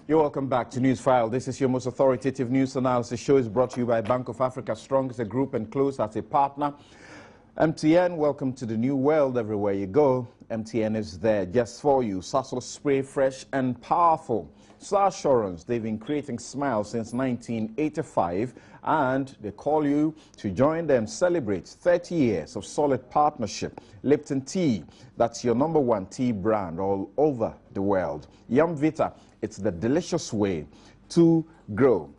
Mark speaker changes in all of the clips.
Speaker 1: You're welcome back to Newsfile. This is your most authoritative news analysis show. Is brought to you by Bank of Africa, strong as a group and close as a partner. MTN, welcome to the new world. Everywhere you go, MTN is there just for you. Sasol spray, fresh and powerful. Star Assurance, they've been creating smiles since 1985, and they call you to join them celebrate 30 years of solid partnership. Lipton Tea, that's your #1 tea brand all over the world. Yum Vita, it's the delicious way to grow.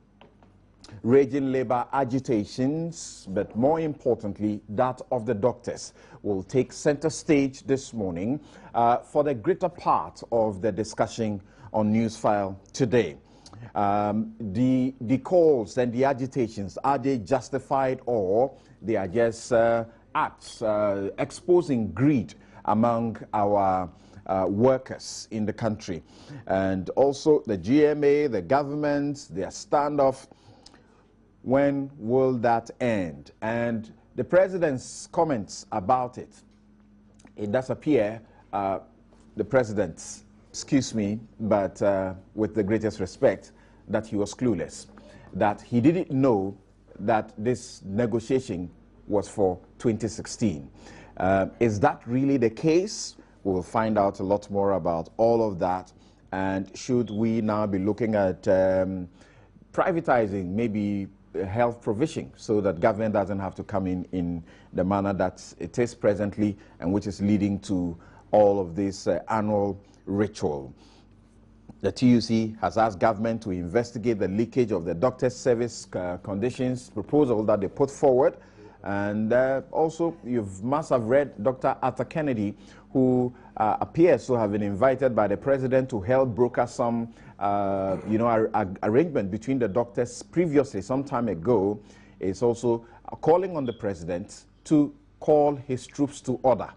Speaker 1: Raging labor agitations, but more importantly, that of the doctors, will take center stage this morning for the greater part of the discussion on Newsfile today. The calls and the agitations, are they justified, or they are just acts exposing greed among our workers in the country? And also the GMA, the government, their standoff. When will that end? And the president's comments about it, it does appear the president, excuse me, but with the greatest respect, that he was clueless, that he didn't know that this negotiation was for 2016. Is that really the case? We'll find out a lot more about all of that. And should we now be looking at privatizing maybe health provision so that government doesn't have to come in the manner that it is presently, and which is leading to all of this annual ritual? The TUC has asked government to investigate the leakage of the doctor's service conditions proposal that they put forward. And also, you must have read Dr. Arthur Kennedy, who appears to have been invited by the president to help broker some arrangement between the doctors previously, some time ago. Is also calling on the president to call his troops to order,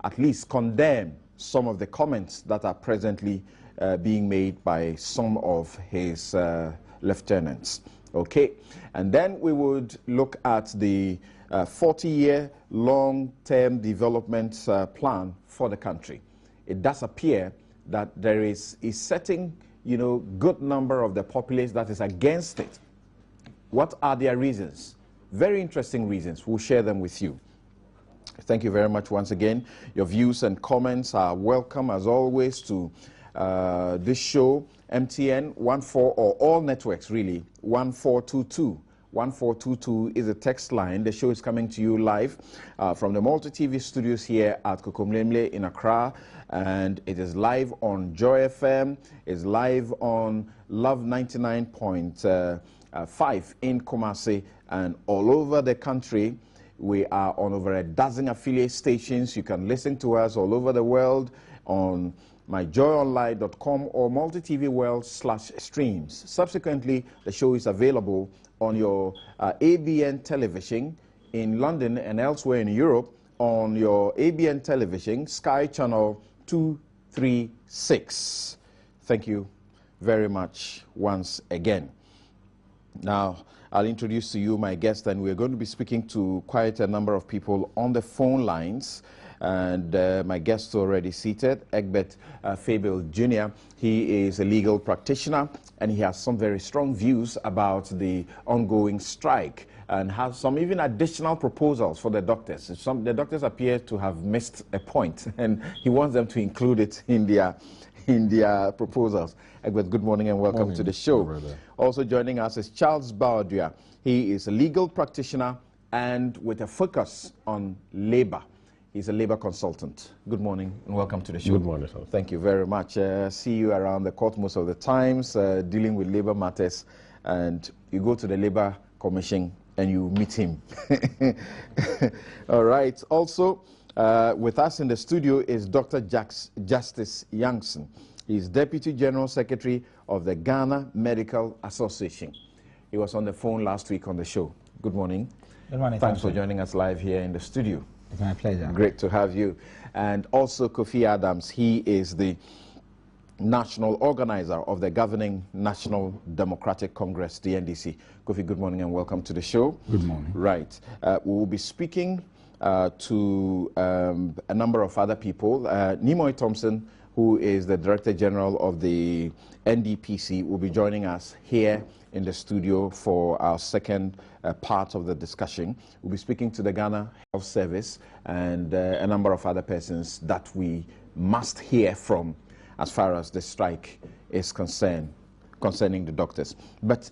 Speaker 1: at least condemn some of the comments that are presently being made by some of his lieutenants. Okay, and then we would look at the 40-year long-term development plan for the country. It does appear that there is a certain, good number of the populace that is against it. What are their reasons? Very interesting reasons. We'll share them with you. Thank you very much once again. Your views and comments are welcome, as always, to this show. MTN 14, or all networks really, 1422. 1422 is a text line. The show is coming to you live from the Multi-TV studios here at Kokomlemle in Accra, and it is live on Joy FM, it's live on Love 99.5 in Kumasi, and all over the country. We are on over a dozen affiliate stations. You can listen to us all over the world on myjoyonline.com or multi-TV world/streams. Subsequently, the show is available on your ABN television in London and elsewhere in Europe, on your ABN television, Sky Channel 236. Thank you very much once again. Now, I'll introduce to you my guest, and we're going to be speaking to quite a number of people on the phone lines. And my guest already seated, Egbert Fabel Jr. He is a legal practitioner, and he has some very strong views about the ongoing strike, and has some even additional proposals for the doctors. The doctors appear to have missed a point, and he wants them to include it in their proposals. Egbert, good morning and welcome to the show. Also joining us is Charles Bawdua. He is a legal practitioner and with a focus on labor. He's a labor consultant. Good morning and welcome to the show.
Speaker 2: Good morning, sir.
Speaker 1: Thank you very much. See you around the court most of the times, dealing with labor matters, and you go to the Labor Commission and you meet him. All right. Also, with us in the studio is Dr. Justice Youngson. He's Deputy General Secretary of the Ghana Medical Association. He was on the phone last week on the show. Good morning.
Speaker 3: Good morning.
Speaker 1: Thanks for joining us live here in the studio.
Speaker 3: It's my pleasure.
Speaker 1: Great to have you. And also Kofi Adams. He is the national organizer of the governing National Democratic Congress, the NDC. Kofi, good morning and welcome to the show.
Speaker 3: Good morning.
Speaker 1: Right. We will be speaking to a number of other people. Nimoy Thompson, who who is the Director General of the NDPC, will be joining us here in the studio for our second part of the discussion. We'll be speaking to the Ghana Health Service and a number of other persons that we must hear from as far as the strike is concerned, concerning the doctors. But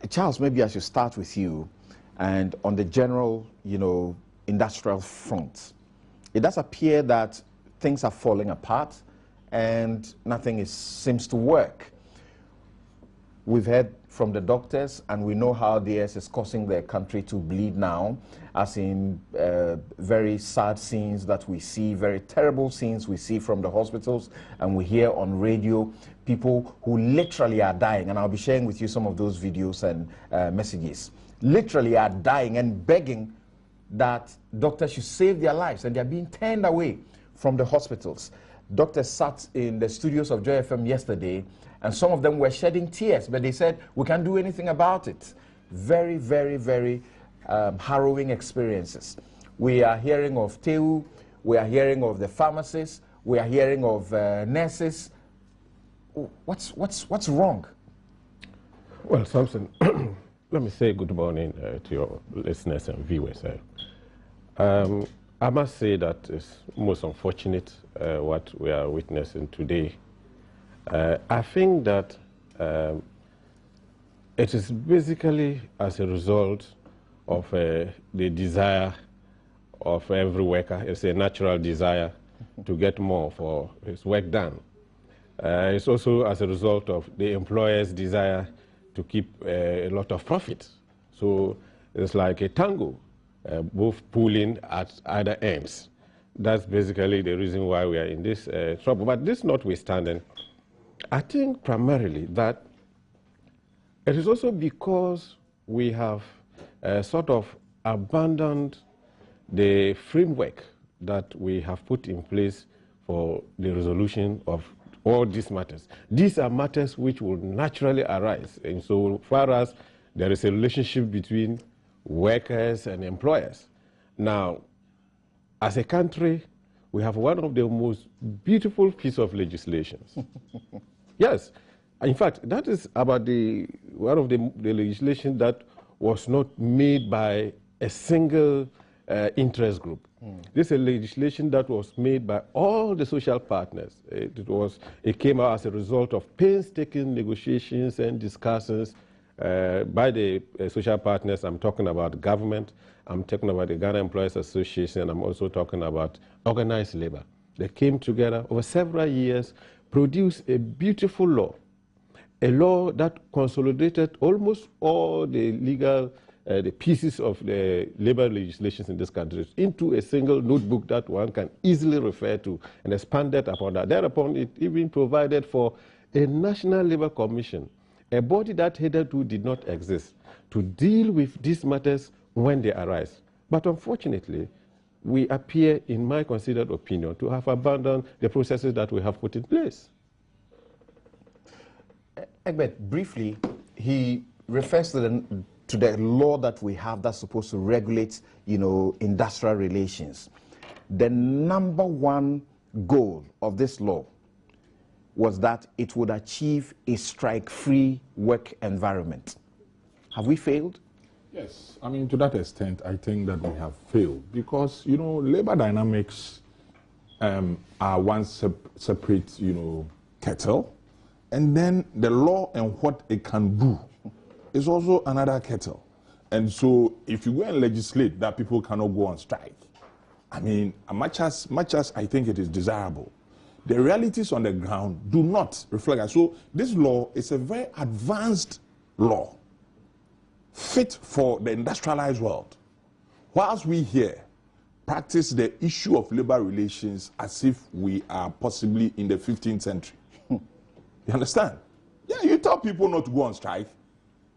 Speaker 1: Charles, maybe I should start with you. And on the general, industrial front, it does appear that things are falling apart and nothing seems to work. We've heard from the doctors, and we know how this is causing their country to bleed now, as in very sad scenes that we see, very terrible scenes we see from the hospitals, and we hear on radio people who literally are dying, and I'll be sharing with you some of those videos and messages, literally are dying and begging that doctors should save their lives, and they're being turned away from the hospitals. Doctors sat in the studios of Joy FM yesterday, and some of them were shedding tears, but they said, we can't do anything about it. Very, very, very harrowing experiences. We are hearing of TEU, we are hearing of the pharmacists, we are hearing of nurses. What's wrong?
Speaker 2: Well, Samson, let me say good morning to your listeners and viewers. I must say that it's most unfortunate what we are witnessing today. I think that it is basically as a result of the desire of every worker. It's a natural desire to get more for his work done. It's also as a result of the employer's desire to keep a lot of profit. So it's like a tango, both pulling at either ends. That's basically the reason why we are in this trouble. But this notwithstanding, I think primarily that it is also because we have sort of abandoned the framework that we have put in place for the resolution of all these matters. These are matters which will naturally arise, and so far as there is a relationship between workers and employers. Now, as a country, we have one of the most beautiful pieces of legislation. Yes, in fact, that is about one of the legislation that was not made by a single interest group. This is a legislation that was made by all the social partners. It came out as a result of painstaking negotiations and discussions by the social partners. I'm talking about government, I'm talking about the Ghana Employers Association, and I'm also talking about organized labor. They came together over several years, produced a beautiful law, a law that consolidated almost all the legal the pieces of the labor legislations in this country into a single notebook that one can easily refer to, and expanded upon that. Thereupon, it even provided for a National Labor Commission, a body that hitherto did not exist, to deal with these matters when they arise. But unfortunately, we appear, in my considered opinion, to have abandoned the processes that we have put in place.
Speaker 1: Egbert, briefly, he refers to the law that we have that's supposed to regulate, industrial relations. The number one goal of this law was that it would achieve a strike-free work environment. Have we failed?
Speaker 3: Yes, I mean, to that extent, I think that we have failed because, labor dynamics are one separate, kettle, and then the law and what it can do is also another kettle. And so if you go and legislate that people cannot go on strike, I mean, much as I think it is desirable, the realities on the ground do not reflect that. So this law is a very advanced law, fit for the industrialized world. Whilst we here practice the issue of labor relations as if we are possibly in the 15th century. You understand? Yeah, you tell people not to go on strike,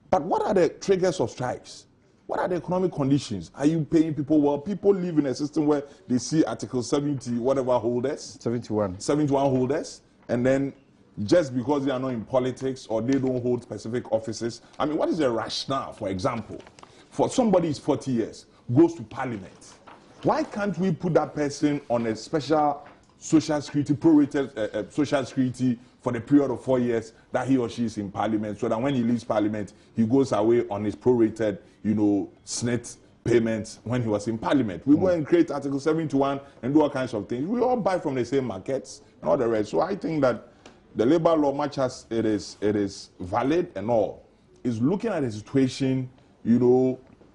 Speaker 3: but what are the triggers of strikes? What are the economic conditions? Are you paying people well? People live in a system where they see Article 70, whatever holders. 71 holders. And then just because they are not in politics or they don't hold specific offices. I mean, what is the rationale, for example, for somebody who's 40 years, goes to parliament? Why can't we put that person on a special social security, prorated social security for the period of 4 years that he or she is in parliament, so that when he leaves parliament, he goes away on his prorated, SNET payments when he was in parliament. We go and create Article 71 and do all kinds of things. We all buy from the same markets and all the rest. So I think that the labor law, much as it is valid and all, is looking at the situation,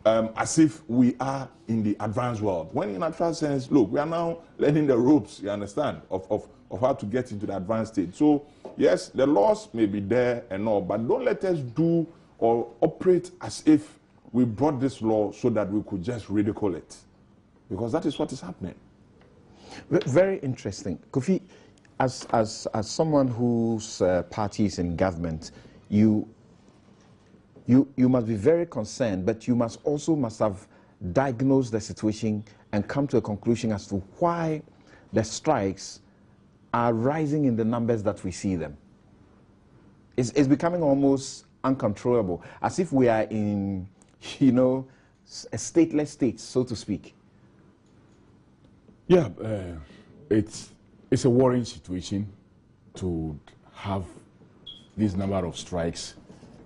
Speaker 3: as if we are in the advanced world. When in actual sense, look, we are now learning the ropes, you understand, of how to get into the advanced state. So, yes, the laws may be there and all, but don't let us do or operate as if we brought this law so that we could just ridicule it. Because that is what is happening.
Speaker 1: Very interesting. Kofi, as someone whose party is in government, you must be very concerned, but you must have diagnosed the situation and come to a conclusion as to why the strikes are rising in the numbers that we see them. It's becoming almost uncontrollable, as if we are in, a stateless state, so to speak.
Speaker 3: Yeah, it's a worrying situation to have this number of strikes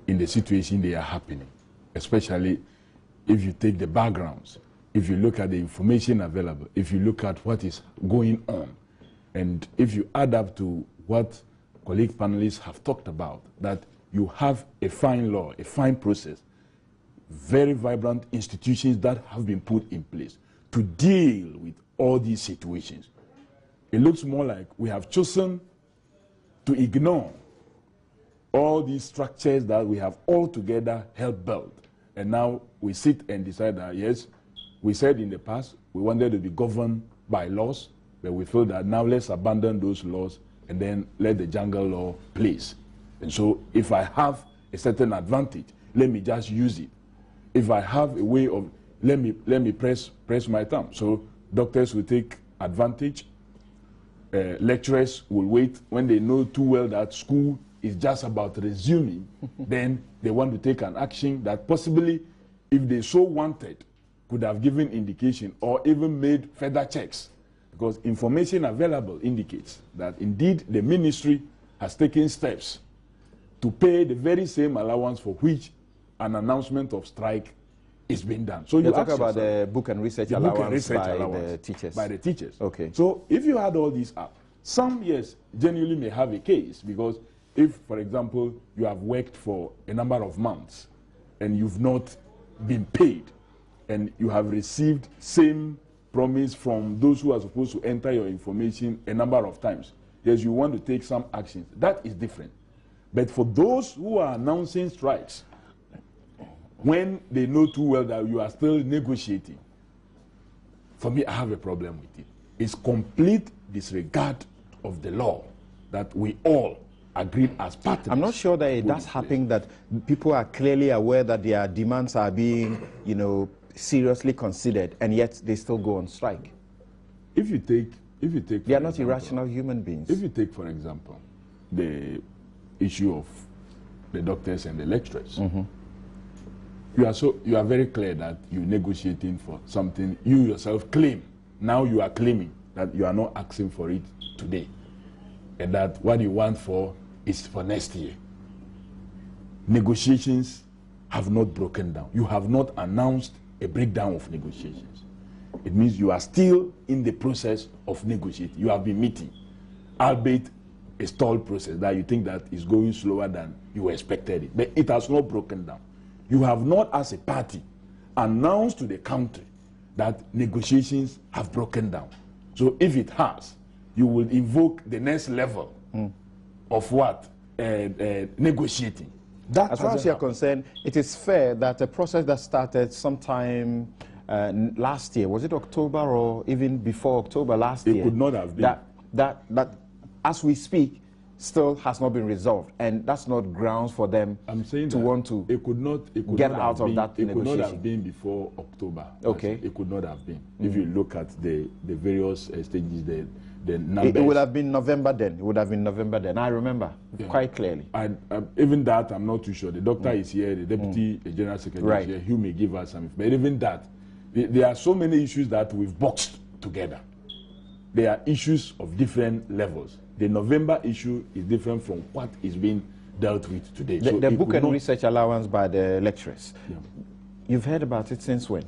Speaker 3: in the situation they are happening, especially if you take the backgrounds, if you look at the information available, if you look at what is going on, and if you add up to what colleague panelists have talked about, that you have a fine law, a fine process, very vibrant institutions that have been put in place to deal with all these situations. It looks more like we have chosen to ignore all these structures that we have all together helped build. And now we sit and decide that, yes, we said in the past we wanted to be governed by laws, but we feel that now let's abandon those laws and then let the jungle law place. And so if I have a certain advantage, let me just use it. If I have a way of, let me press my thumb. So doctors will take advantage, lecturers will wait when they know too well that school is just about resuming, then they want to take an action that possibly, if they so wanted, could have given indication or even made further checks. Because information available indicates that indeed the ministry has taken steps to pay the very same allowance for which an announcement of strike is being done. So
Speaker 1: you talk about the book and research allowance by the teachers.
Speaker 3: By the teachers.
Speaker 1: Okay.
Speaker 3: So if you add all these up, some, yes, genuinely may have a case, because if, for example, you have worked for a number of months and you've not been paid, and you have received same promise from those who are supposed to enter your information a number of times, yes, you want to take some actions. That is different. But for those who are announcing strikes, when they know too well that you are still negotiating, for me, I have a problem with it. It's complete disregard of the law that we all agreed as partners.
Speaker 1: I'm not sure that it does happen that people are clearly aware that their demands are being, seriously considered, and yet they still go on strike.
Speaker 3: If you take,
Speaker 1: they are not irrational human beings.
Speaker 3: If you take, for example, the issue of the doctors and the lecturers, you are very clear that you're negotiating for something you yourself claim. Now you are claiming that you are not asking for it today, and that what you want for is for next year. Negotiations have not broken down. You have not announced a breakdown of negotiations. It means you are still in the process of negotiating. You have been meeting, albeit a stalled process that you think that is going slower than you expected it. But it has not broken down. You have not, as a party, announced to the country that negotiations have broken down. So if it has, you will invoke the next level of what? Negotiating.
Speaker 1: That as far as you're concerned, it is fair that a process that started sometime last year, was it October or even before October last year?
Speaker 3: It could not have been.
Speaker 1: That, as we speak, still has not been resolved, and that's not grounds for them to want to get out of that negotiation.
Speaker 3: It could not have been before October.
Speaker 1: Okay.
Speaker 3: It could not have been. If you look at the various stages, the numbers.
Speaker 1: It would have been November then. It would have been November then. I remember quite clearly.
Speaker 3: Even that, I'm not too sure. The doctor is here, the deputy general secretary is here. He may give us some. But even that, there are so many issues that we've boxed together. there are issues of different levels. The November issue is different from what is being dealt with today.
Speaker 1: The book and research allowance by the lecturers.
Speaker 3: Yeah.
Speaker 1: You've heard about it since when?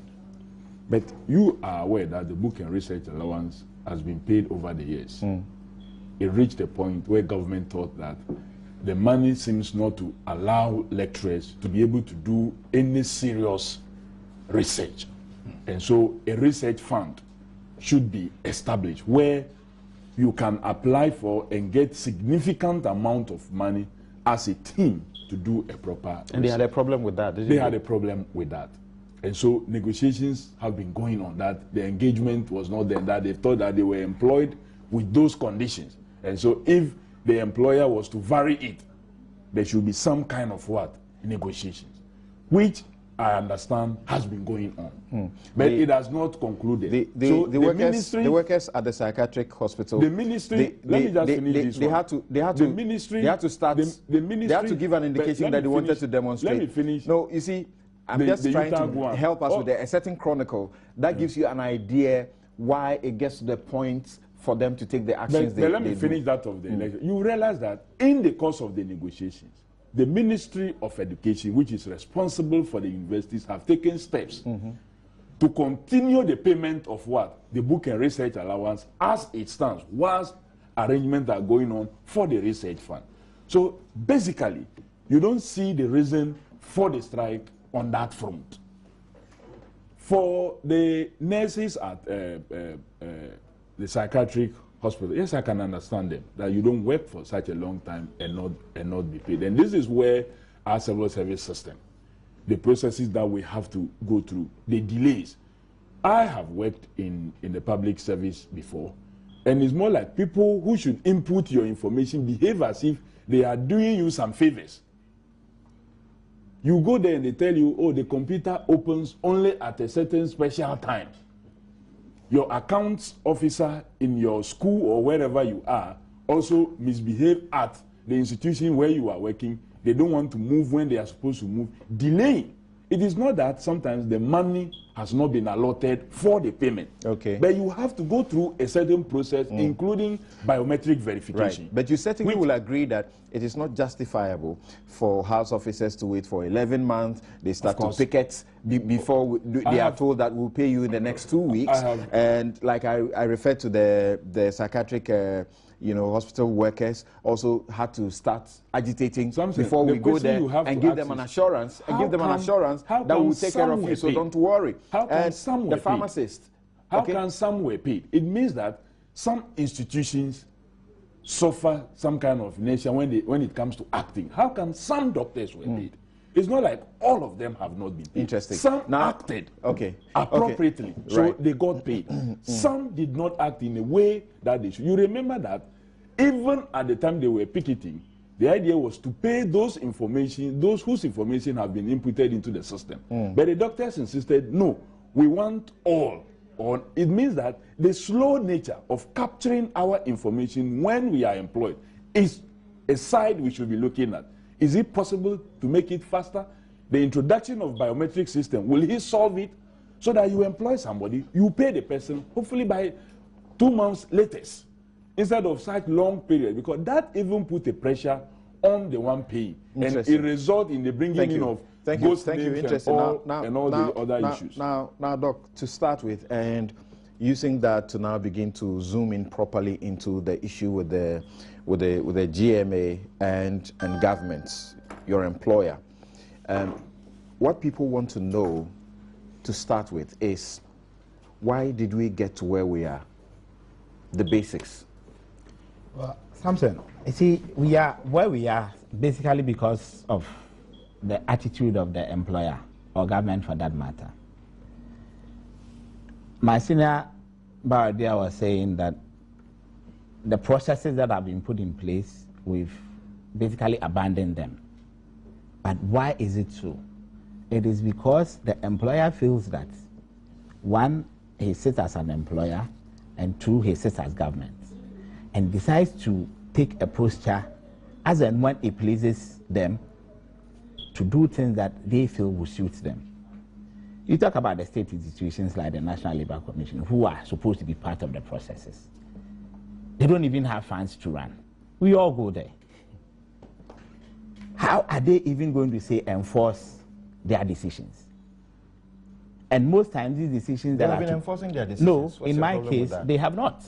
Speaker 3: But you are aware that the book and research allowance has been paid over the years. It reached a point where government thought that the money seems not to allow lecturers to be able to do any serious research. And so a research fund should be established where you can apply for and get significant amount of money as a team to do a proper research.
Speaker 1: And they had a problem with that,
Speaker 3: They had a problem with that. And so negotiations have been going on that. The engagement was not there, that they thought that they were employed with those conditions. And so if the employer was to vary it, there should be some kind of what? Negotiations, which I understand has been going on. But it has not concluded.
Speaker 1: The workers at the psychiatric hospital,
Speaker 3: the ministry, let me just finish this
Speaker 1: they
Speaker 3: one.
Speaker 1: had to give an indication that they wanted to demonstrate.
Speaker 3: Let me finish.
Speaker 1: No, you see, I'm just trying to help us with a certain chronicle that gives you an idea why it gets to the point for them to take the actions
Speaker 3: but let me finish that of the election. You realize that in the course of the negotiations, the Ministry of Education, which is responsible for the universities, have taken steps to continue the payment of what? The book and research allowance as it stands, whilst arrangements are going on for the research fund. So basically, you don't see the reason for the strike on that front. For the nurses at the psychiatric hospital, yes, I can understand them, that you don't work for such a long time and not be paid. And this is where our civil service system, the processes that we have to go through, the delays. I have worked in the public service before, and it's more like people who should input your information behave as if they are doing you some favors. You go there and they tell you, oh, the computer opens only at a certain special time. Your accounts officer in your school or wherever you are also misbehave at the institution where you are working. They don't want to move when they are supposed to move, delaying. It is not that sometimes the money has not been allotted for the payment.
Speaker 1: Okay.
Speaker 3: But you have to go through a certain process, including biometric verification.
Speaker 1: Right. But you certainly will agree that it is not justifiable for house officers to wait for 11 months. They start to picket before they are told that we'll pay you in the next 2 weeks. And like I referred to the psychiatric hospital workers also had to start agitating before we go there and give them an assurance that we'll take care of you, so don't worry.
Speaker 3: How can
Speaker 1: and
Speaker 3: some
Speaker 1: the pharmacist?
Speaker 3: How can some were paid? It means that some institutions suffer some kind of inertia when it comes to acting. How can some doctors were paid? It's not like all of them have not been paid.
Speaker 1: Interesting.
Speaker 3: Some acted appropriately, so they got paid. Some did not act in a way that they should. You remember that even at the time they were picketing, the idea was to pay those whose information have been inputted into the system. But the doctors insisted, no, we want all. It means that the slow nature of capturing our information when we are employed is a side we should be looking at. Is it possible to make it faster? The introduction of biometric system, will he solve it so that you employ somebody, you pay the person, hopefully by 2 months latest, instead of such long period, because that even put a pressure on the one paying, and it results in the bringing in of ghost names and all the other issues.
Speaker 1: Now, Doc, to start with, and using that to now begin to zoom in properly into the issue with the GMA and governments, your employer. What people want to know to start with is, why did we get to where we are? The basics.
Speaker 4: Well, Samson, you see, we are where we are basically because of the attitude of the employer or government for that matter. My senior Baradia was saying that the processes that have been put in place, we've basically abandoned them. But why is it so? It is because the employer feels that, one, he sits as an employer, and two, he sits as government, and decides to take a posture as and when it pleases them to do things that they feel will suit them. You talk about the state institutions like the National Labour Commission, who are supposed to be part of the processes. They don't even have funds to run. We all go there. How are they even going to say enforce their decisions? And most times these decisions
Speaker 1: They
Speaker 4: that
Speaker 1: have
Speaker 4: are
Speaker 1: been enforcing their decisions.
Speaker 4: No,
Speaker 1: What's
Speaker 4: in
Speaker 1: your
Speaker 4: my
Speaker 1: problem
Speaker 4: case,
Speaker 1: with that?
Speaker 4: they have not.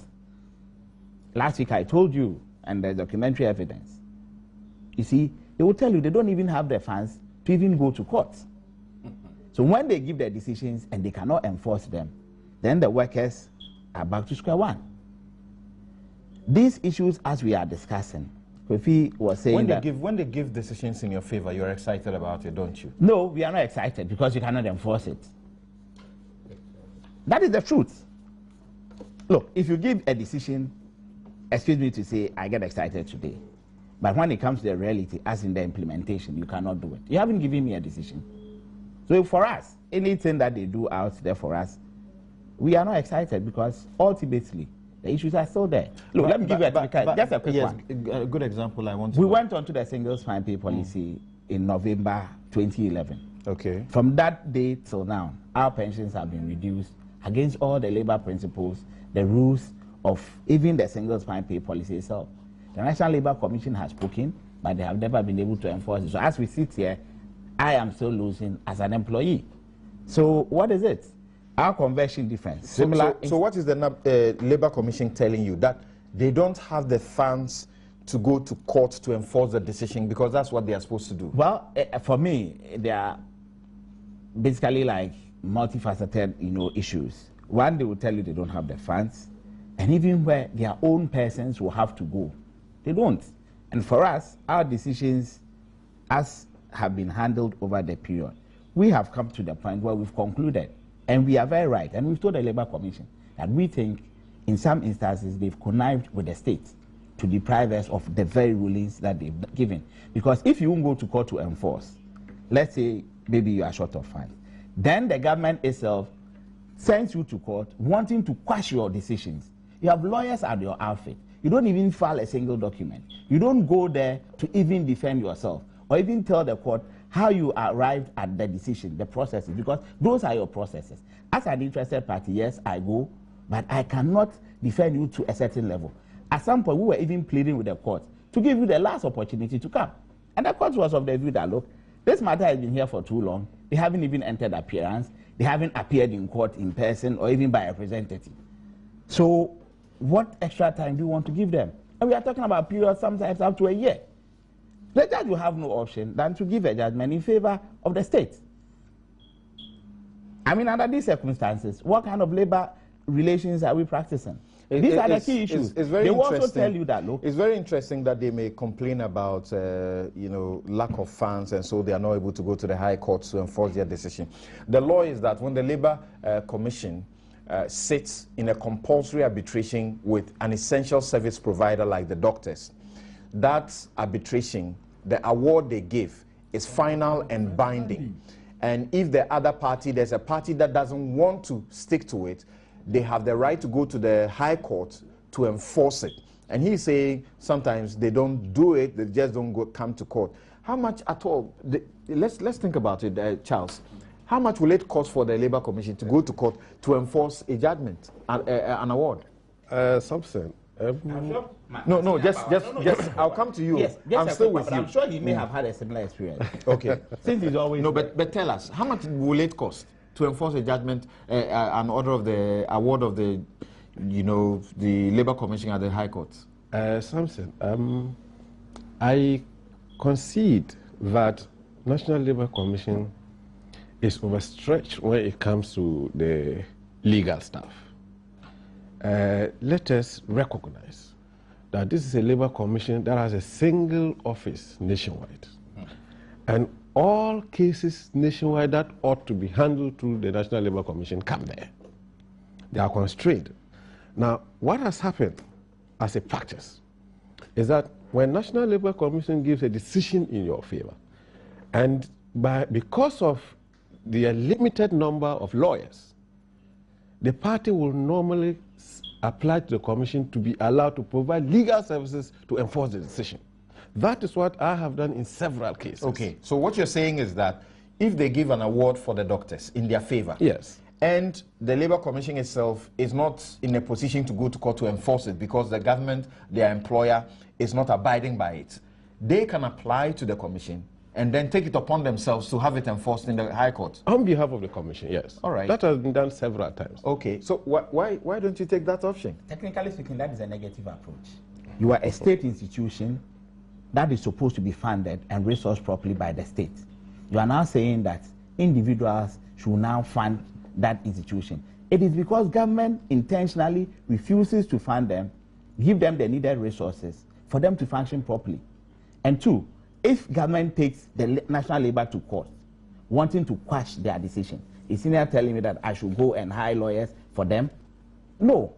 Speaker 4: Last week I told you, and there's documentary evidence. You see, they will tell you they don't even have the funds to even go to court. So when they give their decisions and they cannot enforce them, then the workers are back to square one. These issues, as we are discussing, Kofi was saying
Speaker 1: when they give decisions in your favor, you're excited about it, don't you?
Speaker 4: No, we are not excited because you cannot enforce it. That is the truth. Look, if you give a decision, excuse me to say, I get excited today. But when it comes to the reality, as in the implementation, you cannot do it. You haven't given me a decision. So for us, anything that they do out there for us, we are not excited because ultimately, the issues are still there. Look, let me give you just a quick one.
Speaker 1: A good example I want to
Speaker 4: We went on to the single spine pay policy in November 2011.
Speaker 1: Okay.
Speaker 4: From that day till now, our pensions have been reduced against all the labor principles, the rules of even the single spine pay policy itself. The National Labour Commission has spoken, but they have never been able to enforce it. So as we sit here, I am still losing as an employee. So what is it? Our conversion difference.
Speaker 1: So what is the Labour Commission telling you? That they don't have the funds to go to court to enforce the decision because that's what they are supposed to do?
Speaker 4: Well, for me, they are basically like multifaceted, issues. One, they will tell you they don't have the funds, and even where their own persons will have to go, they don't. And for us, our decisions, as have been handled over the period, we have come to the point where we've concluded, and we are very right, and we've told the Labour Commission that we think in some instances they've connived with the state to deprive us of the very rulings that they've given. Because if you won't go to court to enforce, let's say maybe you are short of funds, then the government itself sends you to court wanting to quash your decisions. You have lawyers at your outfit. You don't even file a single document. You don't go there to even defend yourself or even tell the court how you arrived at the decision, the processes, because those are your processes. As an interested party, yes, I go, but I cannot defend you to a certain level. At some point, we were even pleading with the court to give you the last opportunity to come. And the court was of the view that, look, this matter has been here for too long. They haven't even entered appearance. They haven't appeared in court in person or even by a representative. So what extra time do you want to give them? And we are talking about periods sometimes up to a year. The judge will have no option than to give a judgment in favor of the state. I mean, under these circumstances, what kind of labor relations are we practicing? These are the key issues. They will also tell you that, look.
Speaker 1: It's very interesting that they may complain about, lack of funds, and so they are not able to go to the high courts to enforce their decision. The law is that when the Labour Commission sits in a compulsory arbitration with an essential service provider like the doctors, that arbitration, the award they give, is final and binding. And if the other party, there's a party that doesn't want to stick to it, they have the right to go to the high court to enforce it. And he's saying sometimes they don't do it, they just don't come to court. How much at all, let's think about it, Charles. How much will it cost for the Labour Commission to go to court to enforce a judgment, an award?
Speaker 2: Something.
Speaker 1: No, just, I'll come to you.
Speaker 4: Yes,
Speaker 1: I'm still with you.
Speaker 4: I'm sure he may have had a similar experience.
Speaker 1: Okay.
Speaker 4: Since he's always...
Speaker 1: No, but tell us, how much will it cost to enforce a judgment, an order of the award of the, the Labour Commission at the High Court?
Speaker 2: Something. I concede that National Labour Commission is overstretched when it comes to the legal stuff. Let us recognize that this is a Labour Commission that has a single office nationwide. And all cases nationwide that ought to be handled through the National Labour Commission come there. They are constrained. Now, what has happened as a practice is that when National Labour Commission gives a decision in your favor, and because of the limited number of lawyers, the party will normally apply to the commission to be allowed to provide legal services to enforce the decision. That is what I have done in several cases.
Speaker 1: Okay, so what you're saying is that if they give an award for the doctors in their favor,
Speaker 2: yes,
Speaker 1: And the Labour Commission itself is not in a position to go to court to enforce it because the government, their employer, is not abiding by it. They can apply to the commission and then take it upon themselves to have it enforced in the High Court.
Speaker 2: On behalf of the commission, yes.
Speaker 1: All right.
Speaker 2: That has been done several times.
Speaker 1: Okay, so why don't you take that option?
Speaker 4: Technically speaking, that is a negative approach. You are a state institution that is supposed to be funded and resourced properly by the state. You are now saying that individuals should now fund that institution. It is because government intentionally refuses to fund them, give them the needed resources for them to function properly. And two, if government takes the National Labour to court, wanting to quash their decision, is he telling me that I should go and hire lawyers for them? No.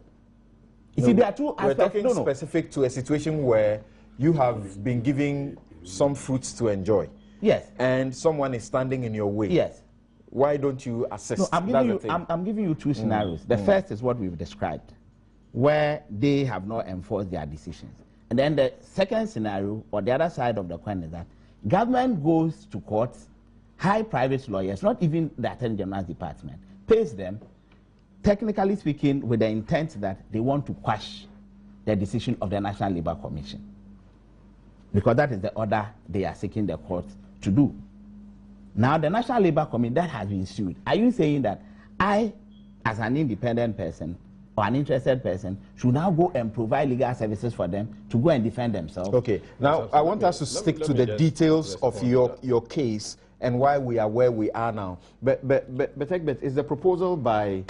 Speaker 4: You see, there are two aspects.
Speaker 1: We're talking specific to a situation where you have been given some fruits to enjoy.
Speaker 4: Yes.
Speaker 1: And someone is standing in your way.
Speaker 4: Yes.
Speaker 1: Why don't you assist?
Speaker 4: No, I'm giving you two scenarios. The first is what we've described, where they have not enforced their decisions. And then the second scenario, or the other side of the coin, is that government goes to court, hire private lawyers, not even the Attorney General's department, pays them, technically speaking, with the intent that they want to quash the decision of the National Labour Commission. Because that is the order they are seeking the court to do. Now, the National Labour Commission that has been sued, are you saying that I, as an independent person or an interested person, should now go and provide legal services for them to go and defend themselves?
Speaker 1: Okay. Now, I want us to stick to the details of your case and why we are where we are now. But Egbert, is the proposal by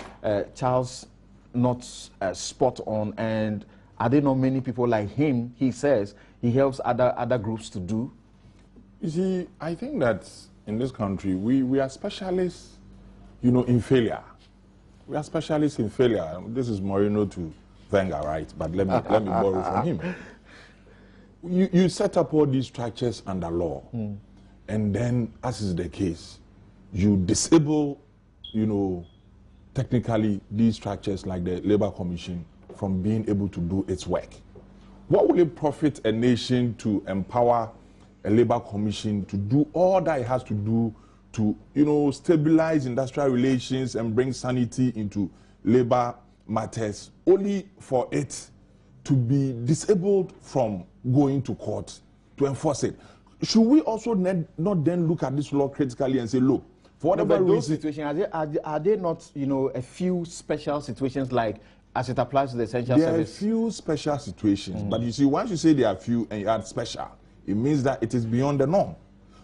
Speaker 1: Charles not spot on, and are there not many people like him, he says, he helps other groups to do?
Speaker 3: You see, I think that in this country, we are specialists, in failure. We are specialists in failure. This is Moreno to Wenger, right? But let me borrow from him. You set up all these structures under law, and then, as is the case, you disable, technically these structures like the Labour Commission from being able to do its work. What will it profit a nation to empower a Labour Commission to do all that it has to do to, stabilize industrial relations and bring sanity into labor matters, only for it to be disabled from going to court to enforce it? Should we also not then look at this law critically and say, look, for whatever reason...
Speaker 1: situations, are there not, a few special situations like as it applies to the essential service?
Speaker 3: There are a few special situations, but you see, once you say there are few and you add special, it means that it is beyond the norm.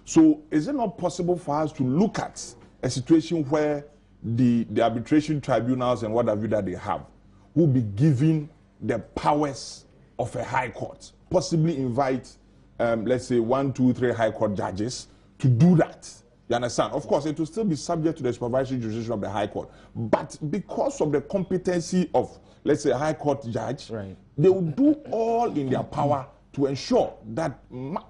Speaker 3: So is it not possible for us to look at a situation where the arbitration tribunals and what have you that they have will be given the powers of a high court, possibly invite, let's say, 1, 2, 3 high court judges to do that? You understand? Of course, it will still be subject to the supervisory jurisdiction of the high court. But because of the competency of, let's say, a high court judge,
Speaker 1: right,
Speaker 3: they will do all in their power to ensure that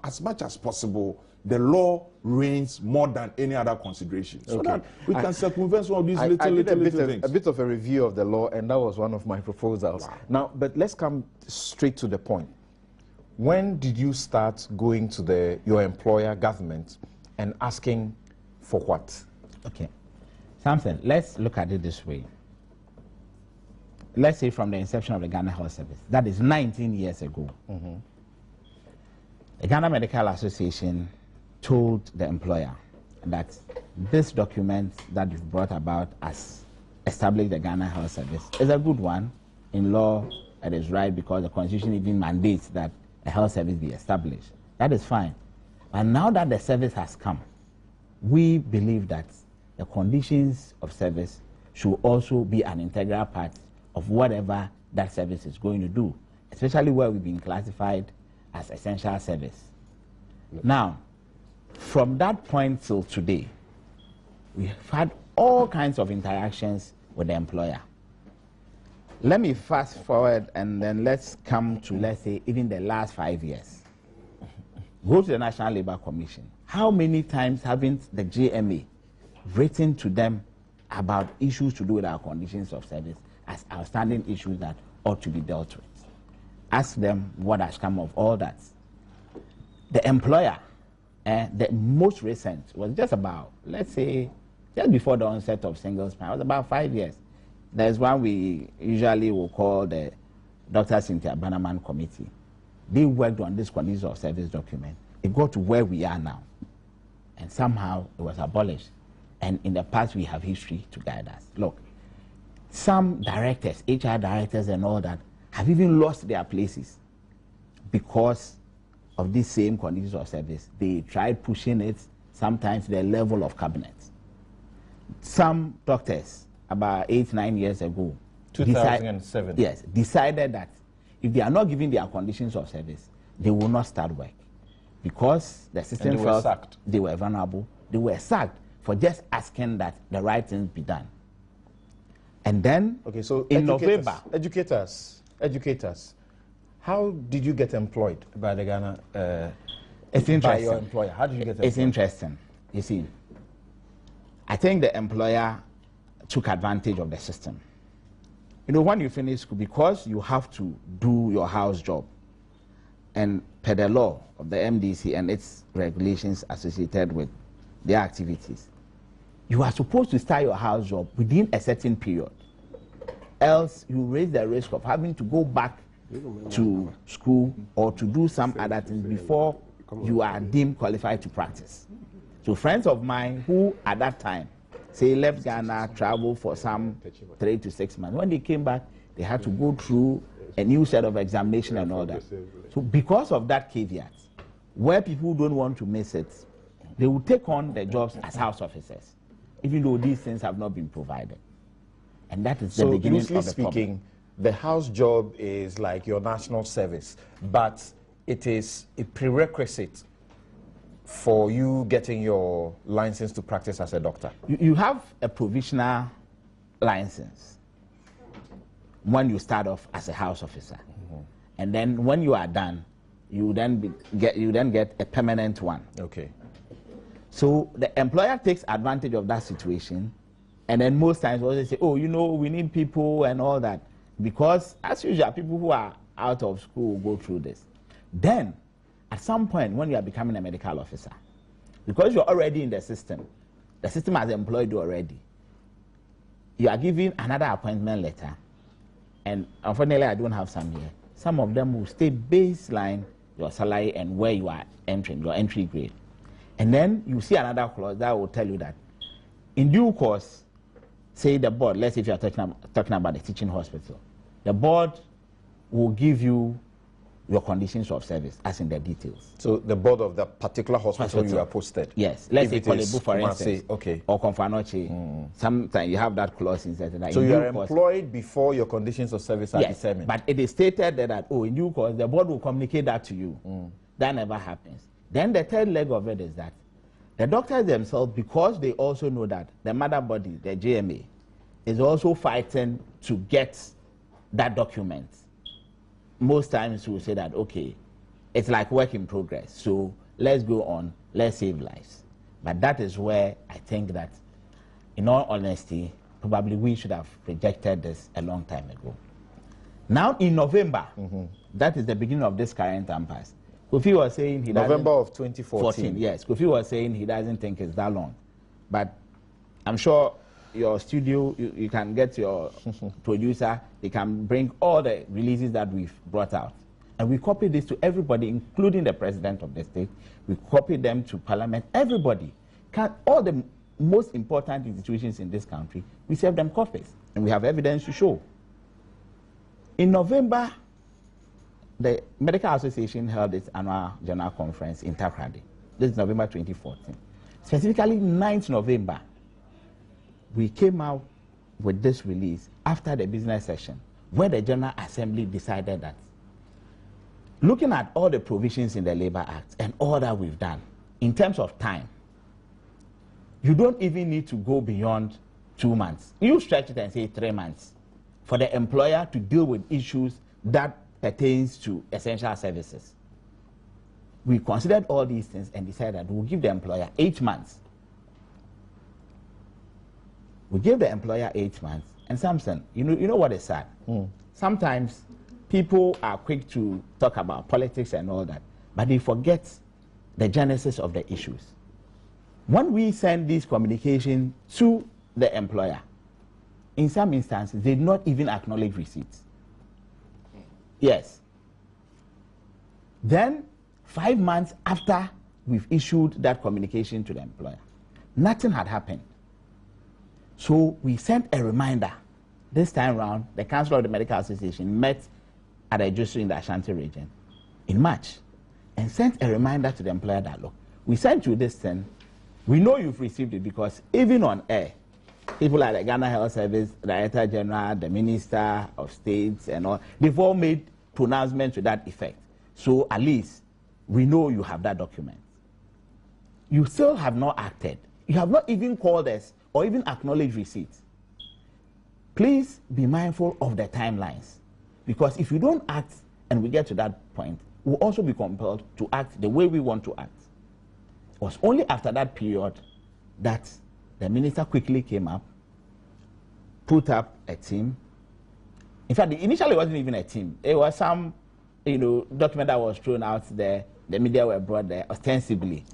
Speaker 3: as much as possible, the law reigns more than any other consideration. So that we can circumvent some of these little things.
Speaker 1: A bit of a review of the law, and that was one of my proposals. Wow. Now, but let's come straight to the point. When did you start going to your employer, government, and asking for what?
Speaker 4: Okay. Samson, let's look at it this way. Let's say from the inception of the Ghana Health Service, that is 19 years ago. The Ghana Medical Association told the employer that this document that you've brought about as establish the Ghana Health Service is a good one. In law, it is right because the Constitution even mandates that a health service be established. That is fine. But now that the service has come, we believe that the conditions of service should also be an integral part of whatever that service is going to do, especially where we've been classified as essential service. Now, from that point till today, we've had all kinds of interactions with the employer. Let me fast forward and then let's come to, let's say, even the last 5 years. Go to the National Labour Commission. How many times haven't the JMA written to them about issues to do with our conditions of service as outstanding issues that ought to be dealt with? Ask them what has come of all that. The employer, the most recent was just about, let's say, just before the onset of single spine. It was about 5 years. There's one we usually will call the Dr. Cynthia Bannerman Committee. They worked on this conditions of service document. It got to where we are now. And somehow it was abolished. And in the past, we have history to guide us. Look, some directors, HR directors and all that, have even lost their places because of these same conditions of service. They tried pushing it, sometimes to the level of cabinet. Some doctors, about 8-9 years ago,
Speaker 1: 2007.
Speaker 4: Decided that if they are not given their conditions of service, they will not start work. Because the system felt they were vulnerable, they were sacked for just asking that the right things be done. And then,
Speaker 1: okay, so
Speaker 4: in November...
Speaker 1: Educators, how did you get employed by the Ghana,
Speaker 4: it's interesting.
Speaker 1: by your employer? How did you get employed?
Speaker 4: It's interesting. You see, I think the employer took advantage of the system. You know, when you finish school, because you have to do your house job, and per the law of the MDC and its regulations associated with their activities, you are supposed to start your house job within a certain period. Else, you raise the risk of having to go back to school or to do some other things before you are deemed qualified to practice. So friends of mine who at that time, say, left Ghana, traveled for some 3 to 6 months, when they came back, they had to go through a new set of examination and all that. So because of that caveat, where people don't want to miss it, they will take on the jobs as house officers, even though these things have not been provided. And that is the beginning of the problem. So loosely speaking,
Speaker 1: the house job is like your national service, but it is a prerequisite for you getting your license to practice as a doctor.
Speaker 4: You have a provisional license when you start off as a house officer. And then when you are done, you then get a permanent one.
Speaker 1: Okay.
Speaker 4: So the employer takes advantage of that situation, and then most times they say, oh, you know, we need people and all that. Because as usual, people who are out of school will go through this. Then, at some point, when you are becoming a medical officer, because you're already in the system has employed you already, you are given another appointment letter. And unfortunately, I don't have some here. Some of them will state baseline your salary and where you are entering, your entry grade. And then you see another clause that will tell you that in due course, say the board, let's say if you are talking about the teaching hospital, the board will give you your conditions of service, as in the details.
Speaker 1: So the board of the particular hospital you are posted?
Speaker 4: Yes. Let's say Kolebu, for instance,
Speaker 1: okay,
Speaker 4: or Konfanoche. Sometimes you have that clause inside. That
Speaker 1: so you are employed before your conditions of service are determined?
Speaker 4: But it is stated that, oh, in due course, the board will communicate that to you. That never happens. Then the third leg of it is that the doctors themselves, because they also know that the mother body, the JMA, is also fighting to get that document. Most times we will say that, okay, it's like work in progress, so let's go on, let's save lives. But that is where I think that, in all honesty, probably we should have rejected this a long time ago. Now in November, that is the beginning of this current impasse. Kofi was saying he doesn't...
Speaker 1: November of 2014.
Speaker 4: Yes, Kofi was saying he doesn't think it's that long. But I'm sure your studio, you can get your producer, they can bring all the releases that we've brought out. And we copy this to everybody, including the president of the state. We copy them to parliament. Everybody, all the most important institutions in this country, we serve them copies. And we have evidence to show. In November, the Medical Association held its annual general conference in Takrady. This is November 2014. Specifically, 9th November, we came out with this release after the business session, where the General Assembly decided that, looking at all the provisions in the Labor Act and all that we've done, in terms of time, you don't even need to go beyond 2 months. You stretch it and say 3 months for the employer to deal with issues that pertains to essential services. We considered all these things and decided that we'll give the employer 8 months. We gave the employer 8 months, and Samson, you know what is sad? Sometimes people are quick to talk about politics and all that, but they forget the genesis of the issues. When we send this communication to the employer, in some instances, they did not even acknowledge receipts. Yes. Then, 5 months after we've issued that communication to the employer, nothing had happened. So we sent a reminder. This time around, the Council of the Medical Association met at a juicery in the Ashanti region in March and sent a reminder to the employer that, look, we sent you this thing. We know you've received it because even on air, people like the Ghana Health Service, Director General, the Minister of States, and all, they've all made pronouncements to that effect. So at least we know you have that document. You still have not acted. You have not even called us or even acknowledged receipts. Please be mindful of the timelines, because if you don't act and we get to that point, we'll also be compelled to act the way we want to act. It was only after that period that the minister quickly came up, put up a team. In fact, initially it wasn't even a team. It was some, document that was thrown out there. The media were brought there ostensibly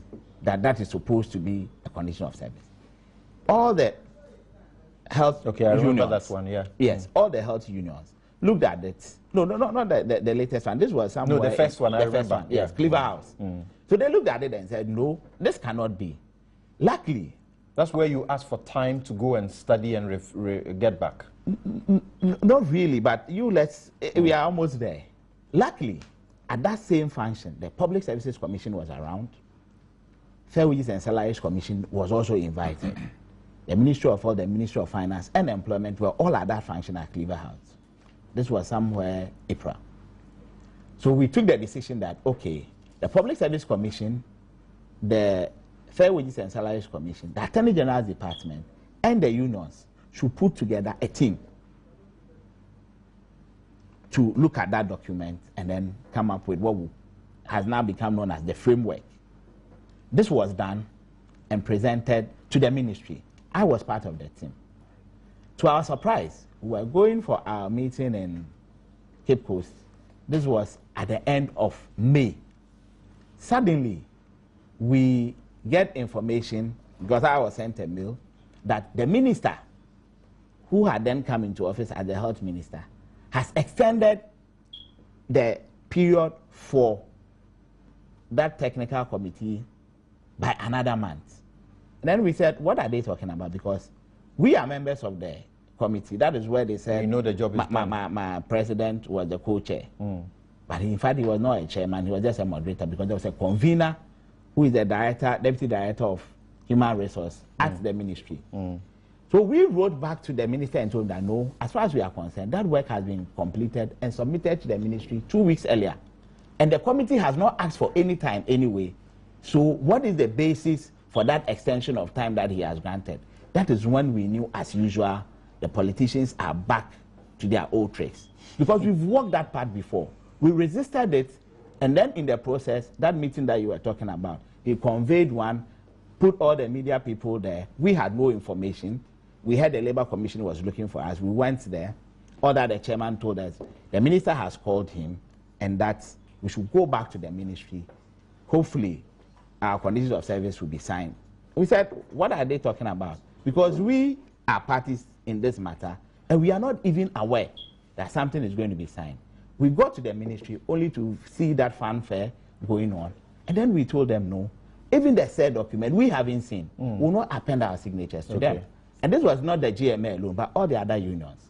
Speaker 4: that is supposed to be a condition of service. All the health
Speaker 1: I remember
Speaker 4: unions,
Speaker 1: that one, yeah.
Speaker 4: Yes, all the health unions looked at it. No, not the latest one. This was somewhere.
Speaker 1: No, the first one, I remember.
Speaker 4: First one, yes, Cleaver House. So they looked at it and said, no, this cannot be. Luckily,
Speaker 1: that's where you ask for time to go and study and get back.
Speaker 4: Not really, but we are almost there. Luckily, at that same function, the Public Services Commission was around. Fair Wages and Salaries Commission was also invited. The Ministry of Health, the Ministry of Finance, and Employment were all at that function at Cleaver House. This was somewhere April. So we took the decision that, okay, the Public Service Commission, the Fair Wages and Salaries Commission, the Attorney General's Department, and the unions should put together a team to look at that document and then come up with what has now become known as the framework. This was done and presented to the ministry. I was part of the team. To our surprise, we were going for our meeting in Cape Coast. This was at the end of May. Suddenly, we get information, because I was sent a mail, that the minister, who had then come into office as the health minister, has extended the period for that technical committee by another month. And then we said, what are they talking about? Because we are members of the committee. That is where they said,
Speaker 1: you know the job is done.
Speaker 4: My president was the co-chair. But in fact, he was not a chairman, he was just a moderator, because there was a convener who is the deputy director of human resource at the ministry. So we wrote back to the minister and told him that no, as far as we are concerned, that work has been completed and submitted to the ministry 2 weeks earlier. And the committee has not asked for any time anyway. So what is the basis for that extension of time that he has granted? That is when we knew, as usual, the politicians are back to their old tricks. Because we've worked that part before. We resisted it, and then in the process, that meeting that you were talking about, he conveyed one, put all the media people there. We had no information. We heard the Labour Commission was looking for us. We went there. All that the chairman told us, the minister has called him, and that we should go back to the ministry. Hopefully, our conditions of service will be signed. We said, what are they talking about? Because we are parties in this matter, and we are not even aware that something is going to be signed. We got to the ministry only to see that fanfare going on, and then we told them no. Even the said document we haven't seen, will not append our signatures to them. And this was not the GMA alone, but all the other unions.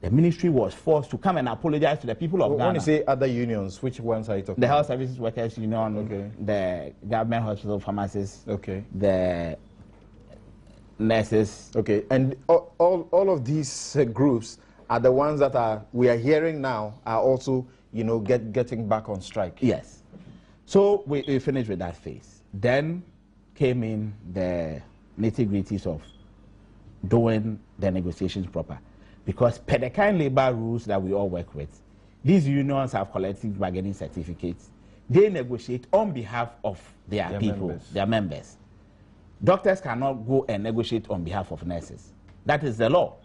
Speaker 4: The ministry was forced to come and apologize to the people of Ghana.
Speaker 1: When you say other unions, which ones are you talking about?
Speaker 4: The Health Services Workers Union, the Government Hospital Pharmacists, the nurses.
Speaker 1: Okay, and all of these groups are the ones that we are hearing now are also, getting back on strike.
Speaker 4: Yes. So we finished with that phase. Then came in the nitty-gritties of doing the negotiations proper. Because per the kind labor rules that we all work with, these unions have collective bargaining certificates. They negotiate on behalf of their people, their members. Doctors cannot go and negotiate on behalf of nurses. That is the law.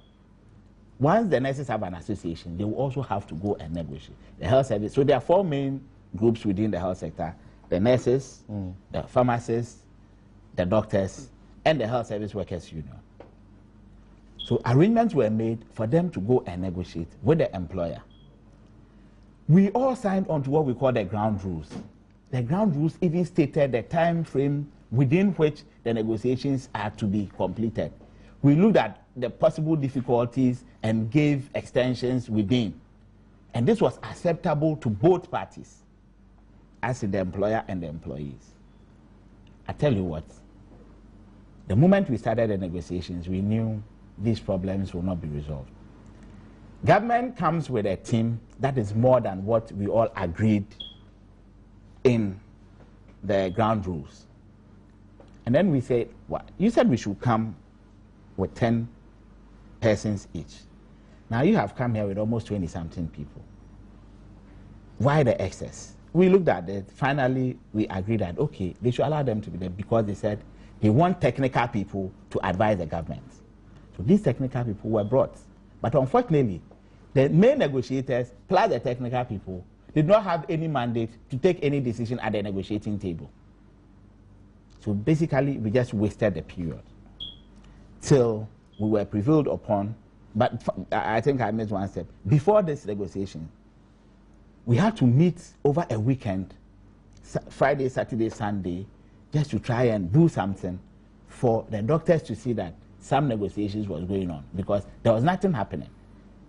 Speaker 4: Once the nurses have an association, they will also have to go and negotiate. The health service. So there are 4 main groups within the health sector: the nurses, the pharmacists, the doctors, and the health service workers union. So arrangements were made for them to go and negotiate with the employer. We all signed on to what we call the ground rules. The ground rules even stated the time frame within which the negotiations are to be completed. We looked at the possible difficulties and gave extensions within. And this was acceptable to both parties, as in the employer and the employees. I tell you what, the moment we started the negotiations, we knew these problems will not be resolved. Government comes with a team that is more than what we all agreed in the ground rules. And then we said, what? You said we should come with 10 persons each. Now you have come here with almost 20-something people. Why the excess? We looked at it. Finally, we agreed that, okay, they should allow them to be there because they said they want technical people to advise the government. So these technical people were brought. But unfortunately, the main negotiators plus the technical people did not have any mandate to take any decision at the negotiating table. So basically, we just wasted the period till we were prevailed upon. But I think I missed one step. Before this negotiation, we had to meet over a weekend, Friday, Saturday, Sunday, just to try and do something for the doctors to see that some negotiations was going on because there was nothing happening.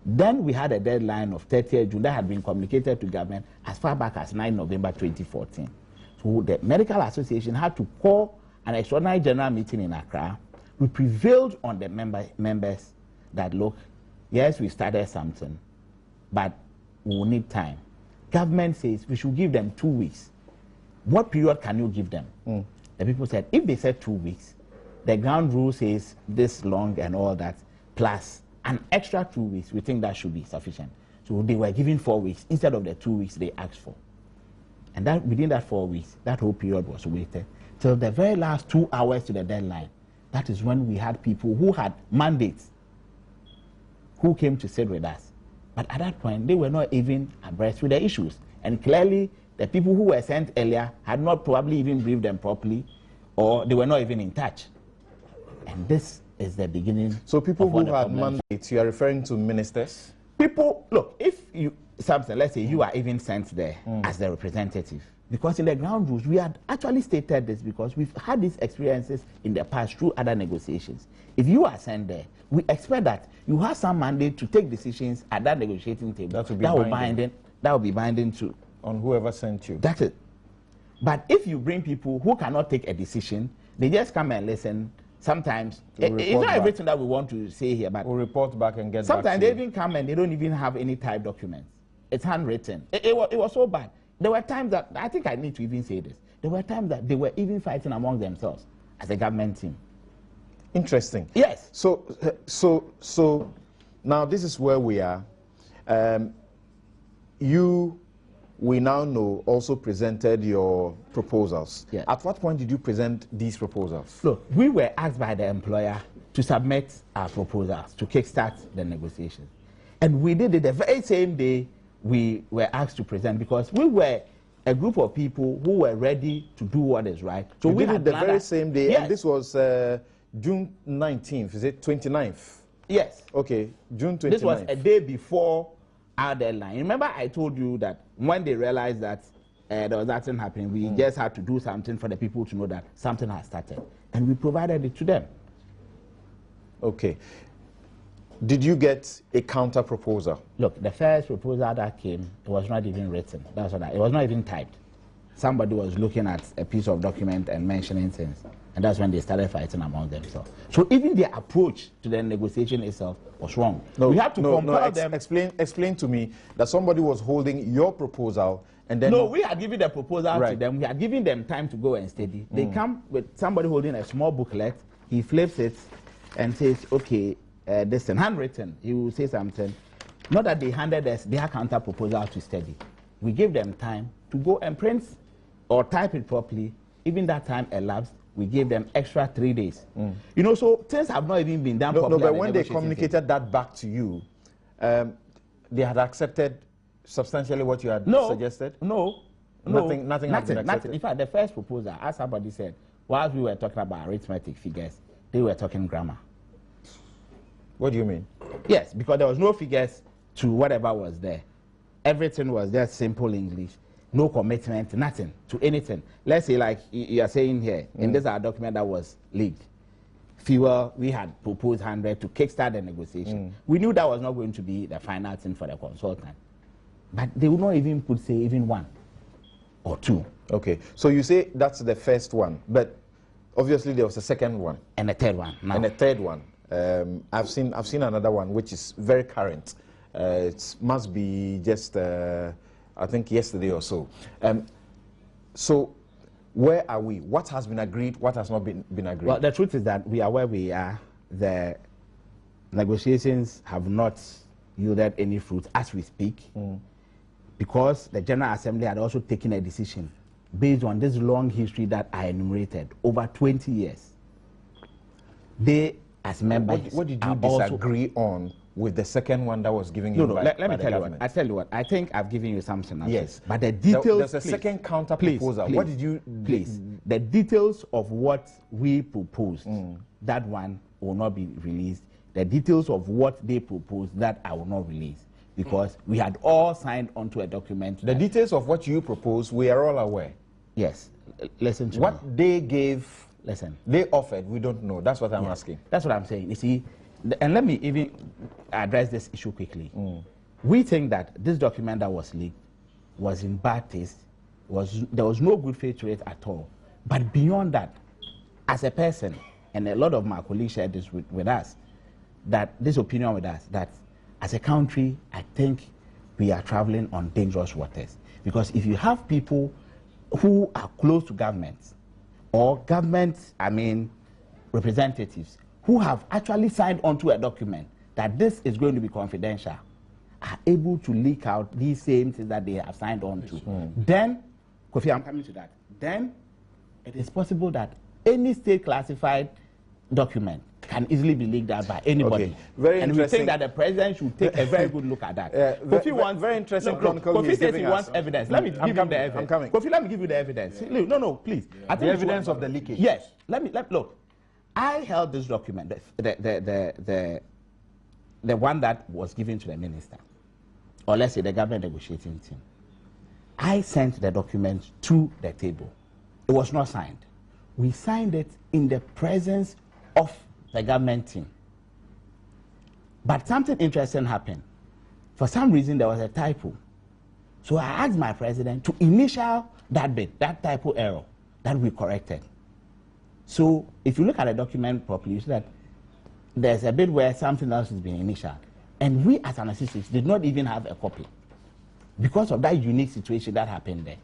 Speaker 4: Then we had a deadline of 30th June that had been communicated to government as far back as 9 November 2014. So the Medical Association had to call an extraordinary general meeting in Accra. We prevailed on the members that, look, yes, we started something, but we will need time. Government says we should give them 2 weeks. What period can you give them? The people said, if they said 2 weeks, the ground rule says this long and all that, plus an extra 2 weeks, we think that should be sufficient. So they were given 4 weeks instead of the 2 weeks they asked for. And that within that 4 weeks, that whole period was waited till the very last 2 hours to the deadline. That is when we had people who had mandates who came to sit with us. But at that point, they were not even abreast with the issues. And clearly, the people who were sent earlier had not probably even briefed them properly, or they were not even in touch. And this is the beginning.
Speaker 1: So people who had mandates, you are referring to ministers?
Speaker 4: People, look, if you, something, let's say you are even sent there as the representative, because in the ground rules, we had actually stated this because we've had these experiences in the past through other negotiations. If you are sent there, we expect that you have some mandate to take decisions at that negotiating table. That will be binding to
Speaker 1: on whoever sent you.
Speaker 4: That's it. But if you bring people who cannot take a decision, they just come and listen. Sometimes it's not everything that we want to say here, but
Speaker 1: we'll report back and get
Speaker 4: sometimes
Speaker 1: back to
Speaker 4: they
Speaker 1: you.
Speaker 4: even come and they don't even have any typed documents. It's handwritten. It was so bad. There were times that, I think I need to even say this, there were times that they were even fighting among themselves as a government team.
Speaker 1: Interesting.
Speaker 4: Yes.
Speaker 1: So now this is where we are. We now know, also presented your proposals.
Speaker 4: Yes.
Speaker 1: At what point did you present these proposals?
Speaker 4: Look, we were asked by the employer to submit our proposals to kickstart the negotiations. And we did it the very same day we were asked to present because we were a group of people who were ready to do what is right. So we
Speaker 1: did it the very same day,
Speaker 4: yes.
Speaker 1: And this was June 19th, is it 29th?
Speaker 4: Yes.
Speaker 1: Okay, June 29th.
Speaker 4: This was a day before our deadline. Remember I told you that when they realized that there was nothing happening, we just had to do something for the people to know that something has started. And we provided it to them.
Speaker 1: Okay. Did you get a counter proposal?
Speaker 4: Look, the first proposal that came, it was not even written. That's what it was not even typed. Somebody was looking at a piece of document and mentioning things. And that's when they started fighting among themselves. So even their approach to the negotiation itself was wrong. We had to compel them.
Speaker 1: Explain to me that somebody was holding your proposal and then...
Speaker 4: No, we had given the proposal to them. We had given them time to go and study. They come with somebody holding a small booklet. He flips it and says, okay, this is handwritten. He will say something. Not that they handed us their counter proposal to study. We gave them time to go and print or type it properly. Even that time elapsed. We gave them extra 3 days. You know, so things have not even been done properly.
Speaker 1: No, but when they communicated that back to you, they had accepted substantially what you had suggested?
Speaker 4: No.
Speaker 1: Nothing had been accepted?
Speaker 4: In fact, the first proposal, as somebody said, while we were talking about arithmetic figures, they were talking grammar.
Speaker 1: What do you mean?
Speaker 4: Yes, because there was no figures to whatever was there. Everything was just simple English, no commitment, nothing to anything. Let's say, like you are saying here, in this our document that was leaked, fuel, we had proposed 100 to kickstart the negotiation. We knew that was not going to be the final thing for the consultant. But they would not even put, say, even 1 or 2.
Speaker 1: Okay, so you say that's the first one, but obviously there was a second one.
Speaker 4: And a third one. Now.
Speaker 1: And a third one. I've seen another one which is very current. It must be just, I think, yesterday or so. So, where are we? What has been agreed? What has not been agreed?
Speaker 4: Well, the truth is that we are where we are. The negotiations have not yielded any fruit as we speak, because the General Assembly had also taken a decision based on this long history that I enumerated, over 20 years. They, as members,
Speaker 1: what did you disagree on with the second one that was given you by
Speaker 4: let me
Speaker 1: the
Speaker 4: tell
Speaker 1: government?
Speaker 4: you what. I tell you what. I think I've given you some synopsis.
Speaker 1: Yes.
Speaker 4: But the details.
Speaker 1: There's a second counter proposal. What did you?
Speaker 4: Please. The details of what we proposed, that one will not be released. The details of what they proposed, that I will not release, because we had all signed onto a document.
Speaker 1: The details of what you proposed, we are all aware.
Speaker 4: Yes. Listen to me.
Speaker 1: What they gave.
Speaker 4: Listen.
Speaker 1: They offered. We don't know. That's what I'm asking.
Speaker 4: That's what I'm saying. You see, and let me even address this issue quickly. We think that this document that was leaked was in bad taste. There was no good faith to it at all. But beyond that, as a person, and a lot of my colleagues shared this with us, that this opinion with us, that as a country, I think we are traveling on dangerous waters. Because if you have people who are close to governments, or government, representatives, who have actually signed onto a document that this is going to be confidential, are able to leak out these same things that they have signed on to, then, Kofi, I'm coming to that, then it is possible that any state classified document can easily be leaked out by anybody.
Speaker 1: Okay. Very
Speaker 4: and we think that the president should take a very good look at that.
Speaker 1: Kofi wants very interesting chronicle.
Speaker 4: Kofi says he wants evidence. Let me give him the evidence.
Speaker 1: I'm coming.
Speaker 4: Kofi, let me give you the evidence. No, please.
Speaker 1: Yeah. The evidence of the leakage.
Speaker 4: Yes. Look. I held this document, the one that was given to the minister, or let's say the government negotiating team. I sent the document to the table. It was not signed. We signed it in the presence of the government team. But something interesting happened. For some reason, there was a typo. So I asked my president to initial that bit, that typo error that we corrected. So if you look at the document properly, you see that there's a bit where something else is being initialed. And we as an assistant did not even have a copy because of that unique situation that happened there.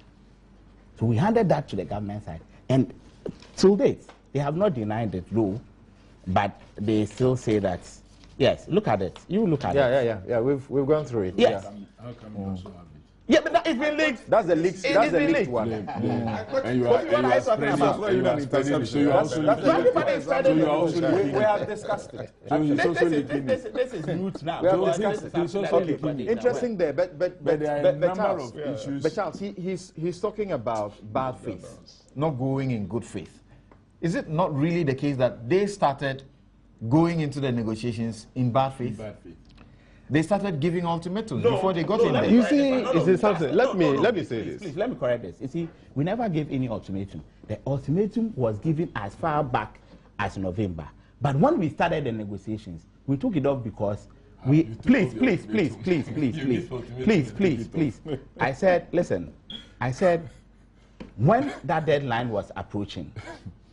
Speaker 4: So we handed that to the government side. And till date, they have not denied it, though, but they still say that, yes, look at it. You look at it.
Speaker 1: Yeah. We've gone through it.
Speaker 4: Yes.
Speaker 3: How come you also have it?
Speaker 4: Yeah, but it's been leaked.
Speaker 1: That's the leaked. That's the leaked one.
Speaker 3: And you are spreading it. So you are also
Speaker 1: We have discussed it.
Speaker 4: This is news now.
Speaker 1: We have discussed it. Interesting there, but
Speaker 3: there are a number of issues.
Speaker 1: But Charles, he's talking about bad faith, not going in good faith. Is it not really the case that they started going into the negotiations in bad faith? They started giving ultimatums before they got in there.
Speaker 2: You see, it's something. Let me say this.
Speaker 4: Please, let me correct this. You see, we never gave any ultimatum. The ultimatum was given as far back as November. But when we started the negotiations, we took it off because we please. I said, listen, when that deadline was approaching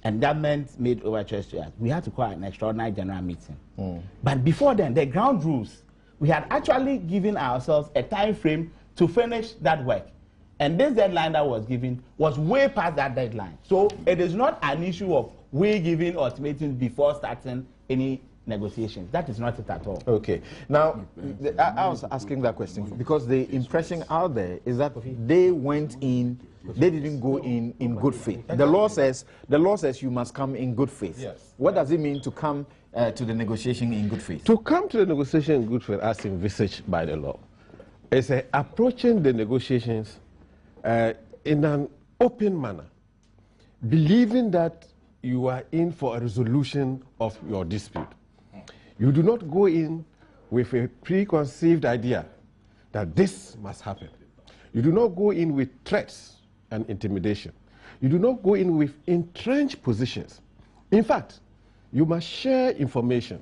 Speaker 4: and government made overtures to us, we had to call an extraordinary general meeting. But before then, the ground rules, we had actually given ourselves a time frame to finish that work. And this deadline that was given was way past that deadline. So it is not an issue of we giving ultimatums before starting any negotiations. That is not it at all.
Speaker 1: Okay. Now, I was asking that question because the impression out there is that they went in, they didn't go in good faith. The law says you must come in good faith.
Speaker 2: Yes.
Speaker 1: What does it mean to come to the negotiation in good faith?
Speaker 2: To come to the negotiation in good faith as envisaged by the law is approaching the negotiations in an open manner, believing that you are in for a resolution of your dispute. You do not go in with a preconceived idea that this must happen. You do not go in with threats and intimidation. You do not go in with entrenched positions. In fact, you must share information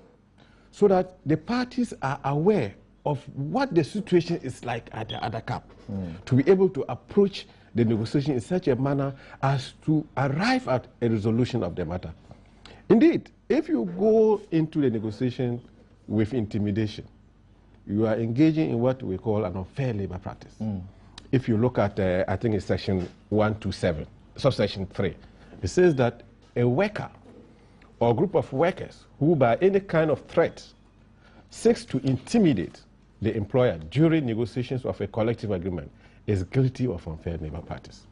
Speaker 2: so that the parties are aware of what the situation is like at the other camp, to be able to approach the negotiation in such a manner as to arrive at a resolution of the matter. Indeed, if you go into the negotiation with intimidation, you are engaging in what we call an unfair labor practice. If you look at, I think it's section 127, subsection 3, it says that a worker or group of workers who by any kind of threat seeks to intimidate the employer during negotiations of a collective agreement is guilty of unfair labor practice.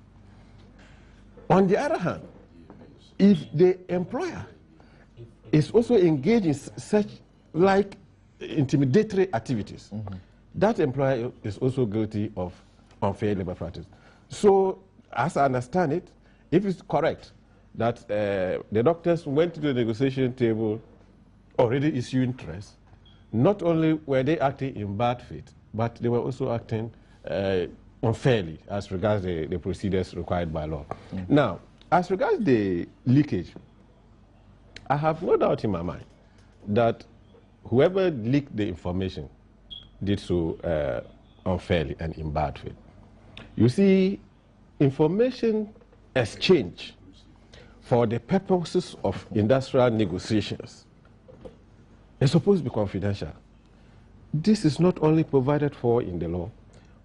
Speaker 2: On the other hand, if the employer is also engaged in such like intimidatory activities, that employer is also guilty of unfair labor practice. So, as I understand it, if it's correct that the doctors went to the negotiation table already issuing threats, not only were they acting in bad faith, but they were also acting unfairly as regards the procedures required by law. Now, as regards the leakage, I have no doubt in my mind that whoever leaked the information did so unfairly and in bad faith. You see, information exchange for the purposes of industrial negotiations is supposed to be confidential. This is not only provided for in the law,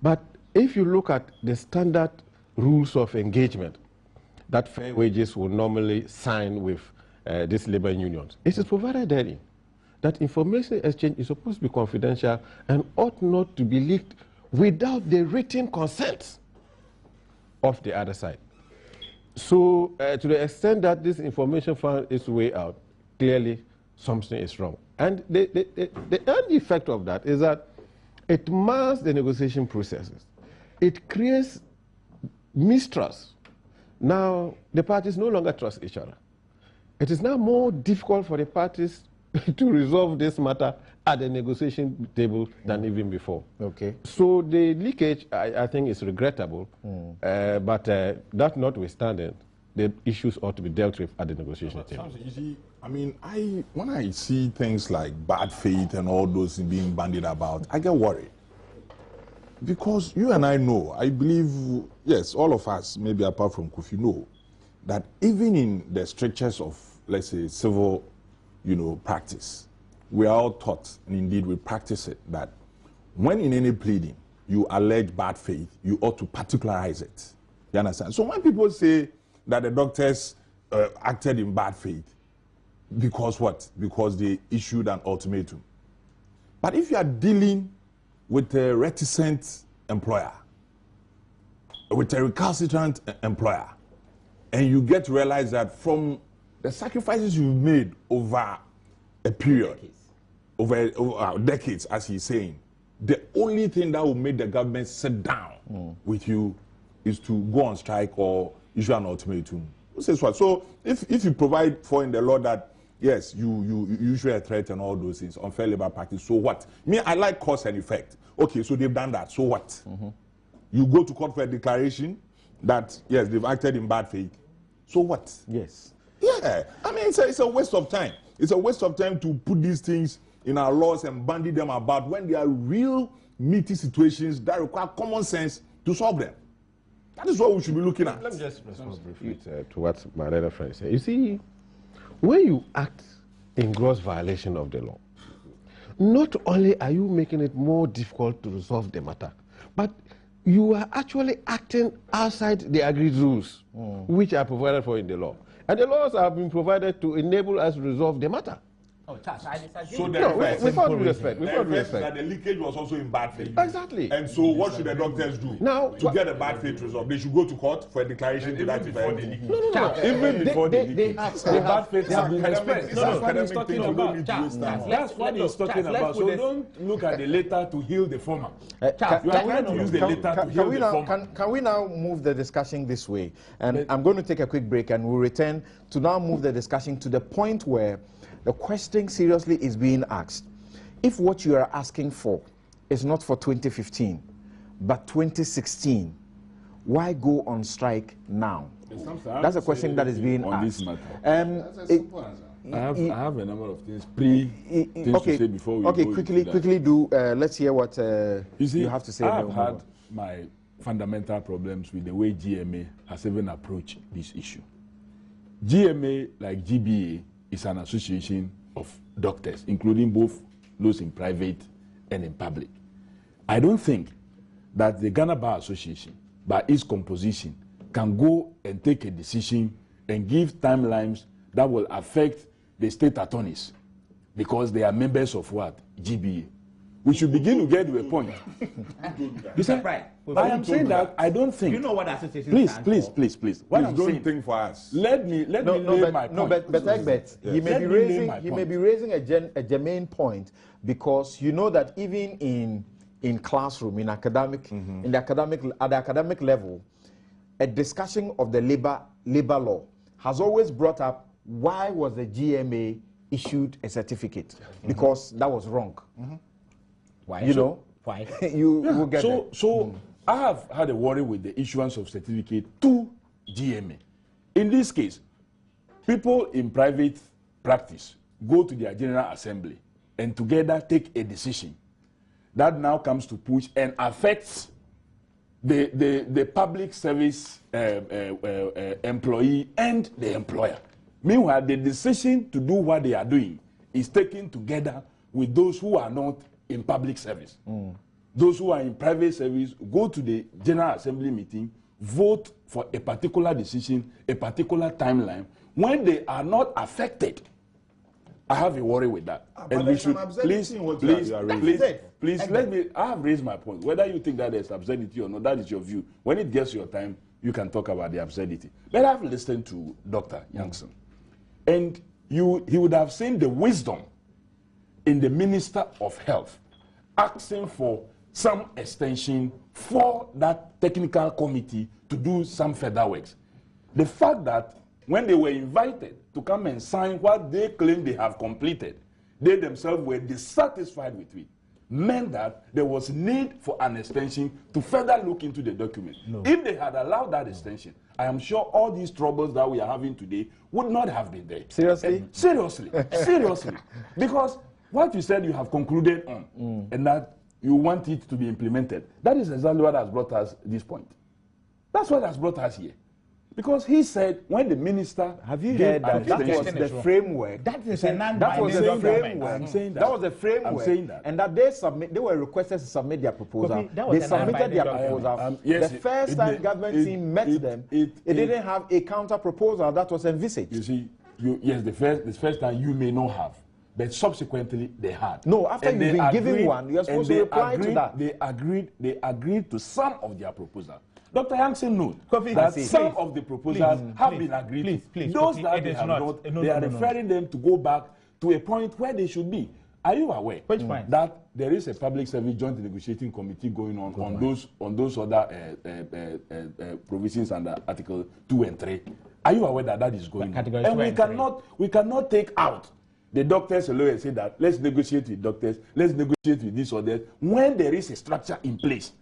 Speaker 2: but if you look at the standard rules of engagement that fair wages will normally sign with these labor unions, it is provided therein that information exchange is supposed to be confidential and ought not to be leaked without the written consent of the other side. So to the extent that this information found its way out, clearly something is wrong. And the end effect of that is that it mars the negotiation processes. It creates mistrust. Now, the parties no longer trust each other. It is now more difficult for the parties to resolve this matter at the negotiation table than even before. Okay. So the leakage, I think, is regrettable, but that notwithstanding, the issues ought to be dealt with at the negotiation table.
Speaker 3: You see, I mean, when I see things like bad faith and all those being bandied about, I get worried. Because you and I know, I believe, yes, all of us, maybe apart from Kofi, know that even in the strictures of, let's say, civil, practice, we are all taught, and indeed we practice it, that when in any pleading you allege bad faith, you ought to particularize it. You understand? So when people say that the doctors acted in bad faith, because what? Because they issued an ultimatum. But if you are dealing with a reticent employer, with a recalcitrant employer, and you get to realize that from the sacrifices you've made over a period, over decades, as he's saying, the only thing that will make the government sit down with you is to go on strike or issue an ultimatum. Who says what? So if you provide for in the law that, yes, you issue a threat and all those things, unfair labor practice, so what? Me, I like cause and effect. Okay, so they've done that, so what? You go to court for a declaration that, yes, they've acted in bad faith. So what? Yes. Yeah, I mean, it's a waste of time. It's a waste of time to put these things in our laws and bandy them about when there are real meaty situations that require common sense to solve them. That is what we should be looking at.
Speaker 2: Let me just respond briefly to what my other friend said. You see, when you act in gross violation of the law, not only are you making it more difficult to resolve the matter, but you are actually acting outside the agreed rules, which are provided for in the law. And the laws have been provided to enable us to resolve the matter.
Speaker 4: Oh, Charles, I disagree.
Speaker 3: So
Speaker 1: No, with all due respect, with all due respect.
Speaker 3: That the leakage was also in bad faith.
Speaker 1: Exactly.
Speaker 3: And so what should the doctors do?
Speaker 1: Now,
Speaker 3: to get a bad faith result, they should go to court for a declaration to that effect.
Speaker 1: No.
Speaker 3: Even before the leakage.
Speaker 5: The bad faith has been expressed.
Speaker 3: That's what he's talking about.
Speaker 5: That's what he's talking about. So don't look at the later to heal the former. You are trying to use the later to heal the former.
Speaker 1: Can we now move the discussion this way? And I'm going to take a quick break and we'll return to now move the discussion to the point where the question seriously is being asked. If what you are asking for is not for 2015, but 2016, why go on strike now? That's a question that is being
Speaker 3: on
Speaker 1: asked.
Speaker 3: this matter.
Speaker 5: That's a simple answer. I have a number of things to say before we
Speaker 1: okay,
Speaker 5: go
Speaker 1: quickly do. Let's hear what you have to say.
Speaker 5: I've had my fundamental problems with the way GMA has even approached this issue. GMA, like GBA, is an association of doctors, including both those in private and in public. I don't think that the Ghana Bar Association, by its composition, can go and take a decision and give timelines that will affect the state attorneys because they are members of what? GBA. We should begin to get to a point.
Speaker 4: You said right.
Speaker 5: I am saying that I don't think.
Speaker 4: You know what association
Speaker 5: please.
Speaker 3: What I'm saying, think for us.
Speaker 5: Let me lay my point.
Speaker 1: No, but Egbert, he may be raising a germane point because you know that even in classroom, in academic, at the academic level, a discussion of the labor law has always brought up why was the GMA issued a certificate because that was wrong.
Speaker 4: Why?
Speaker 1: You know
Speaker 4: why?
Speaker 1: you will get
Speaker 5: so I have had a worry with the issuance of certificate to GMA. In this case, people in private practice go to their General Assembly and together take a decision that now comes to push and affects the public service employee and the employer. Meanwhile, the decision to do what they are doing is taken together with those who are not in public service. Those who are in private service go to the General Assembly meeting, vote for a particular decision, a particular timeline. When they are not affected, I have a worry with that. And we should please let me. I have raised my point. Whether you think that there's absurdity or not, that is your view. When it gets your time, you can talk about the absurdity. But I've listened to Dr. Youngson, and he would have seen the wisdom in the Minister of Health asking for some extension for that technical committee to do some further works. The fact that when they were invited to come and sign what they claim they have completed, they themselves were dissatisfied with it, meant that there was need for an extension to further look into the document. No. If they had allowed that extension, I am sure all these troubles that we are having today would not have been there.
Speaker 1: Seriously?
Speaker 5: Seriously. Because what you said you have concluded on, and that you want it to be implemented, that is exactly what has brought us this point. That's what has brought us here. Because he said when the minister
Speaker 1: have you heard that that was the framework.
Speaker 4: That is a
Speaker 1: that was the framework.
Speaker 5: I'm saying that.
Speaker 1: That was the framework.
Speaker 5: I'm saying that.
Speaker 1: And that they were requested to submit their proposal.
Speaker 4: They
Speaker 1: submitted their proposal.
Speaker 5: Yes,
Speaker 1: the first time government team met them, it didn't have a counter proposal that was envisaged.
Speaker 5: You see, yes, the first time you may not have, but subsequently they had.
Speaker 1: No, after you've been given one, you're supposed to reply to that.
Speaker 5: They agreed to some of their proposals. Dr. Youngson knows that some of the proposals have been agreed to. Those that they have not, they are referring them to go back to a point where they should be. Are you aware that there is a public service joint negotiating committee going on those other provisions under Article 2 and 3? Are you aware that that is going on? And we cannot take out the doctors alone and say that let's negotiate with doctors, let's negotiate with this or that, when there is a structure in place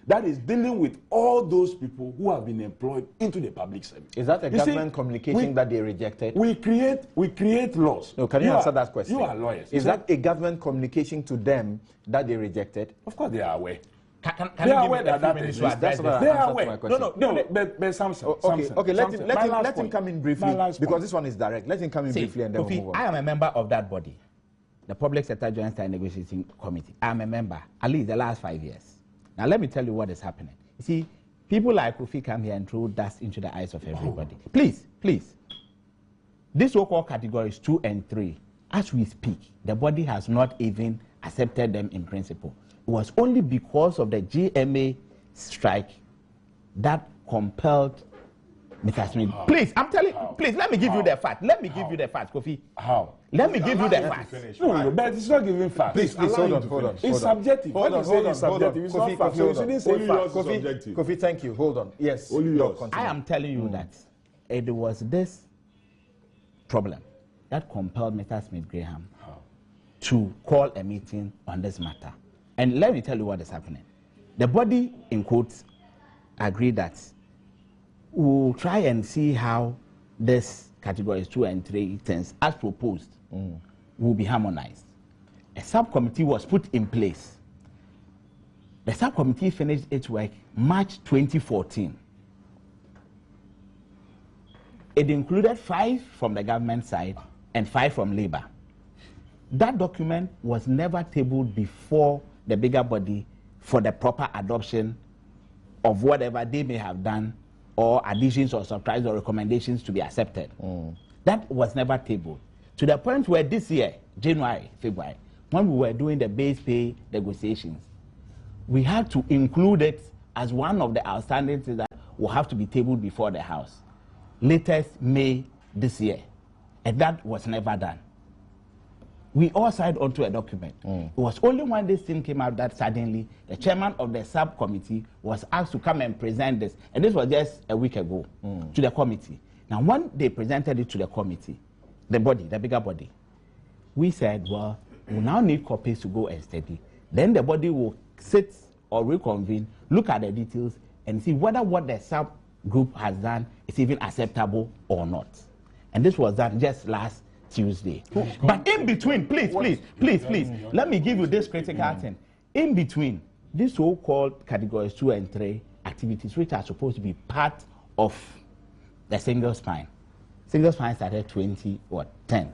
Speaker 5: that is dealing with all those people who have been employed into the public service.
Speaker 1: Is that a government communication that they rejected?
Speaker 5: We create laws.
Speaker 1: No, can you answer that question?
Speaker 5: You are lawyers.
Speaker 1: Is that a government communication to them that they rejected?
Speaker 5: Of course they are aware.
Speaker 4: They are aware
Speaker 5: that
Speaker 1: is. That's what
Speaker 5: they are aware.
Speaker 1: No.
Speaker 5: But Samson.
Speaker 1: Okay. Let him come in briefly because this one is direct. Let him come in briefly and then we'll move on.
Speaker 4: I am a member of that body, the Public Sector Joint Negotiating Committee. I am a member at least the last 5 years. Now let me tell you what is happening. You see, people like Kofi come here and throw dust into the eyes of everybody. Please. These so-called categories 2 and 3 as we speak, the body has not even accepted them in principle. It was only because of the GMA strike that compelled Mr. Smith. Please, I'm telling you, please, let me give you the fact. Let me give you the fact, Kofi.
Speaker 5: How?
Speaker 4: Let me give you the fact.
Speaker 5: No, but it's not giving facts.
Speaker 1: Please, hold on.
Speaker 5: It's subjective.
Speaker 1: Hold on.
Speaker 5: Subjective. It's not facts. So you shouldn't say facts.
Speaker 1: Kofi, thank you. Hold on. Yes.
Speaker 3: Only yours.
Speaker 4: I am telling you that it was this problem that compelled Mr. Smith Graham to call a meeting on this matter. And let me tell you what is happening. The body, in quotes, agreed that we'll try and see how this categories 2 and 3 things, as proposed, will be harmonized. A subcommittee was put in place. The subcommittee finished its work March 2014. It included 5 from the government side and 5 from Labour. That document was never tabled before the bigger body for the proper adoption of whatever they may have done, or additions or subtractions or recommendations to be accepted. That was never tabled. To the point where this year, January, February, when we were doing the base pay negotiations, we had to include it as one of the outstanding things that will have to be tabled before the House. Latest May this year. And that was never done. We all signed onto a document. It was only when this thing came out that suddenly the chairman of the subcommittee was asked to come and present this. And this was just a week ago to the committee. Now, when they presented it to the committee, the body, the bigger body, we said, well, we now need copies to go and study. Then the body will sit or reconvene, look at the details, and see whether what the subgroup has done is even acceptable or not. And this was done just last Tuesday. But in between, please, let me give you this critical thing. In between, these so-called categories 2 and 3 activities, which are supposed to be part of the single spine. Single spine started 2010.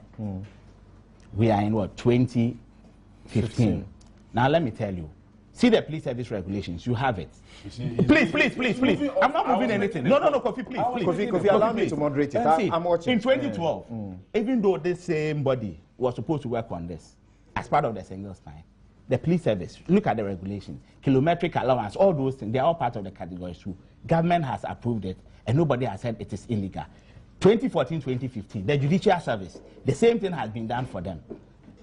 Speaker 4: We are in 2015. Now let me tell you. See the police service regulations. You have it. Please. I'm not moving anything. No, Kofi, please.
Speaker 1: Kofi, allow me to moderate it. I'm watching.
Speaker 4: In 2012, even though this same body was supposed to work on this as part of the single spine, the police service, look at the regulations, kilometric allowance, all those things, they are all part of the category 2. Government has approved it, and nobody has said it is illegal. 2014, 2015, the judicial service, the same thing has been done for them.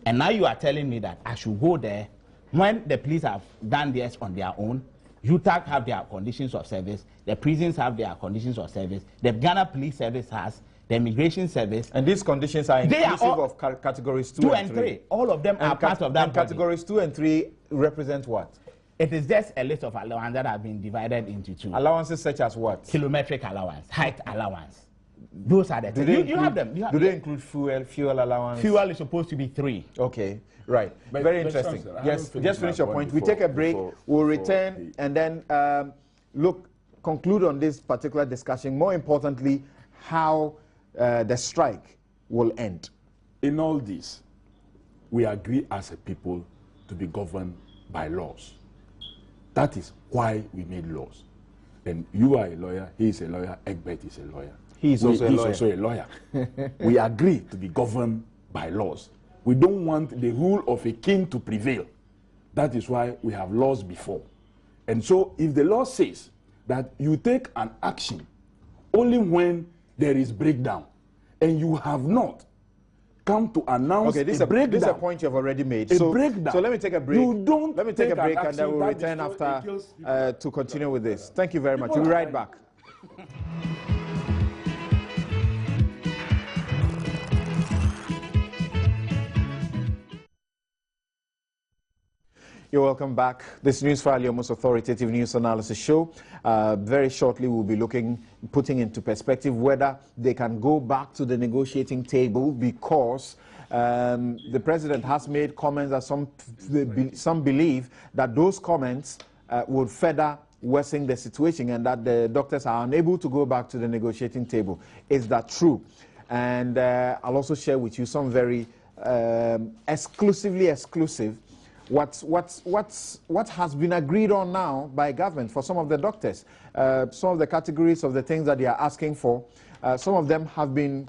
Speaker 4: And now you are telling me that I should go there when the police have done this on their own. UTAC have their conditions of service, the prisons have their conditions of service, the Ghana Police Service has, the Immigration Service.
Speaker 1: And these conditions are inclusive of categories 2 and 3.
Speaker 4: All of them are part of that.
Speaker 1: And categories 2 and 3 represent what?
Speaker 4: It is just a list of allowances that have been divided into 2.
Speaker 1: Allowances such as what?
Speaker 4: Kilometric allowance, height allowance. Those are the things. You have them.
Speaker 1: Do they include fuel allowance?
Speaker 4: Fuel is supposed to be 3.
Speaker 1: Okay. Right. Very interesting. Yes, just finish your point. We take a break, we'll return, and then conclude on this particular discussion. More importantly, how the strike will end.
Speaker 5: In all this, we agree as a people to be governed by laws. That is why we made laws. And you are a lawyer, he is a lawyer, Egbert is a lawyer.
Speaker 1: He's also a lawyer.
Speaker 5: We agree to be governed by laws. We don't want the rule of a king to prevail. That is why we have laws before. And so if the law says that you take an action only when there is breakdown, and you have not come to announce a breakdown.
Speaker 1: This is a point you have already made.
Speaker 5: So let
Speaker 1: me take a break.
Speaker 5: Let
Speaker 1: me take a break, and then we'll return after to continue with this. Thank you very much. We'll be right back. You're welcome back. This Newsfile, your most authoritative news analysis show. Very shortly, we'll be putting into perspective whether they can go back to the negotiating table, because the president has made comments that some believe that those comments would further worsen the situation, and that the doctors are unable to go back to the negotiating table. Is that true? And I'll also share with you some very exclusively exclusive what has been agreed on now by government for some of the doctors. Some of the categories of the things that they are asking for, some of them have been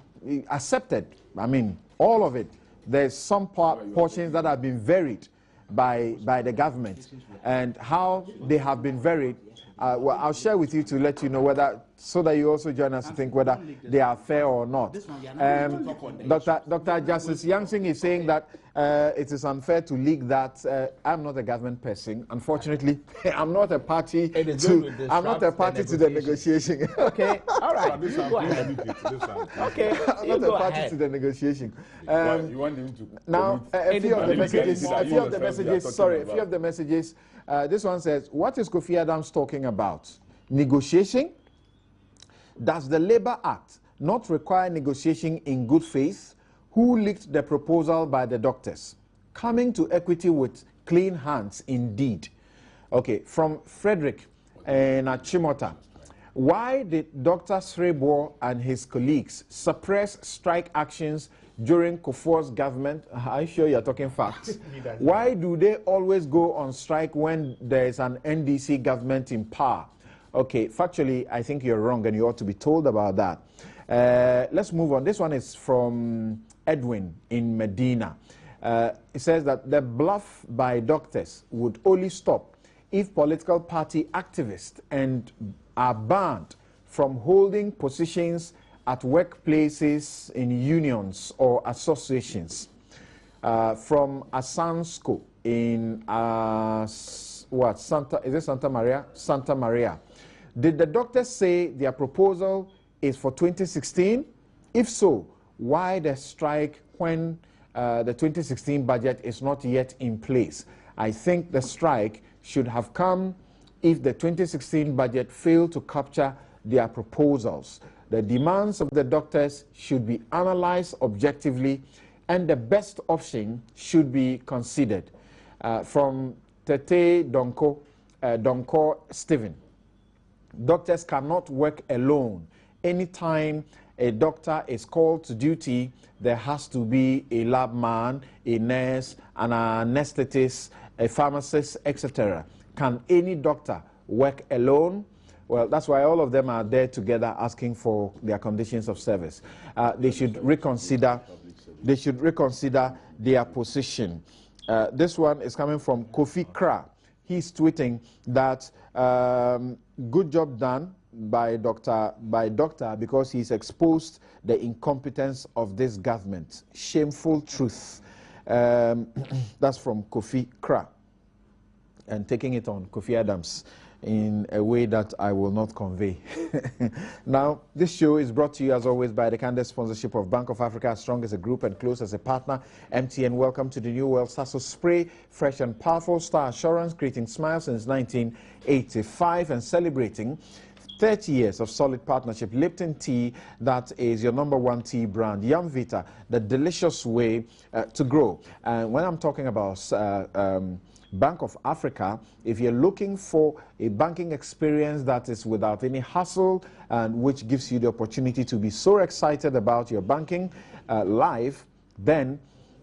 Speaker 1: accepted. I mean, all of it. there's some portions that have been varied by the government, and how they have been varied. Well, I'll share with you to let you know whether, so that you also join us to think whether they are fair or not. Dr. Justice Yangsing is saying that it is unfair to leak that. I'm not a government person. Unfortunately, I'm not a party to the negotiation.
Speaker 4: Okay, all right.
Speaker 3: Go ahead.
Speaker 4: Okay,
Speaker 1: I'm not a party to the negotiation.
Speaker 5: You want him to
Speaker 1: now, a few of the messages. This one says, what is Kofi Adams talking about? Negotiation? Does the Labour Act not require negotiation in good faith? Who leaked the proposal by the doctors? Coming to equity with clean hands, indeed. Okay, from Frederick and Achimota. Why did Dr. Srebo and his colleagues suppress strike actions during Kufuor's government? I'm sure you're talking facts. Why do they always go on strike when there's an NDC government in power? Okay, factually, I think you're wrong and you ought to be told about that. Let's move on. This one is from Edwin in Medina. It says that the bluff by doctors would only stop if political party activists are banned from holding positions at workplaces, in unions or associations. From Asansko in Santa Maria? Santa Maria. Did the doctors say their proposal is for 2016? If so, why the strike when the 2016 budget is not yet in place? I think the strike should have come if the 2016 budget failed to capture their proposals. The demands of the doctors should be analyzed objectively, and the best option should be considered. From Tete Donko Stephen. Doctors cannot work alone. Anytime a doctor is called to duty, there has to be a lab man, a nurse, an anesthetist, a pharmacist, etc. Can any doctor work alone? Well, that's why all of them are there together asking for their conditions of service. They should reconsider their position. This one is coming from Kofi Kra. He's tweeting that good job done by doctor because he's exposed the incompetence of this government. Shameful truth. That's from Kofi Kra. And taking it on Kofi Adams in a way that I will not convey. Now, this show is brought to you, as always, by the candid sponsorship of Bank of Africa, strong as a group and close as a partner. MTN, welcome to the new world. Sasso Spray, fresh and powerful. Star Assurance, creating smiles since 1985 and celebrating 30 years of solid partnership. Lipton tea, that is your #1 tea brand. Yum Vita, the delicious way to grow. And when I'm talking about Bank of Africa, if you're looking for a banking experience that is without any hassle and which gives you the opportunity to be so excited about your banking life, then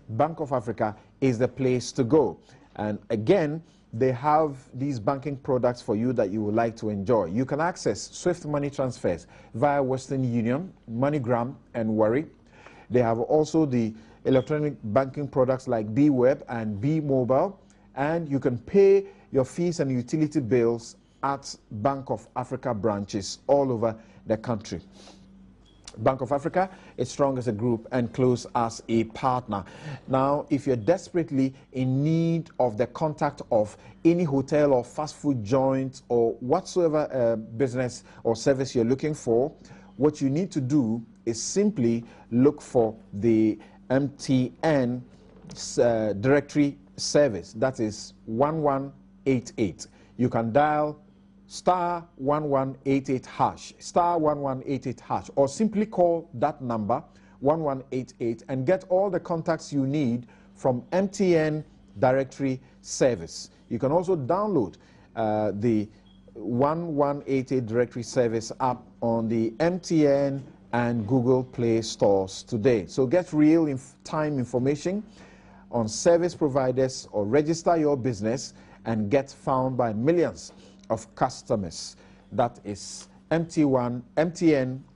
Speaker 1: Bank of Africa is the place to go. And again, they have these banking products for you that you would like to enjoy. You can access Swift money transfers via Western Union, MoneyGram, and Worry. They have also the electronic banking products like B-Web and B-Mobile. And you can pay your fees and utility bills at Bank of Africa branches all over the country. Bank of Africa is strong as a group and close as a partner. Now, if you're desperately in need of the contact of any hotel or fast food joint or whatsoever business or service you're looking for, what you need to do is simply look for the MTN directory service. That is 1188. You can dial star 1188 hash, star 1188 hash, or simply call that number 1188 and get all the contacts you need from MTN directory service. You can also download the 1188 directory service app on the MTN and Google Play stores today. So get real-time information on service providers or register your business and get found by millions of customers. That is MTN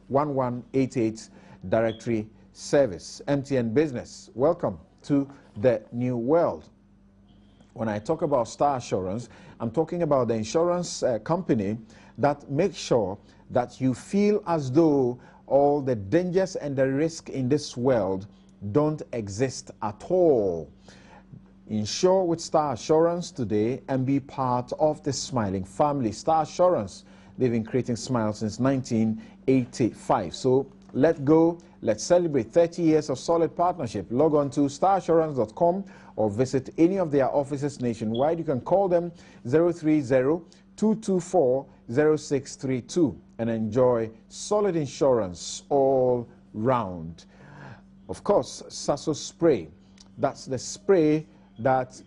Speaker 1: 1188 directory service. MTN Business, welcome to the new world. When I talk about Star Assurance, I'm talking about the insurance company that makes sure that you feel as though all the dangers and the risk in this world don't exist at all. Insure with Star Assurance today and be part of the smiling family. Star Assurance, they've been creating smiles since 1985. So let's celebrate 30 years of solid partnership. Log on to starassurance.com or visit any of their offices nationwide. You can call them 030-224-0632 and enjoy solid insurance all round. Of course, Sasso spray. That's the spray that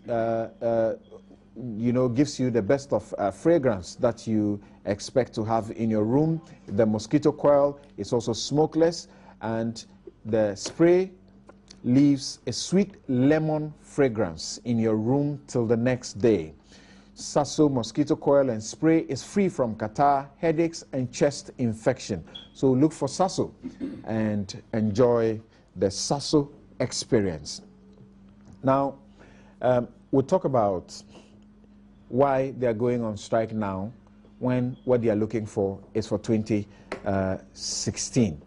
Speaker 1: gives you the best of fragrance that you expect to have in your room. The mosquito coil is also smokeless, and the spray leaves a sweet lemon fragrance in your room till the next day. Sasso mosquito coil and spray is free from catarrh, headaches, and chest infection. So look for Sasso and enjoy the Sasso experience. Now, we'll talk about why they are going on strike now when what they are looking for is for 2016.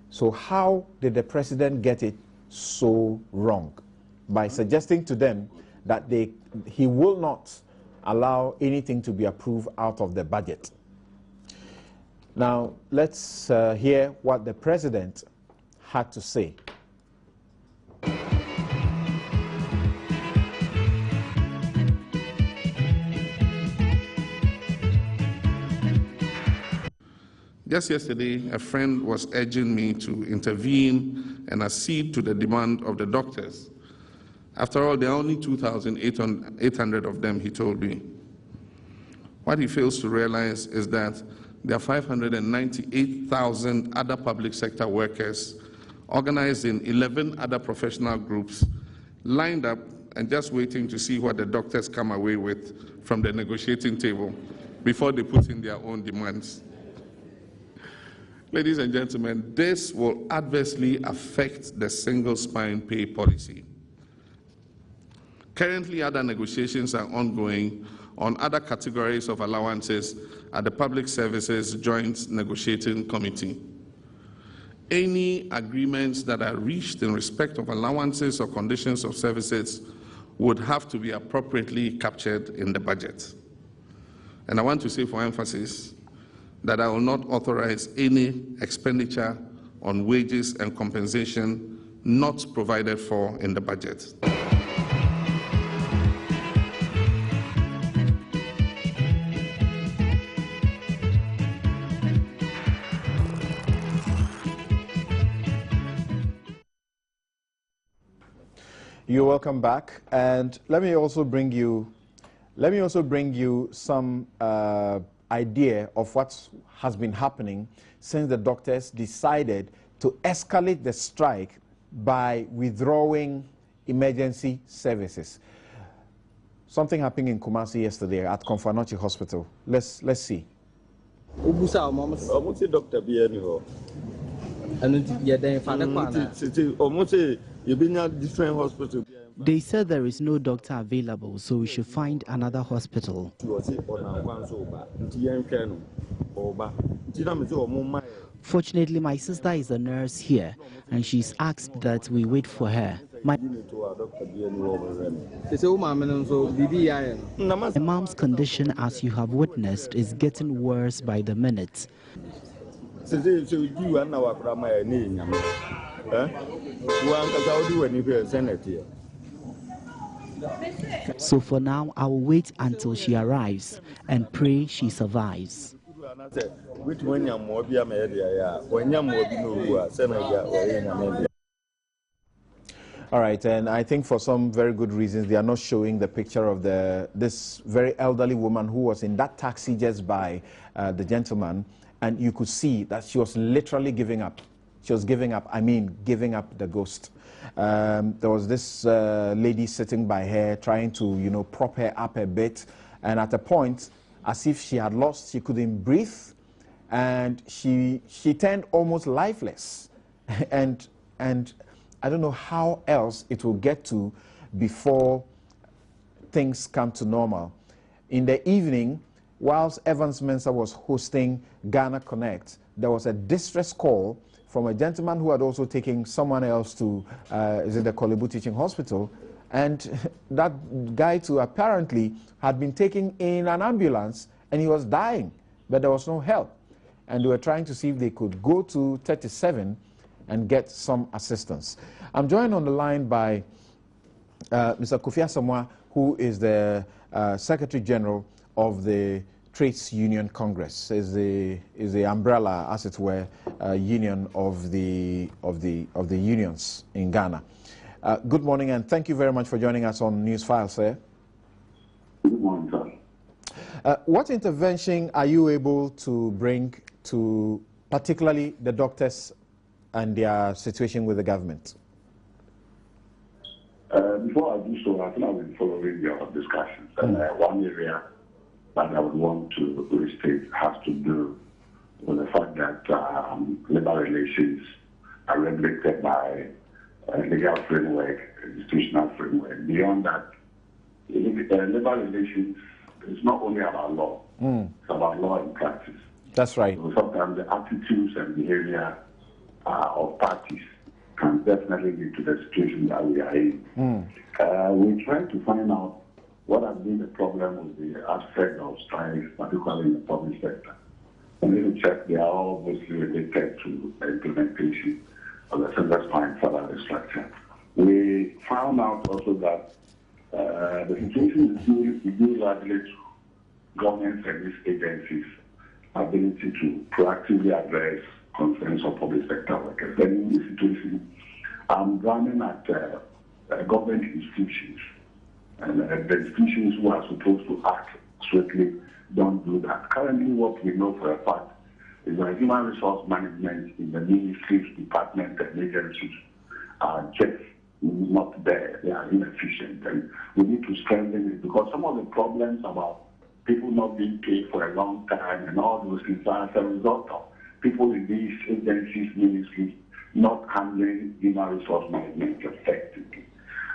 Speaker 1: So how did the president get it so wrong? By suggesting to them that he will not allow anything to be approved out of the budget. Now, let's hear what the president had to say.
Speaker 6: Just yesterday, a friend was urging me to intervene and accede to the demand of the doctors. After all, there are only 2,800 of them, he told me. What he fails to realize is that there are 598,000 other public sector workers organized in 11 other professional groups, lined up and just waiting to see what the doctors come away with from the negotiating table before they put in their own demands. Ladies and gentlemen, this will adversely affect the single spine pay policy. Currently, other negotiations are ongoing on other categories of allowances at the Public Services Joint Negotiating Committee. Any agreements that are reached in respect of allowances or conditions of services would have to be appropriately captured in the budget. And I want to say for emphasis that I will not authorize any expenditure on wages and compensation not provided for in the budget.
Speaker 1: You're welcome back, and let me also bring you some idea of what has been happening since the doctors decided to escalate the strike by withdrawing emergency services. Something happened in Kumasi yesterday at Konfanochi Hospital. Let's see.
Speaker 7: They said there is no doctor available, so we should find another hospital. Fortunately, my sister is a nurse here, and she's asked that we wait for her. My mom's condition, as you have witnessed, is getting worse by the minute. So for now, I will wait until she arrives and pray she survives.
Speaker 1: All right, and I think for some very good reasons, they are not showing the picture of this very elderly woman who was in that taxi just by the gentleman, and you could see that she was literally giving up. She was giving up, giving up the ghost. There was this lady sitting by her, trying to, prop her up a bit, and at a point, as if she had lost, she couldn't breathe, and she turned almost lifeless. And I don't know how else it will get to before things come to normal. In the evening, whilst Evans Mensah was hosting Ghana Connect, there was a distress call from a gentleman who had also taken someone else to, is it the Kolebu Teaching Hospital? And that guy too apparently had been taken in an ambulance and he was dying, but there was no help. And they were trying to see if they could go to 37 and get some assistance. I'm joined on the line by Mr. Kofi Asamoah, who is the Secretary General of the Trades Union Congress, is the umbrella, as it were, union of the unions in Ghana. Good morning, and thank you very much for joining us on Newsfile, sir.
Speaker 8: Good morning, sir.
Speaker 1: What intervention are you able to bring to particularly the doctors and their situation with the government?
Speaker 8: Before I do so, I think I've been following your discussions. And one area that I would want to restate has to do with the fact that labor relations are regulated by legal framework, institutional framework. Beyond that, labor relations is not only about law, it's about law in practice.
Speaker 1: That's right.
Speaker 8: So sometimes the attitudes and behavior of parties can definitely lead to the situation that we are in. We try to find out what has been the problem with the aspect of strikes, particularly in the public sector. And then we check, they are all mostly related to the implementation of the Central Spine Salary Structure. We found out also that the situation is due largely to government service agencies' ability to proactively address concerns of public sector workers. Then in this situation, I'm running at government institutions, and the institutions who are supposed to act swiftly don't do that. Currently, what we know for a fact is that human resource management in the ministries, departments, and agencies are just not there. They are inefficient, and we need to strengthen it, because some of the problems about people not being paid for a long time and all those things are as a result of people in these agencies, ministries, not handling human resource management effectively.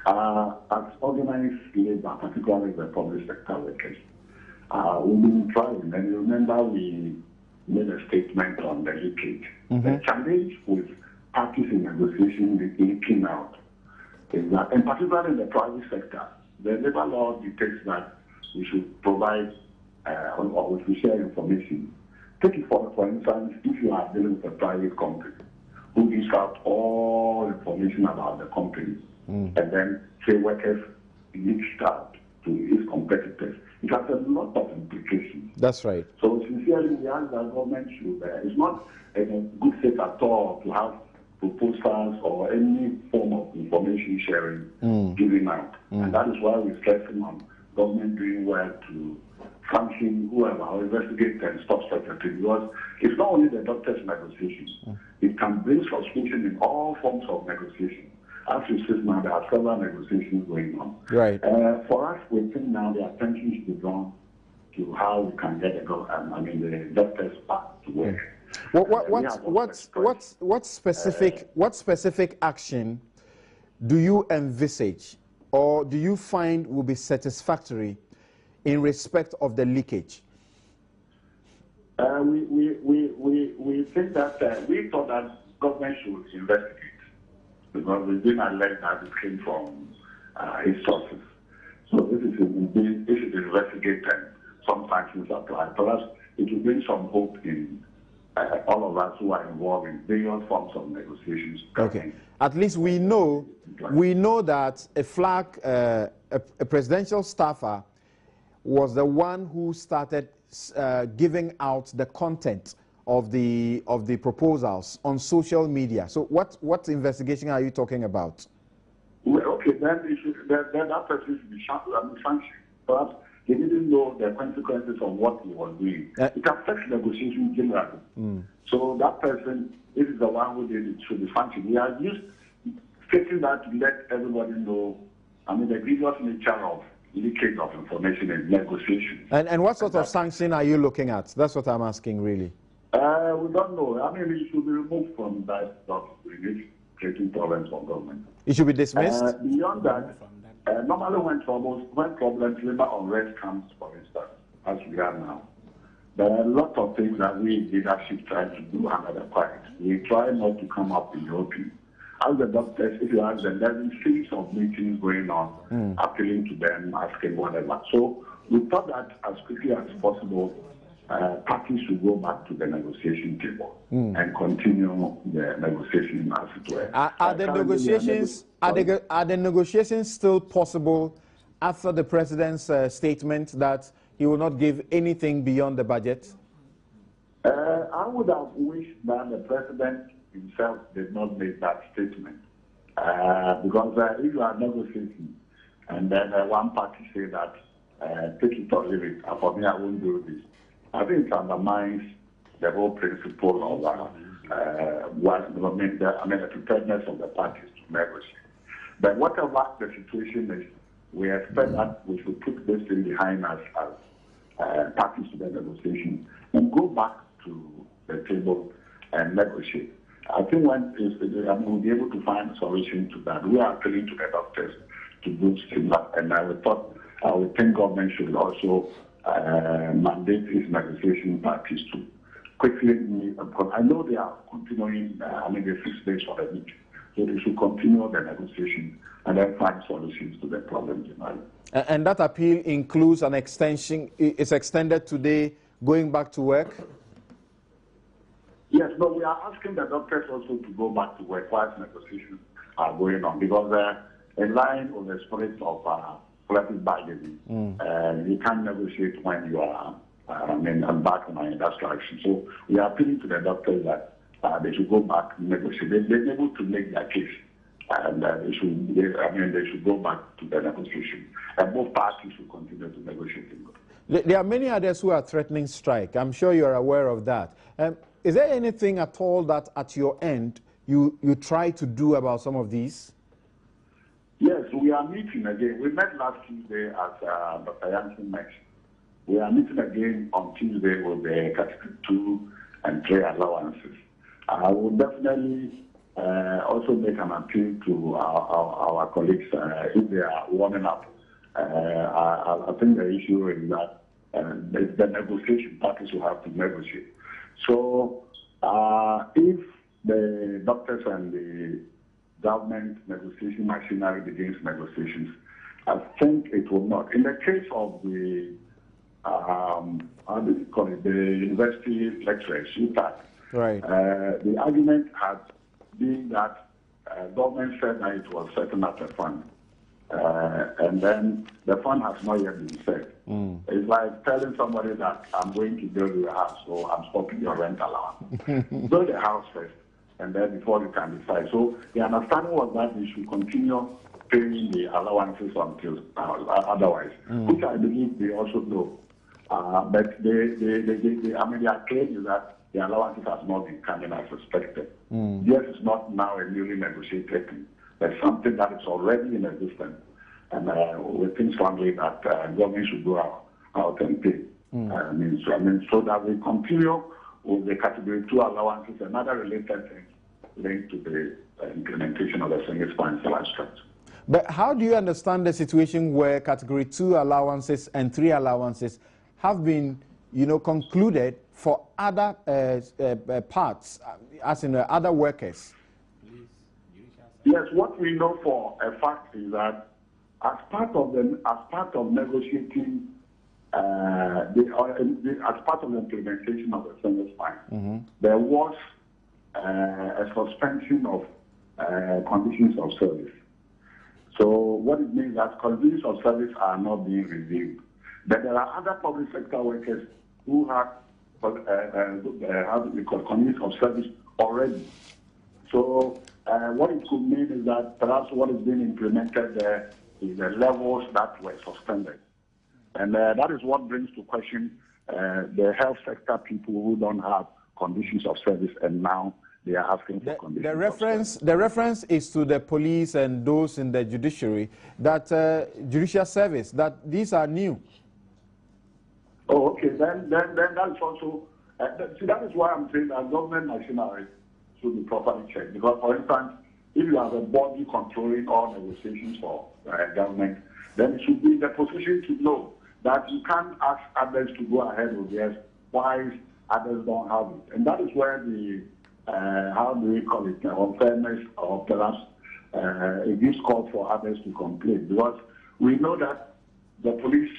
Speaker 8: As organized labor, particularly the public sector workers, we've been trying, and remember we made a statement on the leakage. The challenge with parties in negotiation leaking out is that, and particularly in the private sector, the labor law dictates that we should provide or we should share information. Take it for instance, if you are dealing with a private company who gives out all information about the company, and then say workers reached out to his competitors, it has a lot of implications.
Speaker 1: That's right.
Speaker 8: So sincerely, we ask that government should, it's not a good faith at all to have proposals or any form of information sharing given out. And that is why we're stressing on government doing well to function whoever, or investigate and stop such a thing, because it's not only the doctors' negotiation, it can bring frustration in all forms of negotiation. As you said now, there are several negotiations going on.
Speaker 1: Right.
Speaker 8: For us, we think now the attention should be drawn to how we can get the doctors back to work.
Speaker 1: What specific action do you envisage, or do you find will be satisfactory in respect of the leakage?
Speaker 8: We think that we thought that government should investigate, because we've been alleged that it came from its sources. So if it is investigated, some sanctions apply. Perhaps it will bring some hope in all of us who are involved in various forms of negotiations.
Speaker 1: Okay. At least we know that a presidential staffer was the one who started giving out the content of the proposals on social media. So what investigation are you talking about?
Speaker 8: Well, okay, then that person should be sanctioned. Perhaps he didn't know the consequences of what he was doing. It affects negotiations generally. So that person, if it's the one who did it, should be sanctioned. We are just stating that to let everybody know, the grievous nature of leakage of information and negotiations.
Speaker 1: And what sort of sanction are you looking at? That's what I'm asking, really.
Speaker 8: We don't know. It should be removed from that document. creating problems for government.
Speaker 1: It should be dismissed?
Speaker 8: Beyond that, normally when problems, labor unrest comes, for instance, as we are now, there are a lot of things that we in leadership try to do under the quiet. We try not to come up in the open. As the doctors, if you ask them, there's a series of meetings going on, appealing to them, asking whatever. So we thought that as quickly as possible, parties should go back to the negotiation table and continue the negotiation as it were.
Speaker 1: Are the negotiations still possible after the president's statement that he will not give anything beyond the budget?
Speaker 8: I would have wished that the president himself did not make that statement. Because if you are negotiating and then one party say that take it or leave it, for me I won't do this, I think it undermines the whole principle of the preparedness of the parties to negotiate. But whatever the situation is, we expect that we should put this thing behind us as parties to the negotiation and go back to the table and negotiate. I think we'll be able to find a solution to that. We are appealing to the doctors to do similar, and I would think government should also mandate its negotiation parties to quickly, because I know they are continuing, the 6 days for the week, so they should continue the negotiation and then find solutions to the problems in Mali.
Speaker 1: And that appeal includes an extension, it's extended today, going back to work?
Speaker 8: Yes, but we are asking the doctors also to go back to work while negotiations are going on, because in line with the spirit of collective bargaining, you can't negotiate when you are back on industrial action. So we are appealing to the doctors that they should go back and negotiate. They're able to make their case, and they should go back to the negotiation. And both parties should continue to negotiate.
Speaker 1: There are many others who are threatening strike. I'm sure you're aware of that. Is there anything at all that at your end you try to do about some of these?
Speaker 8: Yes, we are meeting again. We met last Tuesday as Dr. Jansen mentioned. We are meeting again on Tuesday with the Category 2 and 3 allowances. I will definitely also make an appeal to our colleagues if they are warming up. I think the issue is that the negotiation parties will have to negotiate. So if the doctors and the government negotiation machinery begins negotiations, I think it will not. In the case of the the university lecturers, UTAC,
Speaker 1: right.
Speaker 8: The argument has been that government said that it was setting up a fund, and then the fund has not yet been set. It's like telling somebody that I'm going to build your house, so I'm stopping your rent allowance. Build the house first, and then before you can decide. So the understanding was that we should continue paying the allowances until otherwise, which I believe they also know. But their claim is that the allowances have not been coming as expected. Yes, it's not now a newly negotiated thing, but something that is already in existence. And we think strongly that government should go out and pay. So that we continue with the Category 2 allowances and other related things linked to the implementation of the single spine salary structure.
Speaker 1: But how do you understand the situation where Category 2 allowances and 3 allowances have been, concluded for other parts, as in other workers?
Speaker 8: Yes, what we know for a fact is that as part of negotiating, as part of the implementation of the single spine, there was a suspension of conditions of service. So what it means is that conditions of service are not being reviewed. But there are other public sector workers who have conditions of service already. So what it could mean is that perhaps what is being implemented there is the levels that were suspended. And that is what brings to question the health sector people who don't have conditions of service, and now they are asking for conditions of service.
Speaker 1: The reference is to the police and those in the judiciary, that judicial service, that these are new.
Speaker 8: Oh, okay. Then that is also, that is why I'm saying that government machinery should be properly checked. Because, for instance, if you have a body controlling all negotiations for government, then it should be in the position to know that you can't ask others to go ahead with this while others don't have it. And that is where the, how do we call it, unfairness or perhaps it gives call for others to complain. Because we know that the police,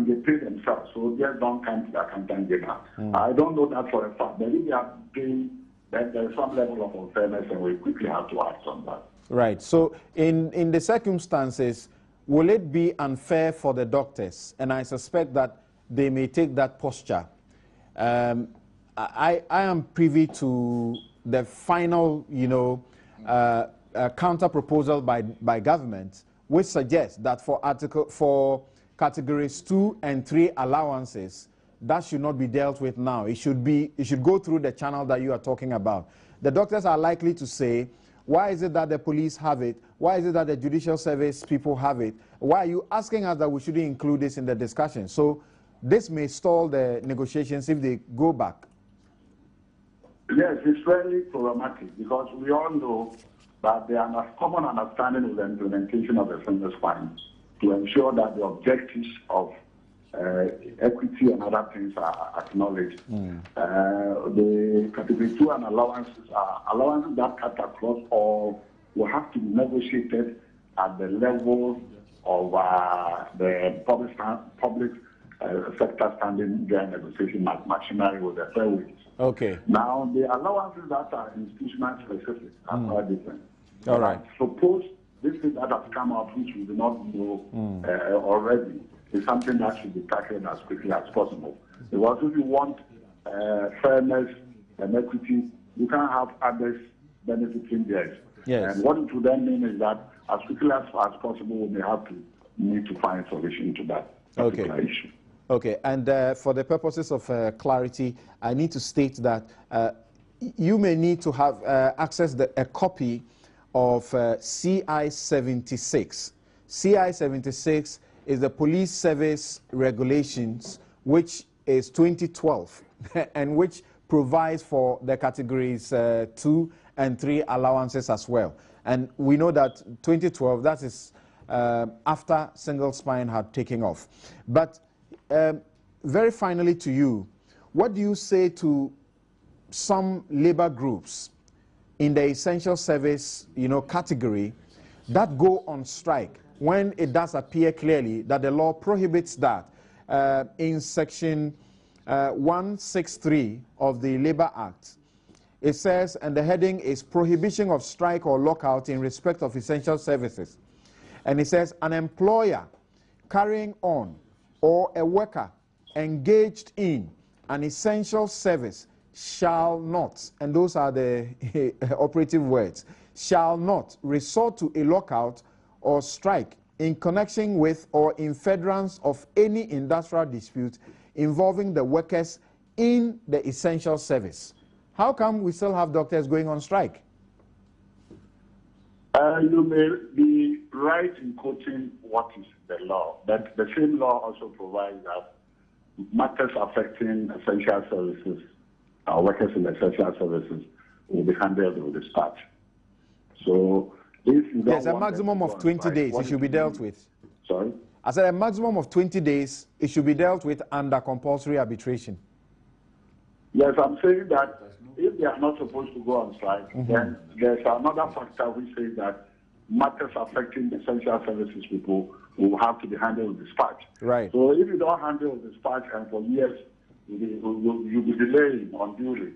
Speaker 8: they pay themselves, so they don't come to the accountant general. I don't know that for a fact, but if they are paying, then there's some level of unfairness and we quickly have to act on that. Right.
Speaker 1: So in the circumstances, will it be unfair for the doctors? And I suspect that they may take that posture. I am privy to the final, counter proposal by government, which suggests that for categories 2 and 3 allowances, that should not be dealt with now. It should go through the channel that you are talking about. The doctors are likely to say, why is it that the police have it? Why is it that the judicial service people have it? Why are you asking us that we shouldn't include this in the discussion? So this may stall the negotiations if they go back.
Speaker 8: Yes, it's really problematic because we all know that there are common understanding of the implementation of the single spine to ensure that the objectives of equity and other things are acknowledged. The category 2 and allowances are allowances that cut across all will have to be negotiated at the level of the public sector standing joint negotiation machinery with the fair wages.
Speaker 1: Okay.
Speaker 8: Now, the allowances that are institutional specific are quite different.
Speaker 1: All right.
Speaker 8: Suppose this thing that has come out, which we do not know already, is something that should be tackled as quickly as possible. Because if you want fairness and equity, you can't have others benefiting theirs.
Speaker 1: Yes.
Speaker 8: And what it would then mean is that as quickly as possible, we may have to need to find a solution to that particular issue.
Speaker 1: Okay, and for the purposes of clarity, I need to state that you may need to have access a copy of CI 76. CI 76 is the Police Service Regulations, which is 2012, and which provides for the categories 2 and 3 allowances as well. And we know that 2012, that is after single spine had taken off. But very finally to you, what do you say to some labor groups in the essential service category that go on strike when it does appear clearly that the law prohibits that? In section 163 of the Labor Act, it says, and the heading is Prohibition of Strike or Lockout in Respect of Essential Services. And it says, an employer carrying on or a worker engaged in an essential service shall not, and those are the operative words, shall not resort to a lockout or strike in connection with or in furtherance of any industrial dispute involving the workers in the essential service. How come we still have doctors going on strike?
Speaker 8: You may be right in quoting what is the law, but the same law also provides that matters affecting essential services, workers in essential services, will be handled with dispatch. So if you don't
Speaker 1: Yes, a maximum of 20 days it should be dealt with.
Speaker 8: Sorry?
Speaker 1: I said a maximum of 20 days it should be dealt with under compulsory arbitration.
Speaker 8: Yes, I'm saying that if they are not supposed to go on strike, then there's another factor which says that matters affecting essential services people will have to be handled with dispatch.
Speaker 1: Right.
Speaker 8: So if you don't handle with dispatch and for years you'll be delaying unduly,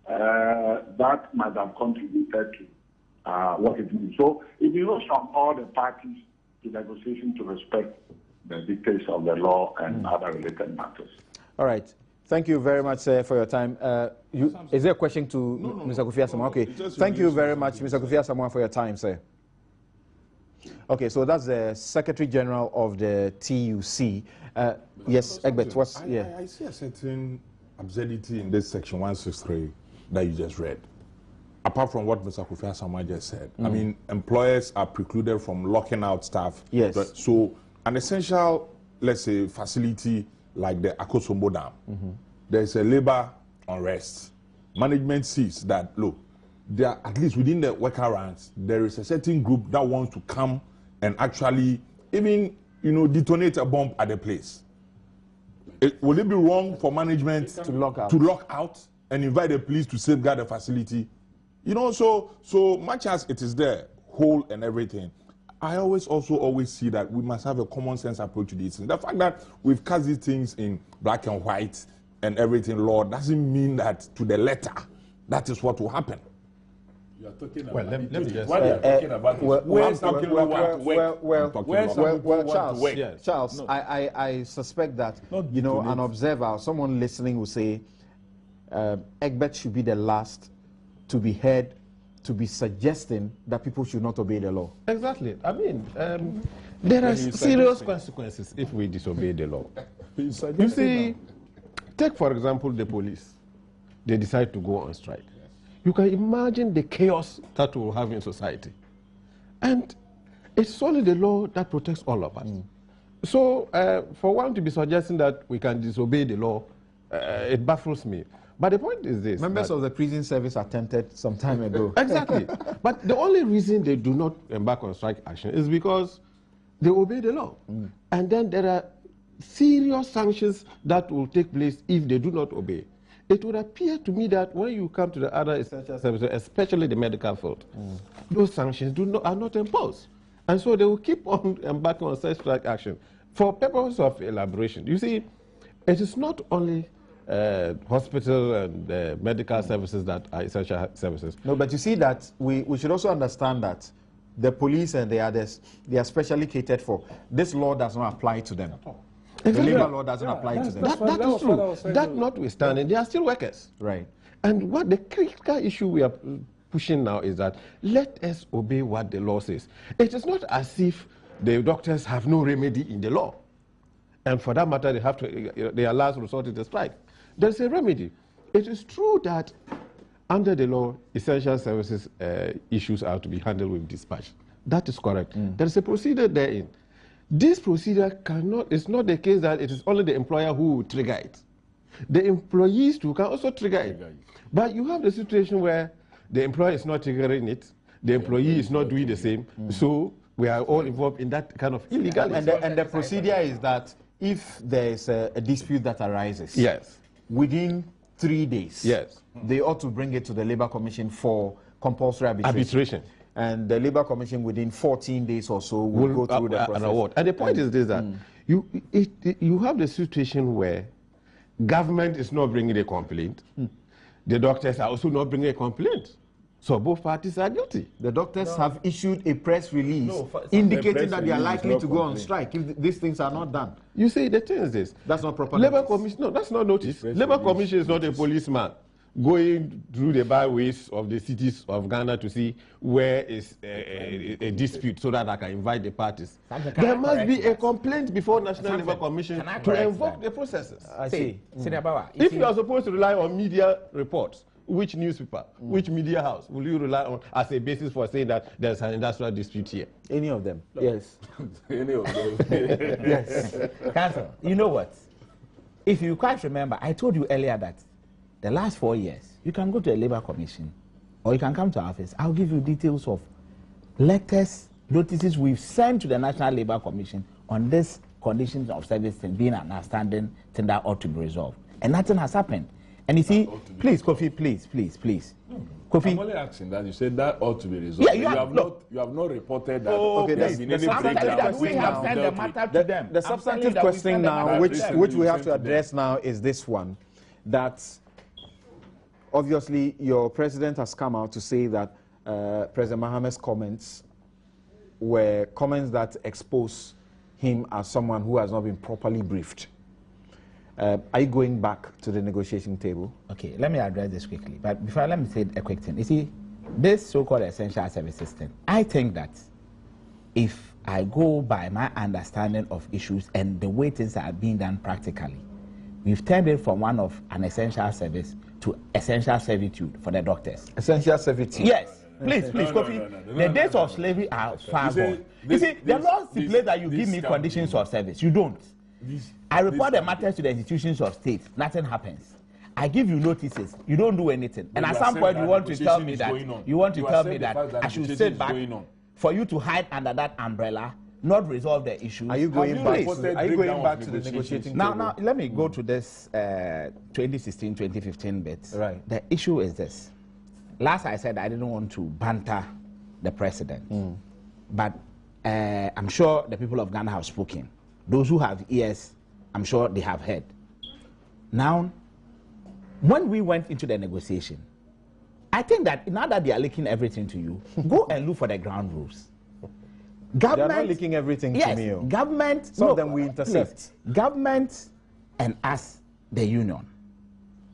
Speaker 8: that might have contributed to what it means. So it belongs from all the parties to negotiation to respect the dictates of the law and other related matters.
Speaker 1: All right. Thank you very much, sir, for your time. Is there a question to Mr. Kofi Asamoah? Okay. Thank you very much, Mr. Kofi Asamoah, for your time, sir. Okay, so that's the Secretary General of the TUC. Yes, Egbert, what's...
Speaker 3: I see a certain absurdity in this section 163 that you just read. Apart from what Mr. Kofi Asamoah just said. I mean, employers are precluded from locking out staff.
Speaker 1: Yes.
Speaker 3: So an essential, let's say, facility like the Akosombo Dam, there's a labor unrest. Management sees that, look, there are, at least within the worker ranks, there is a certain group that wants to come and actually even, detonate a bomb at the place. Will it be wrong for management
Speaker 1: to lock out
Speaker 3: and invite the police to safeguard the facility? So much as it is there, whole and everything, I always see that we must have a common sense approach to these things. The fact that we've cast these things in black and white and everything, Lord, doesn't mean that to the letter, that is what will happen.
Speaker 5: You are talking about
Speaker 2: well, let me just...
Speaker 5: What you are talking about is
Speaker 1: Charles, no. I suspect that, an observer, someone listening will say, Egbert should be the last to be heard to be suggesting that people should not obey the law.
Speaker 2: Exactly. I mean, there are serious consequences if we disobey the law. You see, take for example the police. They decide to go on strike. Yes. You can imagine the chaos that will have in society. And it's only the law that protects all of us. So for one to be suggesting that we can disobey the law, it baffles me. But the point is this.
Speaker 1: Members of the prison service attempted some time ago.
Speaker 2: Exactly. But the only reason they do not embark on strike action is because they obey the law. And then there are serious sanctions that will take place if they do not obey. It would appear to me that when you come to the other essential services, especially the medical field, those sanctions are not imposed. And so they will keep on embarking on such strike action. For purposes of elaboration, you see, it is not only hospital and medical services that are essential services.
Speaker 1: No, but you see that we should also understand that the police and the others, they are specially catered for. This law does not apply to them. Exactly. The labor law doesn't apply to them.
Speaker 2: That is true. That notwithstanding, they are still workers.
Speaker 1: Right.
Speaker 2: And what the critical issue we are pushing now is that let us obey what the law says. It is not as if the doctors have no remedy in the law. And for that matter, they are last resort to strike. There's a remedy. It is true that under the law, essential services issues are to be handled with dispatch. That is correct. There is a procedure therein. This procedure it's not the case that it is only the employer who will trigger it. The employees too can also trigger it. But you have the situation where the employer is not triggering it, the employee is not doing the same, so we are all involved in that kind of illegality.
Speaker 1: And the procedure is that if there is a dispute that arises,
Speaker 2: yes,
Speaker 1: within 3 days,
Speaker 2: yes,
Speaker 1: they ought to bring it to the Labour Commission for compulsory arbitration. And the Labour Commission within 14 days or so will go through the process.
Speaker 2: An award. And the point is this, that you have the situation where government is not bringing a complaint. The doctors are also not bringing a complaint. So both parties are guilty.
Speaker 1: The doctors have issued a press release indicating that they are likely to go on strike if these things are not done.
Speaker 2: You see, the thing is this.
Speaker 1: That's not proper
Speaker 2: Labour
Speaker 1: notice.
Speaker 2: Commission, no, that's not notice. Labour Commission is not a policeman going through the byways of the cities of Ghana to see where is a dispute so that I can invite the parties. There must be a complaint before National Labour Commission to invoke the processes.
Speaker 4: I see.
Speaker 2: If you are supposed to rely on media reports, which newspaper, which media house will you rely on as a basis for saying that there's an industrial dispute here?
Speaker 1: Any of them. Yes.
Speaker 5: Any of them.
Speaker 4: Yes. Council, you know what? If you quite remember, I told you earlier that the last 4 years, you can go to a Labour Commission or you can come to our office. I'll give you details of letters, notices we've sent to the National Labour Commission on this conditions of service thing being an outstanding thing that ought to be resolved. And nothing has happened. And you see, please, Kofi, please. Kofi.
Speaker 5: I'm only asking that. You said that ought to be resolved.
Speaker 4: Yeah,
Speaker 5: you have not reported that.
Speaker 1: Okay,
Speaker 5: there's been any breakdown.
Speaker 4: We have sent the matter to them.
Speaker 1: The substantive question now, which we have to address now, is this one, that obviously your president has come out to say that President Mahamad's comments were comments that expose him as someone who has not been properly briefed. Are you going back to the negotiating table?
Speaker 4: Okay, let me address this quickly. But before, let me say a quick thing. You see, this so-called essential service system, I think that if I go by my understanding of issues and the way things are being done practically, we've turned it from one of an essential service to essential servitude for the doctors.
Speaker 1: Essential servitude?
Speaker 4: Yes. Please, Kofi. The days of slavery are far gone. You see, the law stipulates that you give me conditions of service. You don't. I report the matters to the institutions of state. Nothing happens. I give you notices, you don't do anything. And at some point you want to tell me that I should sit back for you to hide under that umbrella, not resolve the issue.
Speaker 1: Are you going back to the negotiating table?
Speaker 4: Now, let me go to this 2016-2015 bit.
Speaker 1: Right.
Speaker 4: The issue is this. Last I said I didn't want to banter the president. But I'm sure the people of Ghana have spoken. Those who have ears, I'm sure they have heard. Now, when we went into the negotiation, I think that now that they are leaking everything to you, go and look for the ground rules. Government,
Speaker 1: they are not leaking everything
Speaker 4: yes,
Speaker 1: to me.
Speaker 4: Government,
Speaker 1: some of them we intercept.
Speaker 4: Please, government and us, the union,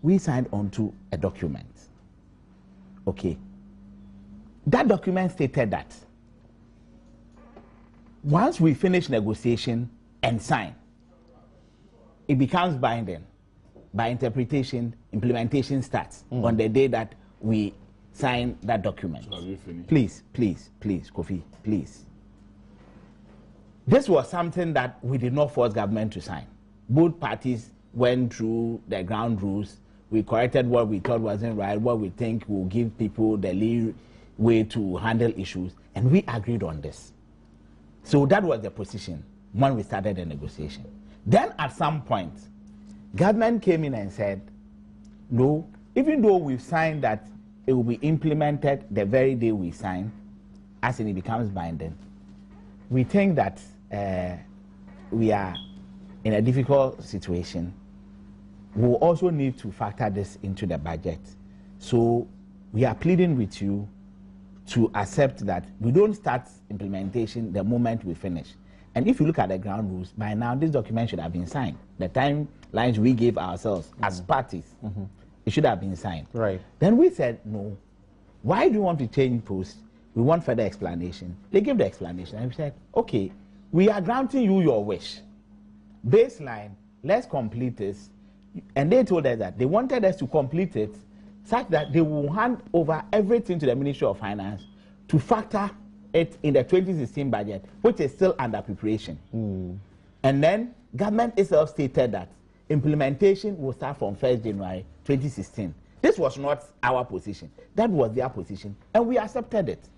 Speaker 4: we signed onto a document. Okay. That document stated that once we finish negotiation and sign, it becomes binding. By interpretation, implementation starts on the day that we sign that document.
Speaker 5: So have you finished?
Speaker 4: Please, Kofi, please. This was something that we did not force government to sign. Both parties went through the ground rules. We corrected what we thought wasn't right, what we think will give people the leeway to handle issues, and we agreed on this. So that was the position when we started the negotiation. Then at some point, government came in and said, no, even though we've signed that it will be implemented the very day we sign, as in it becomes binding, we think that we are in a difficult situation. We'll also need to factor this into the budget. So we are pleading with you to accept that we don't start implementation the moment we finish. And if you look at the ground rules, by now this document should have been signed. The timelines we gave ourselves as parties, it should have been signed.
Speaker 1: Right.
Speaker 4: Then we said, no. Why do you want to change post? We want further explanation. They gave the explanation and we said, okay, we are granting you your wish. Baseline, let's complete this. And they told us that they wanted us to complete it such that they will hand over everything to the Ministry of Finance to factor it in the 2016 budget, which is still under preparation. And then government itself stated that implementation will start from 1st January 2016. This was not our position. That was their position, and we accepted it.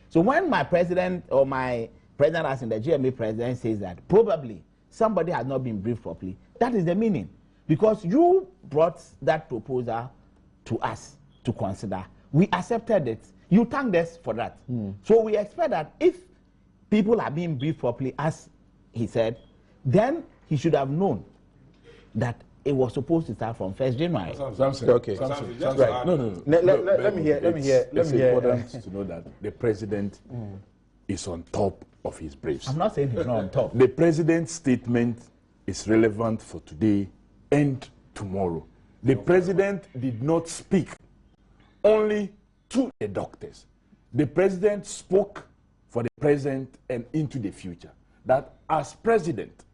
Speaker 4: So when my president or my president, as in the GMA president, says that probably somebody has not been briefed properly, that is the meaning. Because you brought that proposal to us to consider. We accepted it. You thanked us for that. So we expect that if people are being briefed properly, as he said, then he should have known that it was supposed to start from 1st January.
Speaker 1: Okay.
Speaker 5: Right. No.
Speaker 1: Let me hear.
Speaker 5: It's important to know that the president is on top of his briefs.
Speaker 4: I'm not saying he's not on top.
Speaker 5: The president's statement is relevant for today and tomorrow. The president did not speak only to the doctors. The president spoke for the present and into the future. That as president,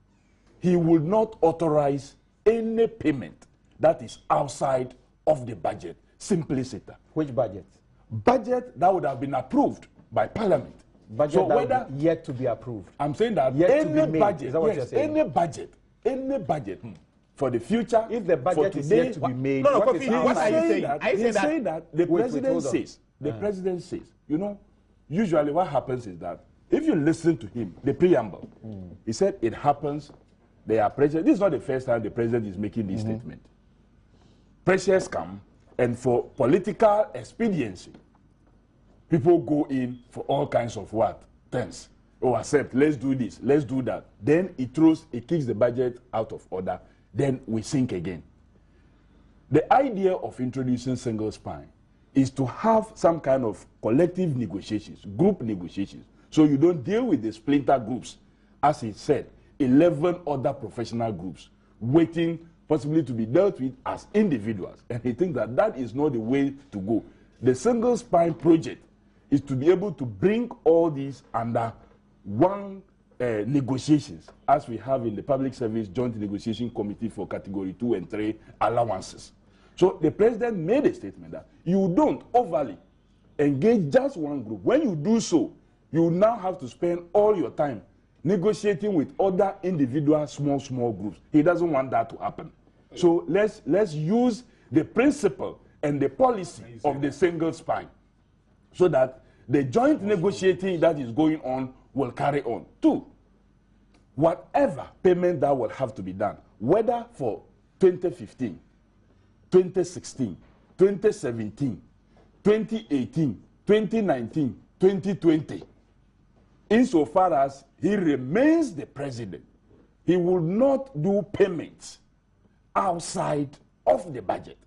Speaker 5: he will not authorize any payment that is outside of the budget. Simply stated.
Speaker 1: Which budget?
Speaker 5: Budget that would have been approved by Parliament.
Speaker 1: Budget
Speaker 5: so
Speaker 1: that
Speaker 5: whether
Speaker 1: yet to be approved.
Speaker 5: I'm saying that
Speaker 1: yet to be
Speaker 5: any
Speaker 1: made.
Speaker 5: budget,
Speaker 1: Is that what you're saying?
Speaker 5: any budget for the future.
Speaker 1: If the budget
Speaker 5: for
Speaker 1: is
Speaker 5: today,
Speaker 1: yet to be made,
Speaker 4: No,
Speaker 1: what is
Speaker 4: Kofi, what are you saying?
Speaker 5: He's saying that the president
Speaker 1: hold on.
Speaker 5: says. The president says. You know, usually what happens is that if you listen to him, the preamble, he said it happens. They are pressure. This is not the first time the president is making this statement. Pressures come, and for political expediency, people go in for all kinds of what? Terms. Oh, accept, let's do this, let's do that. Then it kicks the budget out of order. Then we sink again. The idea of introducing single spine is to have some kind of collective negotiations, group negotiations, so you don't deal with the splinter groups, as he said, 11 other professional groups waiting possibly to be dealt with as individuals. And he thinks that that is not the way to go. The single spine project is to be able to bring all these under one negotiations, as we have in the Public Service Joint Negotiation Committee for Category 2 and 3 allowances. So the president made a statement that you don't overly engage just one group. When you do so, you now have to spend all your time negotiating with other individual small groups. He doesn't want that to happen. So let's use the principle and the policy of the single spine, so that the joint negotiating that is going on will carry on. 2, whatever payment that will have to be done, whether for 2015, 2016, 2017, 2018, 2019, 2020, insofar as he remains the president, he will not do payments outside of the budget.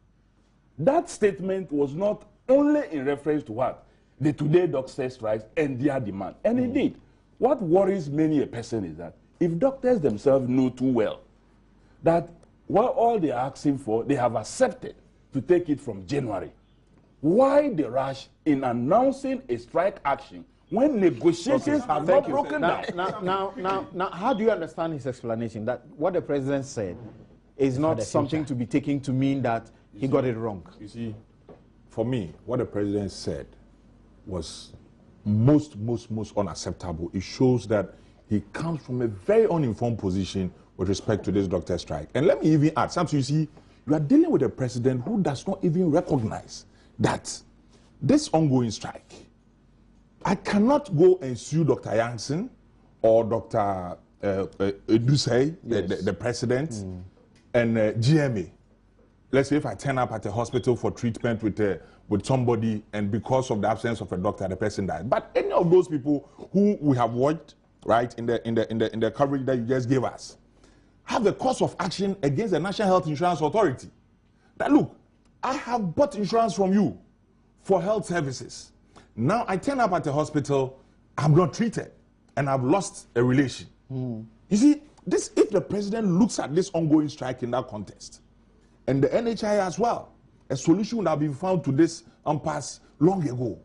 Speaker 5: That statement was not only in reference to what? The Today Doctors Strikes and their demand. And indeed, what worries many a person is that if doctors themselves know too well that what all they are asking for, they have accepted to take it from January, why the rush in announcing a strike action when negotiations have not broken down?
Speaker 1: Now, how do you understand his explanation that what the president said is not something to be taken to mean that he got it wrong?
Speaker 3: You see, for me, what the president said was most unacceptable. It shows that he comes from a very uninformed position with respect to this doctor strike. And let me even add, sometimes you see, you are dealing with a president who does not even recognize that this ongoing strike, I cannot go and sue Dr. Janssen or Dr. Osei, the president, and GMA. Let's say if I turn up at a hospital for treatment with somebody, and because of the absence of a doctor, the person died. But any of those people who we have watched, right, in the coverage that you just gave us, have a cause of action against the National Health Insurance Authority. That look, I have bought insurance from you for health services. Now I turn up at the hospital, I'm not treated, and I've lost a relation. You see, this, if the president looks at this ongoing strike in that context, and the NHI as well, a solution would have been found to this impasse long ago.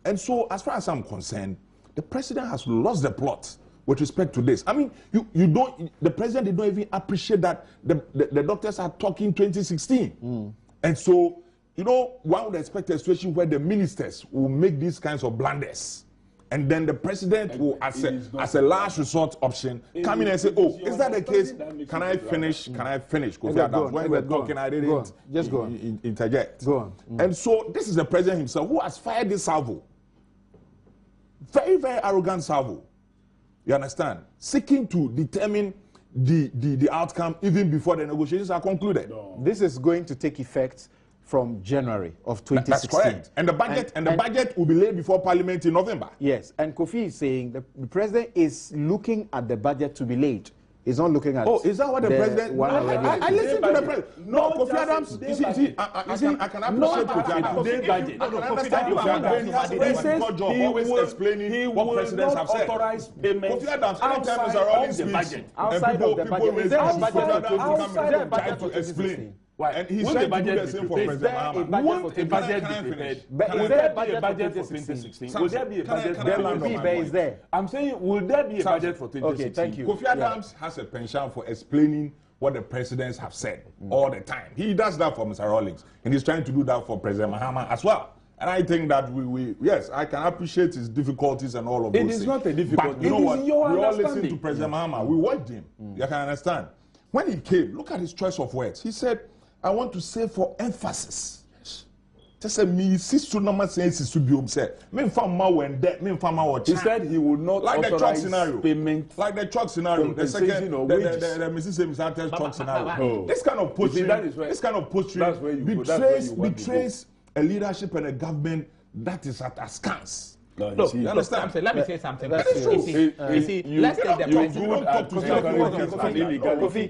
Speaker 3: And so, as far as I'm concerned, the president has lost the plot with respect to this. I mean, the president did not even appreciate that the doctors are talking 2016. And so, you know, one would expect a situation where the ministers will make these kinds of blunders. And then the president will, as a last resort option, come in and say, oh, is that the case? Can I finish? Can I finish? When we're talking, I didn't interject.
Speaker 1: Go on.
Speaker 3: And so this is the president himself who has fired this salvo. Very, very arrogant salvo. You understand? Seeking to determine the outcome even before the negotiations are concluded.
Speaker 1: This is going to take effect from January of 2016.
Speaker 3: That's correct. And the budget will be laid before Parliament in November.
Speaker 1: Yes, and Kofi is saying the president is looking at the budget to be laid. He's not looking at.
Speaker 3: Oh, is that what the president? I listen to the president. No, Kofi Adams. You see, I can appreciate Kofi Adams. I can understand Kofi Adams. He says he always explaining what presidents have said. Kofi Adams, anytime Mr. Rawlings speaks,
Speaker 1: outside of the budget, is there a budget
Speaker 3: to come and try to explain.
Speaker 5: Why?
Speaker 3: And he's trying to do the same for President Mahama.
Speaker 5: Won't a budget be prepared? Will there be a budget for 2016? Will there be a budget for 2016? I'm saying, will there be a budget for 2016?
Speaker 1: Okay, thank you.
Speaker 3: Kofi Adams has a penchant for explaining what the presidents have said all the time. He does that for Mr. Rawlings, and he's trying to do that for President Mahama as well. And I think that yes, I can appreciate his difficulties and all of those things.
Speaker 5: It is not a difficulty.
Speaker 3: But you know what? We all listen to President Mahama. We watched him. You can understand. When he came, look at his choice of words. He said, I want to say for emphasis. Just say me sister number says to be upset. Me farmer when dead, me farmer watch.
Speaker 5: He said he would not
Speaker 3: like the truck scenario.
Speaker 5: Payment.
Speaker 3: Like the truck scenario. The second the Mississippi truck scenario. This kind of posturing betrays a leadership and a government that is at askance.
Speaker 4: Look, you understand? Let me say something. That's true. You see, let's take the president.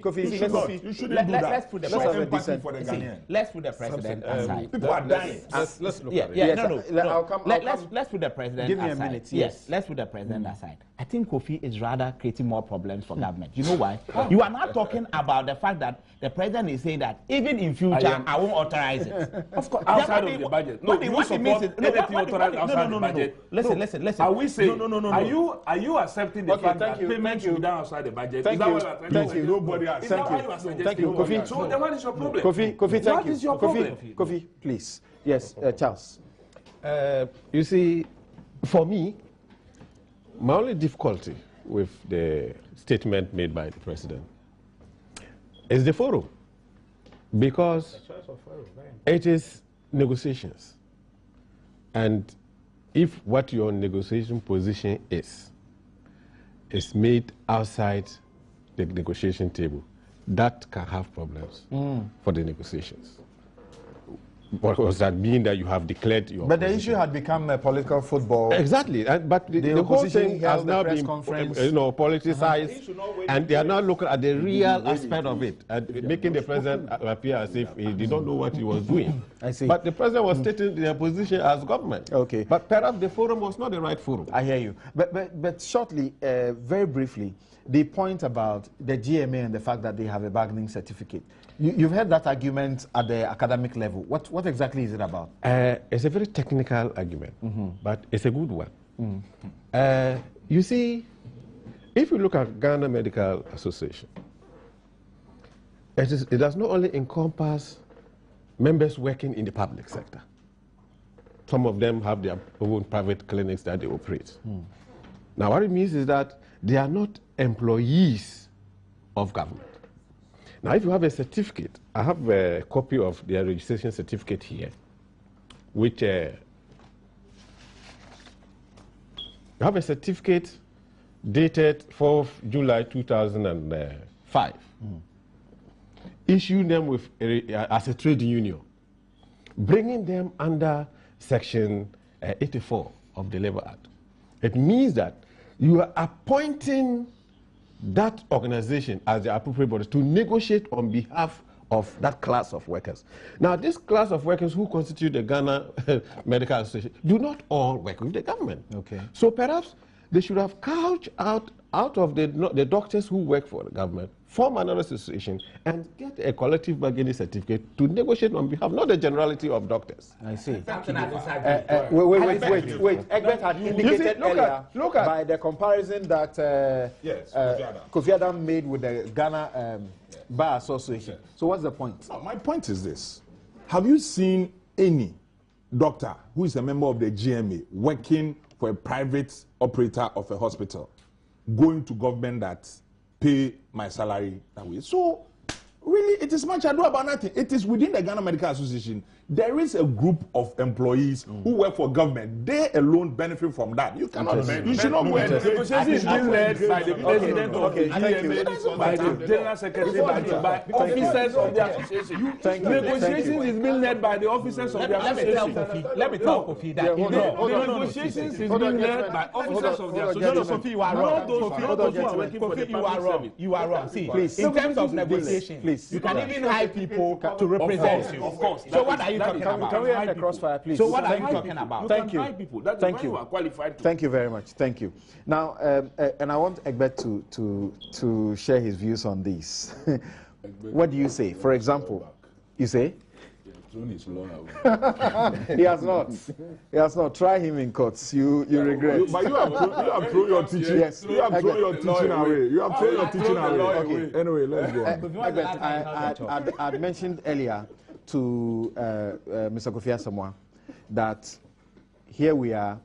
Speaker 3: Kofi, you shouldn't do that.
Speaker 4: Let's put the president
Speaker 3: for the Ghanaian.
Speaker 4: Let's put the president aside.
Speaker 3: People are dying.
Speaker 4: Let's look at it. Let's put the president aside.
Speaker 1: Give me a minute. Yes.
Speaker 4: Let's put the president aside. I think Kofi is rather creating more problems for government. You know why? You are not talking about the fact that the president is saying that even in future I won't authorize it.
Speaker 5: Of course, outside of the budget. No, you support anything authorized outside the budget.
Speaker 4: Listen.
Speaker 5: Are we saying?
Speaker 4: No.
Speaker 5: Are you accepting the fact that payments should be done outside the budget?
Speaker 1: Thank you.
Speaker 3: Nobody
Speaker 5: is that why you are suggesting?
Speaker 1: Thank you, Kofi.
Speaker 5: So then what is your problem?
Speaker 1: Kofi, thank you.
Speaker 5: What is your problem?
Speaker 1: Kofi, please. Yes, Charles.
Speaker 2: You see, for me, my only difficulty with the statement made by the president is the forum. Because it is negotiations. And if what your negotiation position is made outside the negotiation table, that can have problems for the negotiations. What was that mean that you have declared your
Speaker 1: But the
Speaker 2: position?
Speaker 1: issue had become a political football.
Speaker 2: Exactly, but the whole thing has now been politicized, and they are now looking at the real aspect of it, and making the president appear as if he did not know what he was doing.
Speaker 1: I see.
Speaker 2: But the president was stating their position as government.
Speaker 1: Okay.
Speaker 2: But perhaps the forum was not the right forum.
Speaker 1: I hear you. But shortly, very briefly, the point about the GMA and the fact that they have a bargaining certificate. You've heard that argument at the academic level. What exactly is it about?
Speaker 2: It's a very technical argument, but it's a good one. You see, if you look at Ghana Medical Association, it does not only encompass members working in the public sector. Some of them have their own private clinics that they operate. Now, what it means is that they are not employees of government. Now, if you have a certificate, I have a copy of their registration certificate here, which you have a certificate dated 4th July 2005, issuing them with as a trade union, bringing them under Section 84 of the Labour Act. It means that you are appointing that organization as the appropriate body to negotiate on behalf of that class of workers. Now, this class of workers who constitute the Ghana Medical Association do not all work with the government.
Speaker 1: Okay.
Speaker 2: So perhaps they should have carved out of the doctors who work for the government, form another association, and get a collective bargaining certificate to negotiate on behalf, not the generality of doctors.
Speaker 1: I see.
Speaker 4: Wait.
Speaker 1: Egbert had indicated earlier by the comparison that Kofi Adam made with the Ghana Bar Association. So what's the point?
Speaker 3: No, my point is this. Have you seen any doctor who is a member of the GMA working for a private operator of a hospital going to government that pay my salary that way? So really, it is much ado about nothing. It is within the Ghana Medical Association. There is a group of employees who work for government. They alone benefit from that. You cannot. You should not go and
Speaker 5: negotiations being led by the president of the GMA, by the general secretary, by officers of the association. Negotiations is being led by the officers of the association.
Speaker 4: Let me tell Kofi that
Speaker 5: negotiations is being led by officers of the association.
Speaker 4: No, Sophie, you are wrong. You are wrong. See, in terms of negotiations, you can even hire people to represent you.
Speaker 5: Of course.
Speaker 4: So what are you talking about?
Speaker 1: Can we end the crossfire, please?
Speaker 4: So what are you talking about?
Speaker 1: Thank you.
Speaker 5: Thank you. Qualified to.
Speaker 1: Thank you very much. Thank you. Now, and I want Egbert to share his views on this. What do you say? For example, you say? He has not. He has not. Try him in courts. You regret.
Speaker 3: But you have thrown your teaching.
Speaker 1: Yes.
Speaker 3: You have thrown your teaching away. You have thrown your teaching away. Okay. Anyway, let's go on.
Speaker 1: I mentioned earlier to Mr. Kofi Asamoah that here we are,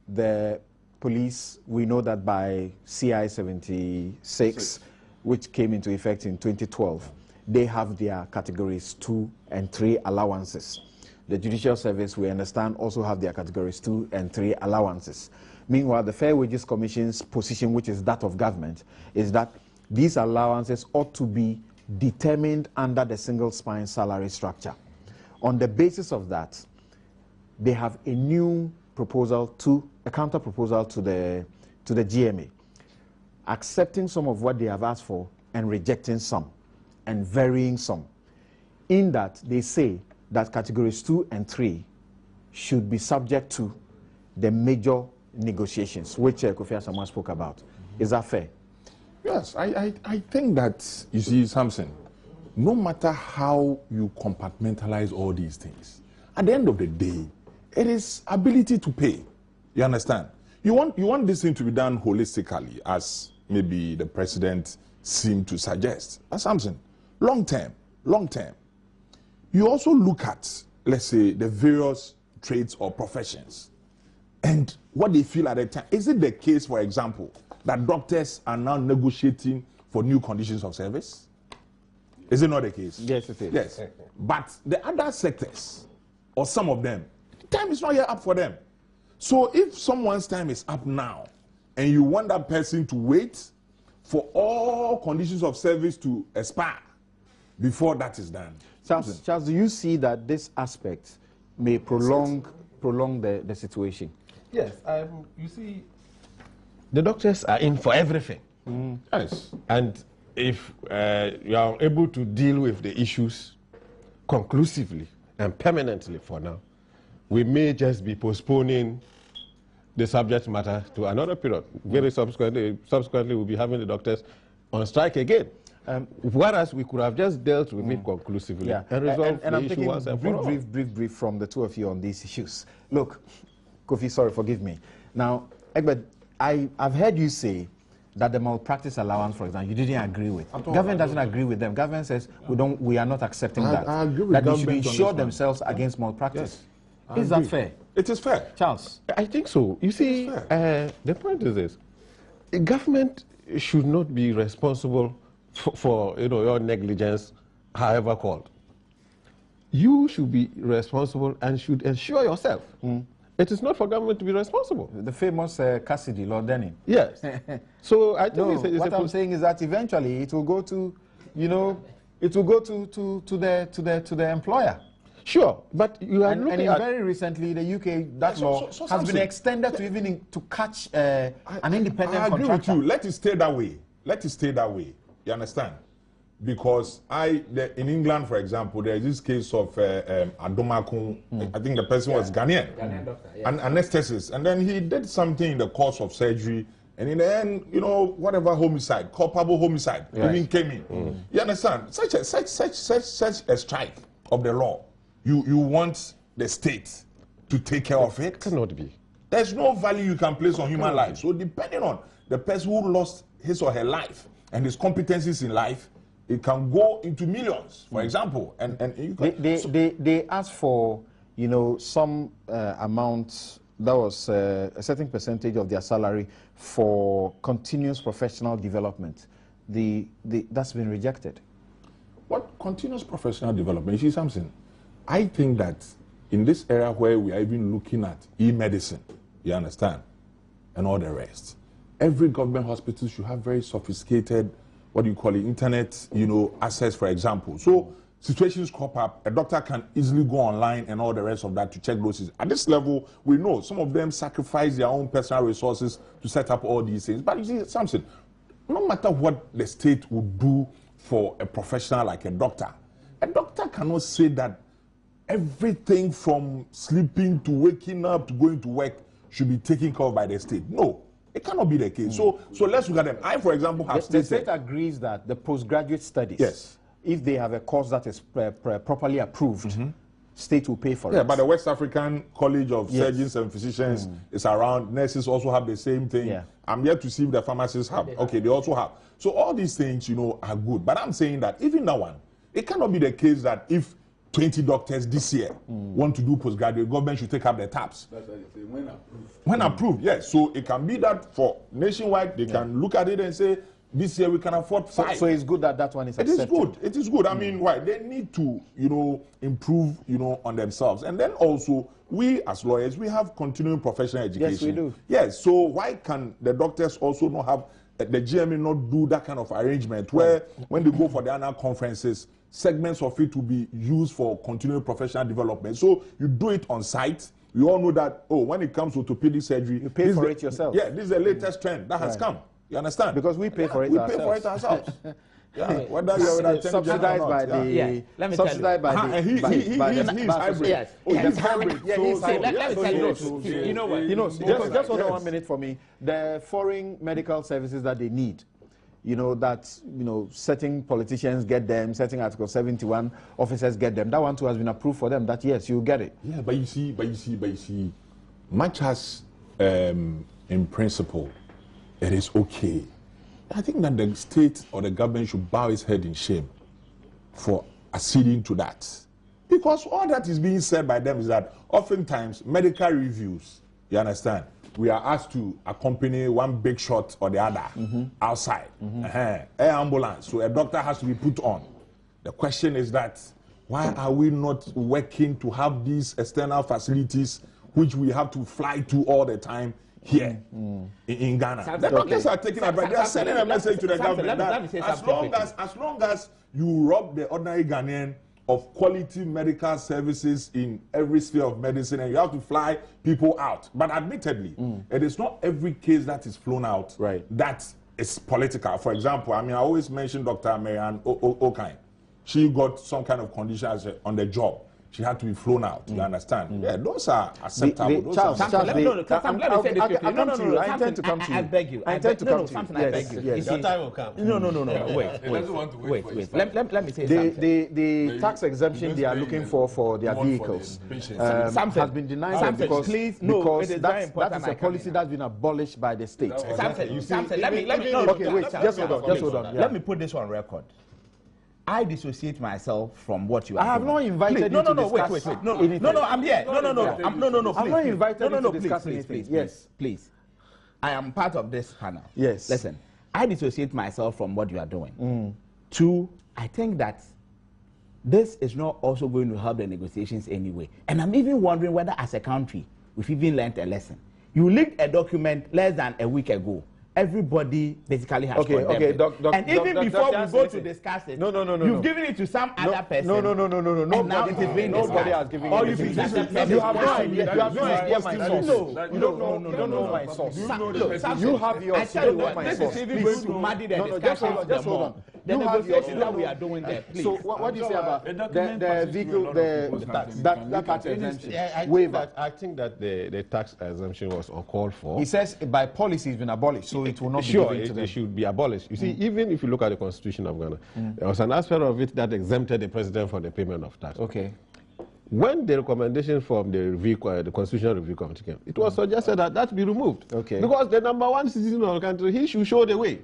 Speaker 1: the police. We know that by CI 76, which came into effect in 2012, they have their categories 2 and 3 allowances. The Judicial Service, we understand, also have their categories 2 and 3 allowances. Meanwhile, the Fair Wages Commission's position, which is that of government, is that these allowances ought to be determined under the single spine salary structure. On the basis of that, they have a new proposal a counter proposal to the GMA, accepting some of what they have asked for and rejecting some, and varying some, in that they say that categories 2 and 3 should be subject to the major negotiations, which Kofi Asamoah spoke about. Is that fair?
Speaker 3: Yes, I think that, you see, Samson, no matter how you compartmentalize all these things, at the end of the day, it is ability to pay. You understand? You want this thing to be done holistically, as maybe the president seemed to suggest. But Samson, long term, you also look at, let's say, the various trades or professions and what they feel at the time. Is it the case, for example, that doctors are now negotiating for new conditions of service? Is it not the case?
Speaker 1: Yes, it is.
Speaker 3: Yes. But the other sectors, or some of them, time is not yet up for them. So if someone's time is up now, and you want that person to wait for all conditions of service to expire before that is done.
Speaker 1: Charles, do you see that this aspect may prolong the situation?
Speaker 2: Yes, you see, the doctors are in for everything.
Speaker 3: Yes.
Speaker 2: And if you are able to deal with the issues conclusively and permanently for now, we may just be postponing the subject matter to another period. Very subsequently, we'll be having the doctors on strike again. Whereas we could have just dealt with it conclusively and resolved the
Speaker 1: I'm
Speaker 2: issue
Speaker 1: taking
Speaker 2: once and for all.
Speaker 1: brief from the two of you on these issues. Look, Kofi, sorry, forgive me. Now, Egbert, I've heard you say that the malpractice allowance, for example, you didn't agree with. Government doesn't agree with them. Government says we are not accepting that.
Speaker 3: I agree with
Speaker 1: that they should
Speaker 3: government on
Speaker 1: insure
Speaker 3: this
Speaker 1: themselves against malpractice.
Speaker 3: Yes,
Speaker 1: Is that fair?
Speaker 3: It is fair.
Speaker 1: Charles?
Speaker 2: I think so. You see, the point is this. The government should not be responsible for your negligence, however called. You should be responsible and should ensure yourself. It is not for government to be responsible.
Speaker 1: The famous Cassidy, Lord Denning.
Speaker 2: Yes. So I think
Speaker 1: what I'm saying is that eventually it will go to, it will go to the employer.
Speaker 2: Sure, but you are looking at...
Speaker 1: very recently, the UK, that law has been extended to even to catch an independent
Speaker 3: I agree
Speaker 1: contractor.
Speaker 3: with you. Let it stay that way. Let it stay that way. You understand? Because in England, for example, there is this case of Adomakun. I think the person was Ghanaian.
Speaker 4: Ghanaian doctor, yes.
Speaker 3: An anesthetist. And then he did something in the course of surgery. And in the end, whatever homicide, culpable homicide, even came in. You understand? Such a strike of the law. You want the state to take care of it?
Speaker 2: Cannot be.
Speaker 3: There's no value you can place on human life. So depending on the person who lost his or her life and his competencies in life, it can go into millions, for example. And you can,
Speaker 1: they asked for some amount that was a certain percentage of their salary for continuous professional development. That's been rejected.
Speaker 3: What continuous professional development? You see something? I think that in this era where we are even looking at e-medicine, you understand, and all the rest, every government hospital should have very sophisticated, what do you call it, internet, access, for example. So situations crop up, a doctor can easily go online and all the rest of that to check those. At this level, we know some of them sacrifice their own personal resources to set up all these things. But you see something, no matter what the state would do for a professional like a doctor cannot say that everything from sleeping to waking up to going to work should be taken care of by the state. No, it cannot be the case. So let's look at them. I, for example, have
Speaker 1: the state agrees that the postgraduate studies,
Speaker 3: yes,
Speaker 1: if they have a course that is properly approved, state will pay for it.
Speaker 3: Yeah, but the West African College of Surgeons and Physicians is around. Nurses also have the same thing. Yeah. I'm yet to see if the pharmacists have. Okay, they also have. So all these things, are good. But I'm saying that even that one, it cannot be the case that if 20 doctors this year want to do postgraduate, government should take up the tabs.
Speaker 5: That's what you say, when approved.
Speaker 3: When approved, yes. So it can be that for nationwide, they can look at it and say, this year we can afford 5.
Speaker 1: So it's good that one is accepted.
Speaker 3: It is good. It is good. I mean, why? They need to, improve, on themselves. And then also, we as lawyers, we have continuing professional education.
Speaker 1: Yes, we do.
Speaker 3: Yes. So why can the doctors also not have, the GMA not do that kind of arrangement where when they go for the annual conferences, segments of it will be used for continuing professional development. So you do it on site. You all know that, when it comes to orthopedic surgery,
Speaker 1: you pay for it yourself.
Speaker 3: Yeah, this is the latest trend that has come. You understand?
Speaker 1: Because we pay for it ourselves.
Speaker 3: We pay for it ourselves. Whether you're
Speaker 1: subsidized by the...
Speaker 4: Let me tell you.
Speaker 3: He's hybrid.
Speaker 4: Yes.
Speaker 3: He's hybrid.
Speaker 4: Let me tell you. You know what?
Speaker 1: Just hold on 1 minute for me. The foreign medical services that they need, certain politicians get them, certain Article 71 officers get them. That one too has been approved for them, that yes, you get it.
Speaker 3: Yeah, but you see, much as in principle, it is okay. I think that the state or the government should bow its head in shame for acceding to that. Because all that is being said by them is that oftentimes medical reviews, you understand, we are asked to accompany one big shot or the other outside. Air ambulance, so a doctor has to be put on. The question is that why are we not working to have these external facilities which we have to fly to all the time here in Ghana? The doctors are taking advantage. They are sending a message to the government that as long as you rob the ordinary Ghanaian of quality medical services in every sphere of medicine, and you have to fly people out. But admittedly, it is not every case that is flown out that is political. For example, I always mention Dr. Marianne Okai. She got some kind of condition on the job. She had to be flown out. You understand? Yeah, those are acceptable.
Speaker 1: I intend to come to you.
Speaker 4: I beg you.
Speaker 1: I intend to come to you.
Speaker 4: I beg you.
Speaker 2: Your time will come.
Speaker 4: No. Wait. Let me say something.
Speaker 1: The tax exemption they are looking for their vehicles has been denied because that is a policy that's been abolished by the state. Just hold on.
Speaker 4: Let me put this on record. I dissociate myself from what you are doing.
Speaker 1: I have not invited you to discuss anything.
Speaker 4: No, I'm here. No,
Speaker 1: I'm not invited you to discuss anything. Yes.
Speaker 4: Please. I am part of this panel.
Speaker 1: Yes.
Speaker 4: Listen, I dissociate myself from what you are doing. Two, I think that this is not also going to help the negotiations anyway. And I'm even wondering whether as a country, we've even learned a lesson. You leaked a document less than a week ago. Everybody basically has condemned it. And even before we go to discuss it, you've given it to some other person.
Speaker 1: No.
Speaker 4: And now it is being
Speaker 1: nobody has given it. You have no idea. You have no idea my source. You don't know my source. You have yours.
Speaker 4: I tell you what, this is even going to muddy the discussion.
Speaker 1: Just hold on.
Speaker 4: The negotiations that we are doing there, please.
Speaker 1: So what do you say about the vehicle, that tax exemption waiver?
Speaker 2: I think that the tax exemption was uncalled for.
Speaker 1: He says by policy it's been abolished, so it will not be
Speaker 2: given
Speaker 1: to them.
Speaker 2: It should be abolished. You see, even if you look at the Constitution of Ghana, there was an aspect of it that exempted the president from the payment of tax.
Speaker 1: Okay.
Speaker 2: When the recommendation from the Constitutional Review Committee came, it was suggested that be removed.
Speaker 1: Okay.
Speaker 2: Because the number one citizen of the country, he should show the way.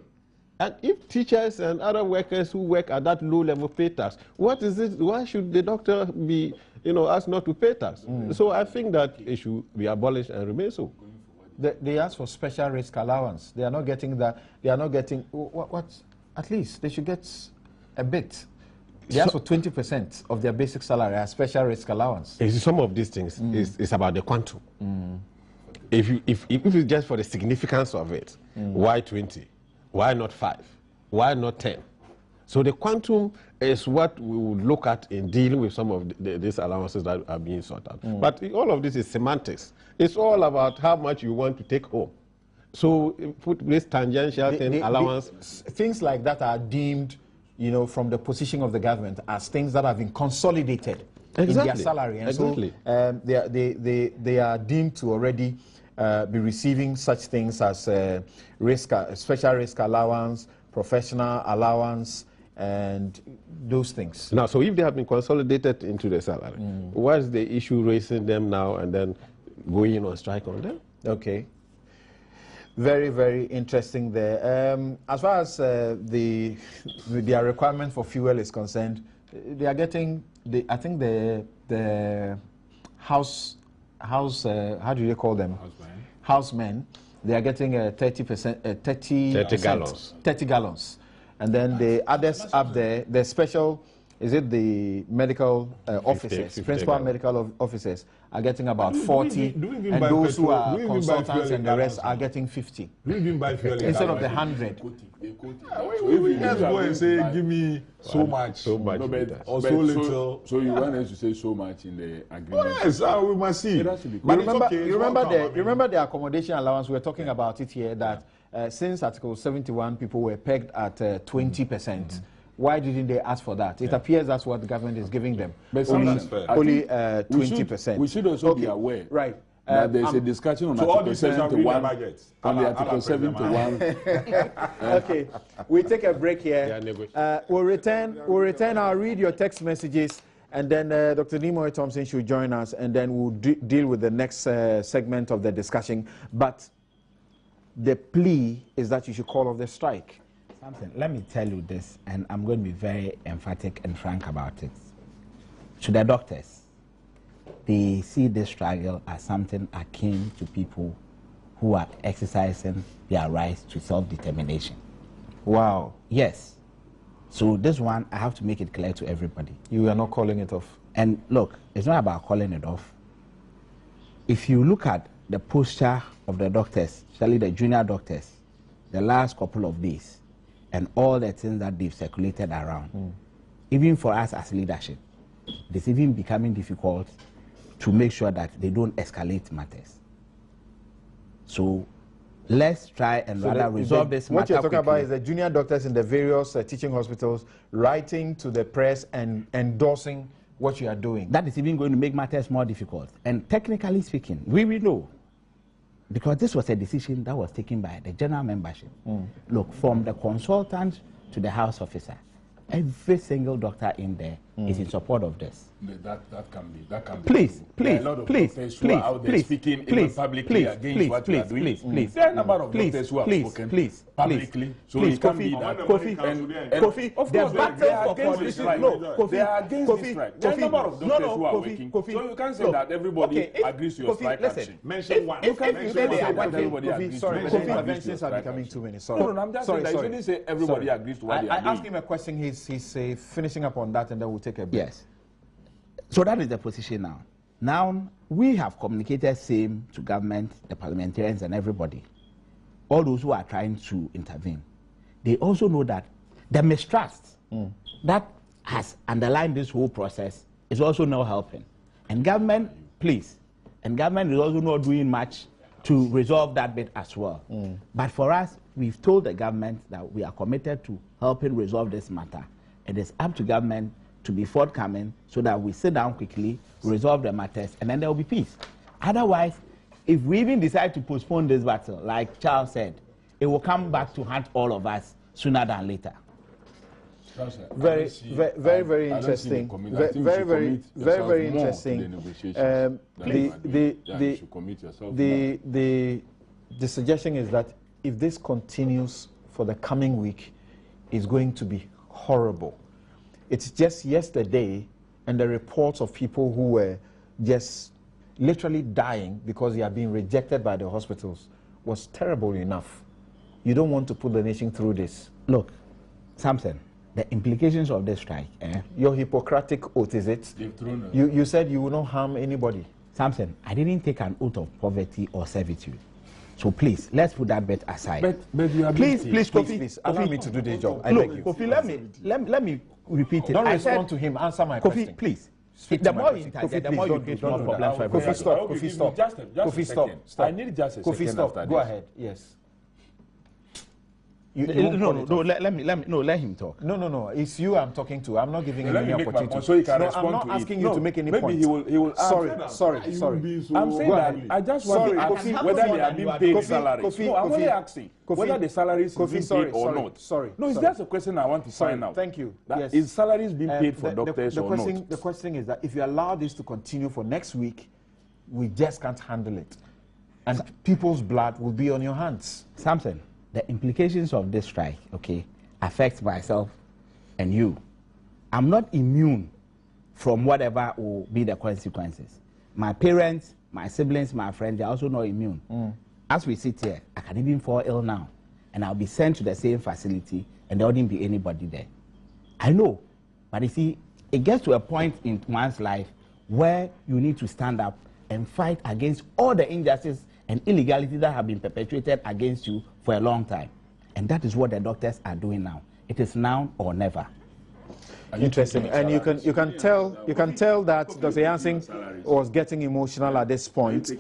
Speaker 2: And if teachers and other workers who work at that low level pay tax, what is it? Why should the doctor be, asked not to pay tax? So I think that it should be abolished and remain so.
Speaker 1: They ask for special risk allowance. They are not getting that. They are not getting what? At least they should get a bit. They ask for 20% of their basic salary as special risk allowance.
Speaker 2: Some of these things is about the quantum. If it's just for the significance of it, why 20? Why not 5? Why not 10? So the quantum is what we would look at in dealing with some of these allowances that are being sought out. But all of this is semantics. It's all about how much you want to take home. So put this tangential allowance.
Speaker 1: Things like that are deemed, from the position of the government as things that have been consolidated in their salary. And so they are deemed to already be receiving such things as special risk allowance, professional allowance, and those things.
Speaker 2: Now, so if they have been consolidated into the salary, what's the issue raising them now and then going on strike on them?
Speaker 1: Okay. Very, very interesting there. As far as their requirement for fuel is concerned, they are getting, I think the house, how do you call them? Housemen. They are getting 30%, 30
Speaker 2: gallons.
Speaker 1: 30 gallons. And then the others up there, the special, is it the medical officers, 50 principal gallons. Medical officers are getting about 40, and those who are consultants and the rest are getting 50. Instead of the 100.
Speaker 3: We just go and say, give me so much.
Speaker 5: Or so little. So you want us to say so much in the agreement?
Speaker 3: Yes, we must see.
Speaker 1: But you remember the accommodation allowance, we were talking about it here, that since Article 71, people were pegged at 20%. Why didn't they ask for that? It appears that's what the government is giving them.
Speaker 5: But
Speaker 1: only 20%.
Speaker 5: We should also be aware.
Speaker 1: Right.
Speaker 5: There's a discussion on Article 71. On the Article 71.
Speaker 1: Okay. We take a break here. We'll return. I'll read your text messages, and then Dr. Nimoy Thompson should join us, and then we'll deal with the next segment of the discussion. But the plea is that you should call off the strike.
Speaker 4: Let me tell you this, and I'm going to be very emphatic and frank about it. To the doctors, they see this struggle as something akin to people who are exercising their rights to self-determination.
Speaker 1: Wow.
Speaker 4: Yes. So this one, I have to make it clear to everybody.
Speaker 1: You are not calling it off.
Speaker 4: And look, it's not about calling it off. If you look at the posture of the doctors, especially the junior doctors, the last couple of days, and all the things that they've circulated around, even for us as leadership, it's even becoming difficult to make sure that they don't escalate matters. So let's try and rather resolve this matter.
Speaker 1: What you're talking
Speaker 4: quickly.
Speaker 1: about is the junior doctors in the various teaching hospitals writing to the press and endorsing what you are doing.
Speaker 4: That is even going to make matters more difficult. And technically speaking, we will know, because this was a decision that was taken by the general membership. Look, from the consultant to the house officer, every single doctor in there is in support of this.
Speaker 5: That can be.
Speaker 4: Please,
Speaker 5: There are a lot of doctors who are out there speaking even publicly against what you are doing. There are a number of doctors who have spoken publicly. So it can be that.
Speaker 4: Kofi,
Speaker 5: Of
Speaker 4: the
Speaker 5: course,
Speaker 4: battle
Speaker 5: they are
Speaker 4: for
Speaker 5: against this
Speaker 4: condition.
Speaker 5: strike.
Speaker 4: No, Kofi,
Speaker 5: They are against this strike. There are a number of doctors who are working.
Speaker 4: Kofi,
Speaker 5: So you can't say that everybody agrees to your strike action.
Speaker 3: Mention one.
Speaker 5: You can't
Speaker 4: if
Speaker 5: say
Speaker 4: they are
Speaker 5: that
Speaker 4: working,
Speaker 5: everybody
Speaker 1: Kofi,
Speaker 5: agrees to
Speaker 1: sorry,
Speaker 5: your
Speaker 1: but the
Speaker 5: strike
Speaker 1: interventions are
Speaker 5: action.
Speaker 1: becoming too many. Sorry.
Speaker 5: No, I'm just saying that you shouldn't say everybody agrees to what they
Speaker 1: I
Speaker 5: are doing.
Speaker 1: asked him a question. He's finishing up on that, and then we'll take a break.
Speaker 4: Yes. So that is the position now. Now, we have communicated same to government, the parliamentarians, and everybody. All those who are trying to intervene. They also know that the mistrust that has underlined this whole process is also not helping. And government, please, and government is also not doing much to resolve that bit as well. But for us, we've told the government that we are committed to helping resolve this matter. It is up to government to be forthcoming so that we sit down quickly, resolve the matters, and then there will be peace. Otherwise, if we even decide to postpone this battle, like Charles said, it will come back to haunt all of us sooner than later.
Speaker 1: Very interesting. Very interesting. The suggestion is that if this continues for the coming week, it's going to be horrible. It's just yesterday, and the reports of people who were just literally dying because they are being rejected by the hospitals was terrible enough. You don't want to put the nation through this.
Speaker 4: Look, Samson, the implications of this strike.
Speaker 1: Your Hippocratic oath, is it? You said you will not harm anybody.
Speaker 4: Samson, I didn't take an oath of poverty or servitude. So please, let's put that bet aside.
Speaker 5: But you are
Speaker 4: please, Kofi,
Speaker 1: please, allow me to do this job.
Speaker 4: I beg you. Kofi, let me repeat it.
Speaker 1: Don't respond to him. Answer my question.
Speaker 4: Kofi, please. The more you interject, the more you create more problems for everybody.
Speaker 1: Kofi, stop. Kofi, stop.
Speaker 5: I need just a second.
Speaker 1: Kofi, stop. Go ahead. Yes.
Speaker 4: Let him talk.
Speaker 1: No. It's you I'm talking to. I'm not giving him any opportunity.
Speaker 5: So he can
Speaker 1: I'm not asking you to make any
Speaker 5: maybe
Speaker 1: point.
Speaker 5: He will
Speaker 1: sorry.
Speaker 5: I'm saying that I just want to ask whether they are being paid salaries. No, I'm only asking whether the salaries is being paid or not. No, it's just a question I want to find out.
Speaker 1: Thank you.
Speaker 5: Yes. Is salaries being paid for doctors or not?
Speaker 1: The question is that if you allow this to continue for next week, we just can't handle it. And people's blood will be on your hands.
Speaker 4: Samson, the implications of this strike, affect myself and you. I'm not immune from whatever will be the consequences. My parents, my siblings, my friends, they're also not immune. As we sit here, I can even fall ill now, and I'll be sent to the same facility, and there wouldn't be anybody there. I know, but you see, it gets to a point in one's life where you need to stand up and fight against all the injustice and illegality that have been perpetrated against you for a long time. And that is what the doctors are doing now. It is now or never.
Speaker 1: Interesting. And you can tell that Dr. Yansing was getting emotional at this point.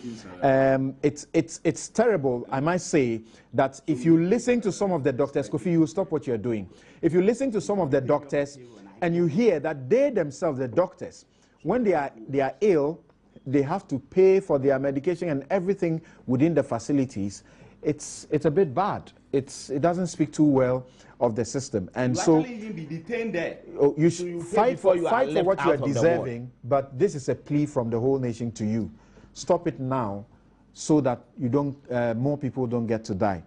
Speaker 1: It's terrible, I might say, that if you listen to some of the doctors, Kofi, you will stop what you're doing. If you listen to some of the doctors and you hear that they themselves, the doctors, when they are ill, they have to pay for their medication and everything within the facilities. It's a bit bad. It doesn't speak too well of the system, and so
Speaker 4: even be detained there.
Speaker 1: You should fight for what you are deserving. But this is a plea from the whole nation to you: stop it now, so that you don't more people don't get to die.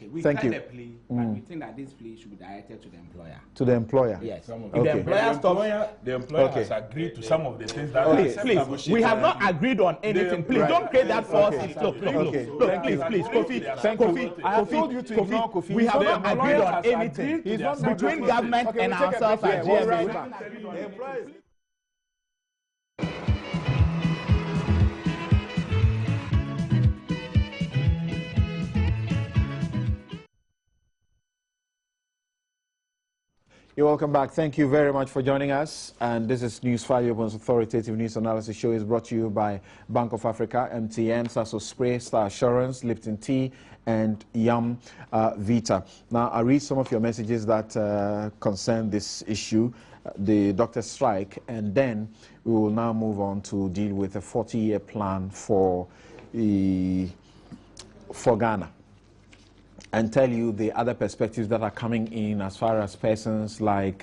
Speaker 4: Okay, we
Speaker 1: Thank
Speaker 4: tried
Speaker 1: you.
Speaker 4: the plea, but we think that this plea should be directed to the employer.
Speaker 1: To the employer?
Speaker 4: Yes. If
Speaker 1: Okay.
Speaker 4: the employer stops,
Speaker 5: The employer
Speaker 1: Okay.
Speaker 5: has agreed to some of the things that
Speaker 1: Okay.
Speaker 5: are
Speaker 4: please,
Speaker 5: acceptable.
Speaker 4: we have not agreed on anything. Please
Speaker 1: Right.
Speaker 4: don't create that false.
Speaker 1: Okay.
Speaker 4: Look,
Speaker 1: Okay.
Speaker 4: please, Kofi.
Speaker 1: Thank you.
Speaker 4: Kofi,
Speaker 1: I have told you to ignore Kofi.
Speaker 4: We have
Speaker 1: The
Speaker 4: not agreed
Speaker 5: employer
Speaker 4: on
Speaker 5: has
Speaker 4: anything.
Speaker 5: agreed to
Speaker 1: He's not
Speaker 4: Between
Speaker 1: agreed.
Speaker 4: government
Speaker 1: Okay,
Speaker 4: and
Speaker 1: we'll take a
Speaker 4: ourselves
Speaker 1: break
Speaker 4: at
Speaker 1: here. We'll
Speaker 4: GMA.
Speaker 1: right back. The employer is- You're welcome back. Thank you very much for joining us. And this is Newsfile, your most authoritative news analysis show. Is brought to you by Bank of Africa, MTN, Sasso Spray, Star Assurance, Lipton Tea, and Yum Vita. Now, I read some of your messages that concern this issue, the doctor strike, and then we will now move on to deal with a 40-year plan for Ghana, and tell you the other perspectives that are coming in as far as persons like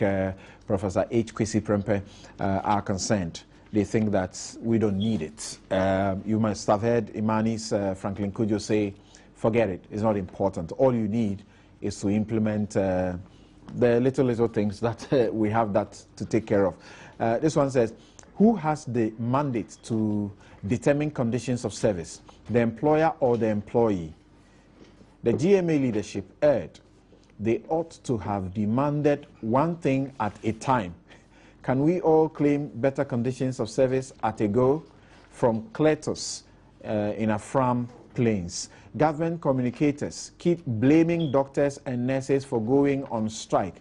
Speaker 1: Professor H. Kwesi Prempeh are concerned. They think that we don't need it. You must have heard Imani's Franklin Kujo say, forget it, it's not important. All you need is to implement the little things that we have that to take care of. This one says, who has the mandate to determine conditions of service, the employer or the employee? The GMA leadership erred. They ought to have demanded one thing at a time. Can we all claim better conditions of service at a go? From Cletus in Afram Plains. Government communicators keep blaming doctors and nurses for going on strike,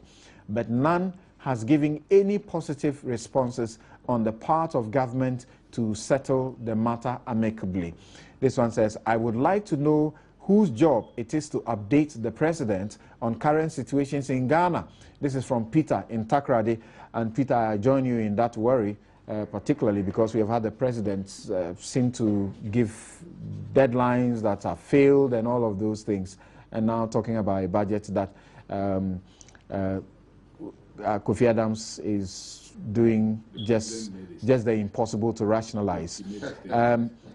Speaker 1: but none has given any positive responses on the part of government to settle the matter amicably. This one says, I would like to know whose job it is to update the president on current situations in Ghana. This is from Peter in Takrady. And Peter, I join you in that worry, particularly because we have had the president seem to give deadlines that have failed and all of those things. And now talking about a budget that Kofi Adams is doing just the impossible to rationalize.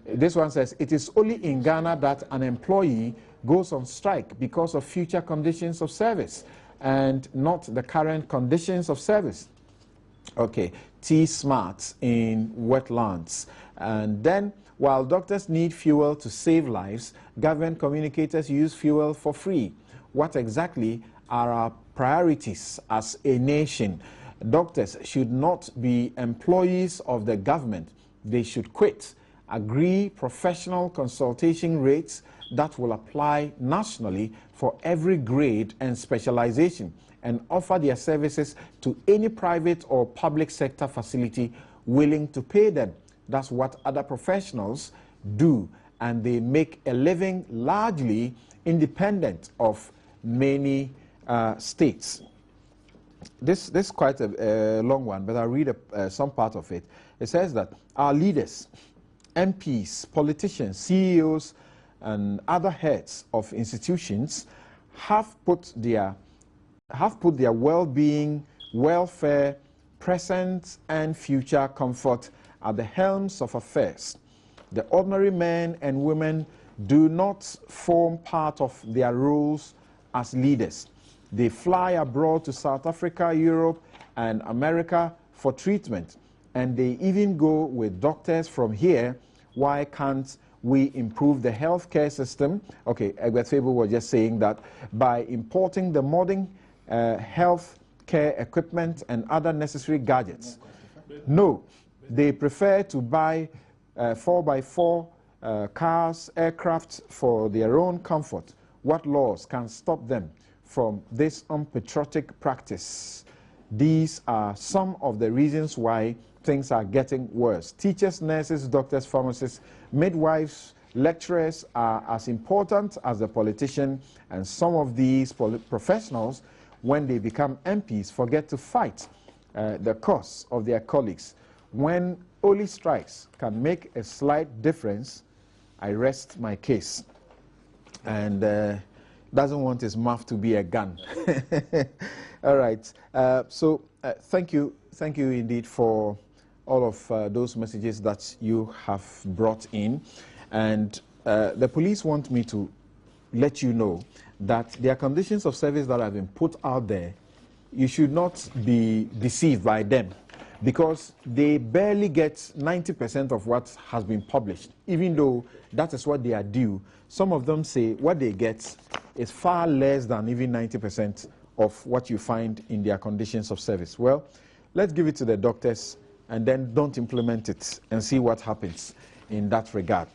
Speaker 1: This one says, it is only in Ghana that an employee goes on strike because of future conditions of service and not the current conditions of service. Okay, T-Smart in Wetlands. And then, while doctors need fuel to save lives, government communicators use fuel for free. What exactly are our priorities as a nation? Doctors should not be employees of the government. They should quit. Agree professional consultation rates that will apply nationally for every grade and specialization, and offer their services to any private or public sector facility willing to pay them. That's what other professionals do, and they make a living largely independent of many states. This is quite a long one, but I'll read some part of it. It says that our leaders, MPs, politicians, CEOs, and other heads of institutions have put their well-being, welfare, present and future comfort at the helms of affairs. The ordinary men and women do not form part of their roles as leaders. They fly abroad to South Africa, Europe, and America for treatment, and they even go with doctors from here. Why can't we improve the healthcare system? Okay, Egbert Faber was just saying that by importing the modern health care equipment and other necessary gadgets. No, they prefer to buy 4x4 cars, aircraft for their own comfort. What laws can stop them from this unpatriotic practice? These are some of the reasons why things are getting worse. Teachers, nurses, doctors, pharmacists, midwives, lecturers are as important as the politician, and some of these professionals, when they become MPs, forget to fight the cause of their colleagues. When only strikes can make a slight difference, I rest my case. And doesn't want his mouth to be a gun. All right. So thank you indeed for all of those messages that you have brought in. And the police want me to let you know that there are conditions of service that have been put out there. You should not be deceived by them, because they barely get 90% of what has been published, even though that is what they are due. Some of them say what they get is far less than even 90% of what you find in their conditions of service. Well, let's give it to the doctors and then don't implement it and see what happens in that regard.